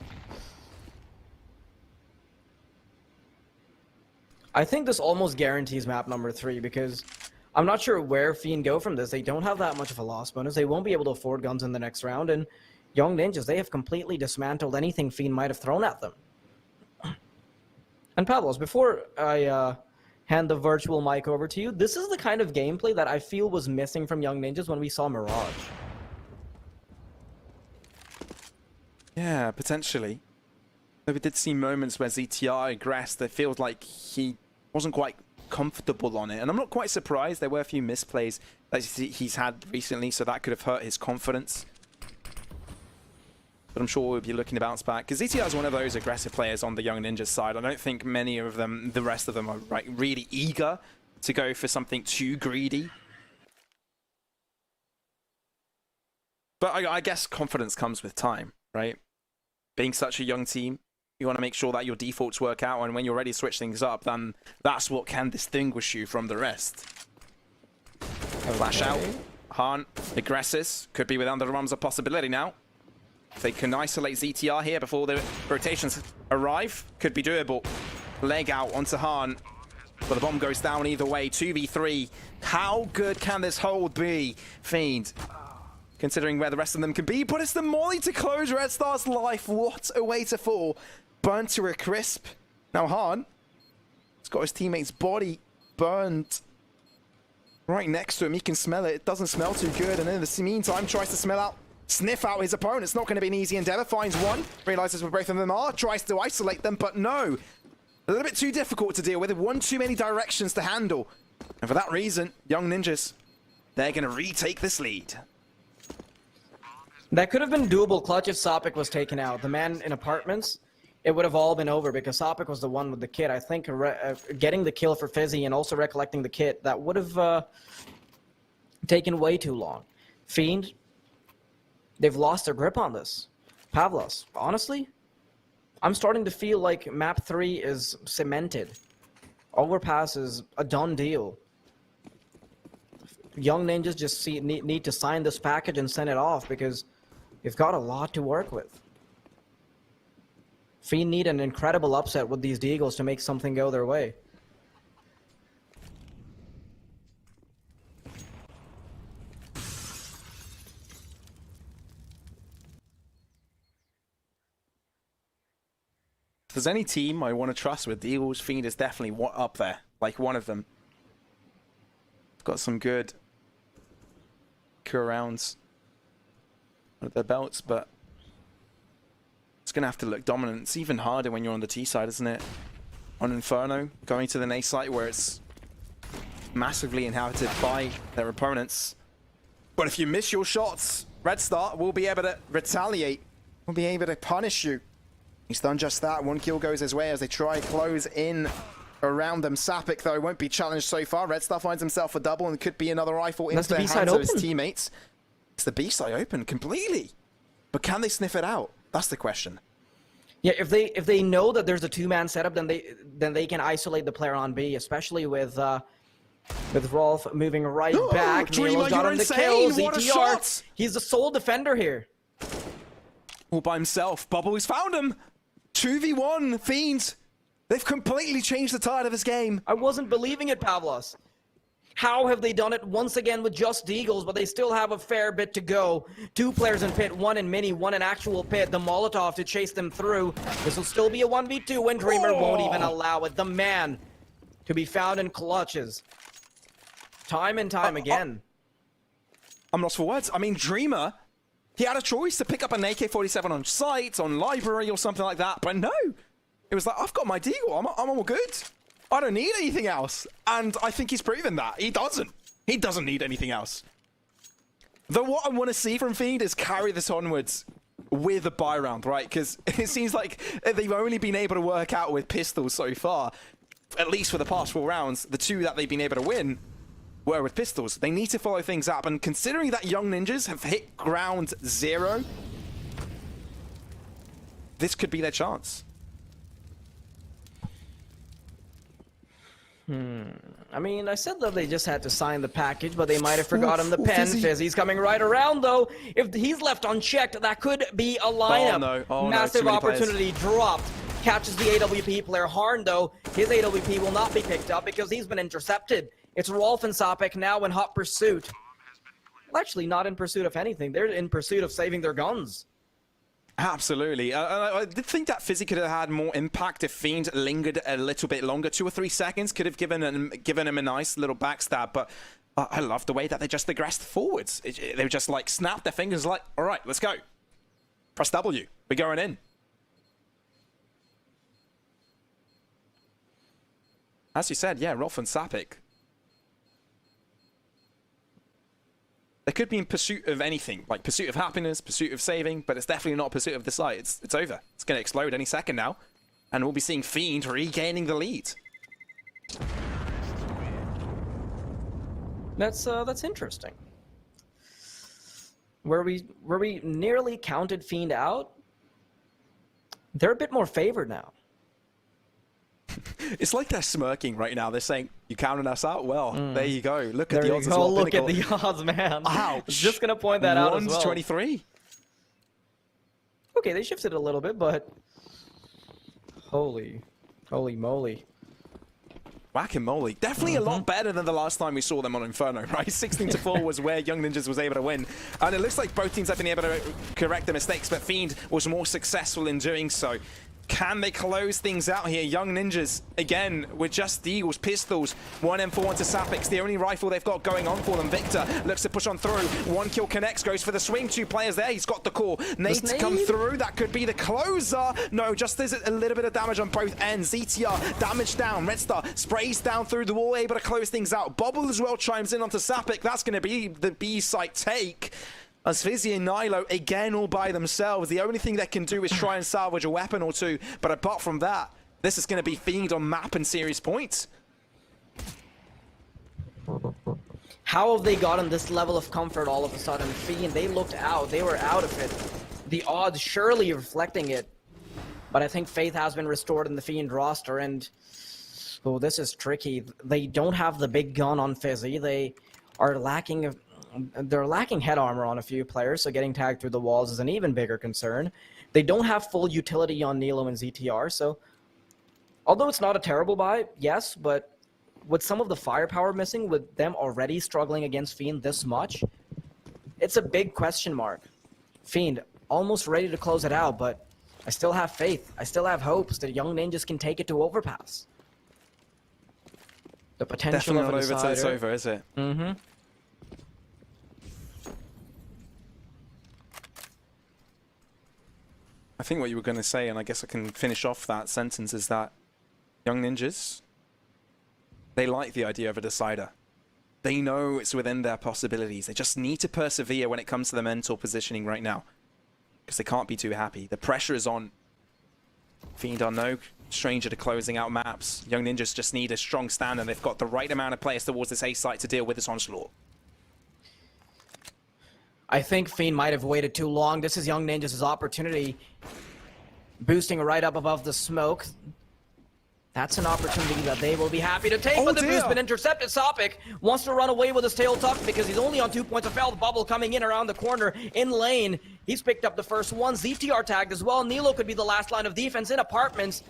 I think this almost guarantees map number 3 because I'm not sure where Fiend go from this. They don't have that much of a loss bonus. They won't be able to afford guns in the next round. And Young Ninjas, they have completely dismantled anything Fiend might have thrown at them. And Pavlos, before I hand the virtual mic over to you, this is the kind of gameplay that I feel was missing from Young Ninjas when we saw Mirage. Yeah, potentially. Though we did see moments where ZTR aggressed, it feels like he wasn't quite comfortable on it. And I'm not quite surprised. There were a few misplays that he's had recently, so that could have hurt his confidence. But I'm sure we'll be looking to bounce back. Because ZTR is one of those aggressive players on the Young Ninjas side. I don't think many of them, the rest of them, are really eager to go for something too greedy. But I guess confidence comes with time, right? Being such a young team, you want to make sure that your defaults work out, and when you're ready to switch things up, then that's what can distinguish you from the rest. Flash out. Han, Aggressors, could be within the realms of possibility now. If they can isolate ZTR here before the rotations arrive, could be doable. Leg out onto Han, but the bomb goes down either way. 2v3. How good can this hold be? Fiend, considering where the rest of them can be, but it's the molly to close Red Star's life. What a way to fall. Burnt to a crisp. Now Han, he's got his teammate's body burned right next to him. He can smell it. It doesn't smell too good. And in the meantime, tries to sniff out his opponent. It's not going to be an easy endeavor. Finds one. Realizes where both of them are. Tries to isolate them, but no. A little bit too difficult to deal with. One too many directions to handle. And for that reason, Young Ninjas, they're going to retake this lead. That could have been doable clutch if Sopik was taken out. The man in apartments, it would have all been over because Sopik was the one with the kit. I think getting the kill for Fizzy and also recollecting the kit, that would have taken way too long. Fiend, they've lost their grip on this. Pavlos, honestly, I'm starting to feel like map 3 is cemented. Overpass is a done deal. Young Ninjas just need to sign this package and send it off because you've got a lot to work with. Fiend need an incredible upset with these Deagles to make something go their way. If there's any team I want to trust with Deagles, Fiend is definitely up there, like one of them. It's got some good rounds at their belts, but it's going to have to look dominant. It's even harder when you're on the T side, isn't it? On Inferno, going to the A site where it's massively inhabited by their opponents. But if you miss your shots, Red Star will be able to retaliate. Will be able to punish you. He's done just that. One kill goes his way as they try close in around them. Sapik, though, won't be challenged so far. Red Star finds himself a double and could be another rifle into the hands of his teammates. It's the B side open completely. But can they sniff it out? That's the question. Yeah, if they know that there's a two-man setup, then they can isolate the player on B, especially with Rolf moving right back. Dreamer, got you're him the insane! kill. What a ZTR, shot! he's the sole defender here. All by himself. Bubbles found him. 2v1, Fiends. They've completely changed the tide of this game. I wasn't believing it, Pavlos. How have they done it once again with just Deagles, but they still have a fair bit to go? 2 players in pit, 1 in mini, 1 in actual pit. The Molotov to chase them through. This will still be a 1v2 and Dreamer won't even allow it. The man to be found in clutches. Time and time again. I'm lost for words. I mean, Dreamer, he had a choice to pick up an AK-47 on site, on library or something like that, but no. It was like, I've got my deagle. I'm all good. I don't need anything else. And I think he's proven that. He doesn't. He doesn't need anything else. Though what I want to see from Fiend is carry this onwards with a buy round, right? Because it seems like they've only been able to work out with pistols so far. At least for the past 4 rounds. The 2 that they've been able to win were with pistols. They need to follow things up. And considering that Young Ninjas have hit ground 0, this could be their chance. I mean, I said that they just had to sign the package, but they might have forgotten the pen. Fizzy's coming right around, though. If he's left unchecked, that could be a lineup. Oh, no. Oh, Massive no. Too many opportunity dropped. Catches the AWP player Harn, though. His AWP will not be picked up because he's been intercepted. It's Rolf and Sapek now in hot pursuit. Well, actually, not in pursuit of anything. They're in pursuit of saving their guns. Absolutely. I did think that Fizzy could have had more impact if Fiend lingered a little bit longer. 2 or 3 seconds could have given him a nice little backstab, but I love the way that they just aggressed forwards. They were just like, snapped their fingers like, all right, let's go. Press W. We're going in. As you said, yeah, Rolf and Sapek. They could be in pursuit of anything, like pursuit of happiness, pursuit of saving, but it's definitely not pursuit of the site. It's over. It's going to explode any second now. And we'll be seeing Fiend regaining the lead. That's interesting. Where we nearly counted Fiend out, they're a bit more favored now. It's like they're smirking right now. They're saying, "You counted us out? Well, there you go. Look at There the you odds go. as well. Look at Pinnacle." the odds, man. Ouch. Just gonna point that out as 1 to well. 23. Okay, they shifted a little bit, but holy moly. Whack-a-mole. Definitely a lot better than the last time we saw them on Inferno, right? 16 to 4 was where Young Ninjas was able to win. And it looks like both teams have been able to correct their mistakes, but Fiend was more successful in doing so. Can they close things out here? Young Ninjas, again, with just the Eagles, pistols. 1M4 into Sapix, the only rifle they've got going on for them. Victor looks to push on through. 1 kill connects, goes for the swing. 2 players there, he's got the call. Nate come through, that could be the closer. No, just there's a little bit of damage on both ends. ZTR, damage down. Red Star sprays down through the wall, able to close things out. Bobble as well chimes in onto Sapik. That's going to be the B site take. As Fizzy and Nilo, again, all by themselves. The only thing they can do is try and salvage a weapon or two. But apart from that, this is going to be Fiend on map and series points. How have they gotten this level of comfort all of a sudden? Fiend, they looked out. They were out of it. The odds surely reflecting it. But I think faith has been restored in the Fiend roster. And, oh, this is tricky. They don't have the big gun on Fizzy. They are lacking... They're lacking head armor on a few players, so getting tagged through the walls is an even bigger concern. They don't have full utility on Nilo and ZTR, so although it's not a terrible buy, yes, but with some of the firepower missing, with them already struggling against Fiend this much, it's a big question mark. Fiend, almost ready to close it out, but I still have faith. I still have hopes that Young Ninjas can take it to Overpass. The potential Definitely of not a over till it's decider. over, is it? Mm-hmm. I think what you were going to say, and I guess I can finish off that sentence, is that Young Ninjas, they like the idea of a decider. They know it's within their possibilities. They just need to persevere when it comes to the mental positioning right now, because they can't be too happy. The pressure is on. Fiend are no stranger to closing out maps. Young Ninjas just need a strong stand, and they've got the right amount of players towards this A site to deal with this onslaught. I think Fiend might have waited too long. This is Young Ninjas' opportunity. Boosting right up above the smoke. That's an opportunity that they will be happy to take, but the boost been intercepted. Sapik wants to run away with his tail tucked because he's only on 2 points of health. Bubble coming in around the corner in lane. He's picked up the first one. ZTR tagged as well. Nilo could be the last line of defense in apartments.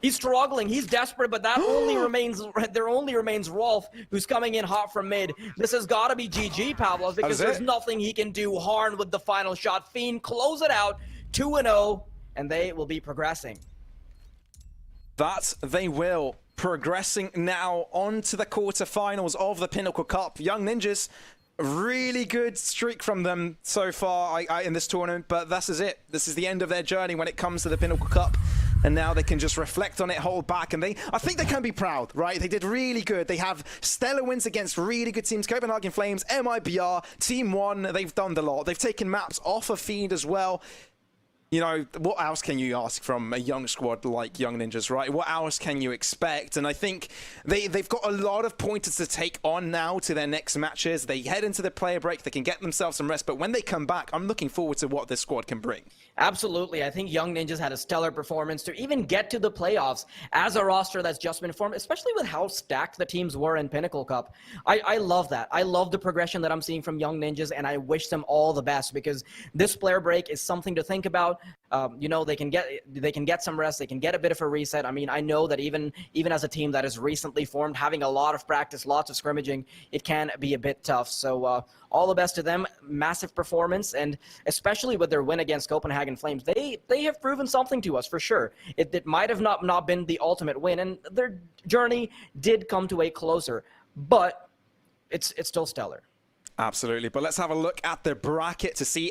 He's struggling, he's desperate, but that only remains Rolf, who's coming in hot from mid. This has got to be GG, Pavlos, because there's nothing he can do. Harn with the final shot. Fiend close it out, 2-0, and they will be progressing. That they will. Progressing now on to the quarterfinals of the Pinnacle Cup. Young Ninjas, really good streak from them so far in this tournament, but this is it. This is the end of their journey when it comes to the Pinnacle Cup. And now they can just reflect on it, hold back, and I think they can be proud, right? They did really good. They have stellar wins against really good teams. Copenhagen Flames, MIBR, Team 1, they've done the lot. They've taken maps off of Fiend as well. you know, what else can you ask from a young squad like Young Ninjas, right? What else can you expect? And I think they've got a lot of pointers to take on now to their next matches. They head into the player break, they can get themselves some rest, but when they come back, I'm looking forward to what this squad can bring. Absolutely. I think Young Ninjas had a stellar performance to even get to the playoffs as a roster that's just been formed, especially with how stacked the teams were in Pinnacle Cup. I love that. I love the progression that I'm seeing from Young Ninjas, and I wish them all the best because this player break is something to think about. You know, they can get some rest, they can get a bit of a reset. I mean, I know that even as a team that is recently formed, having a lot of practice, lots of scrimmaging, it can be a bit tough. So all the best to them. Massive performance, and especially with their win against Copenhagen Flames, they have proven something to us for sure. It might have not been the ultimate win, and their journey did come to a closer, but it's still stellar. Absolutely. But let's have a look at the bracket to see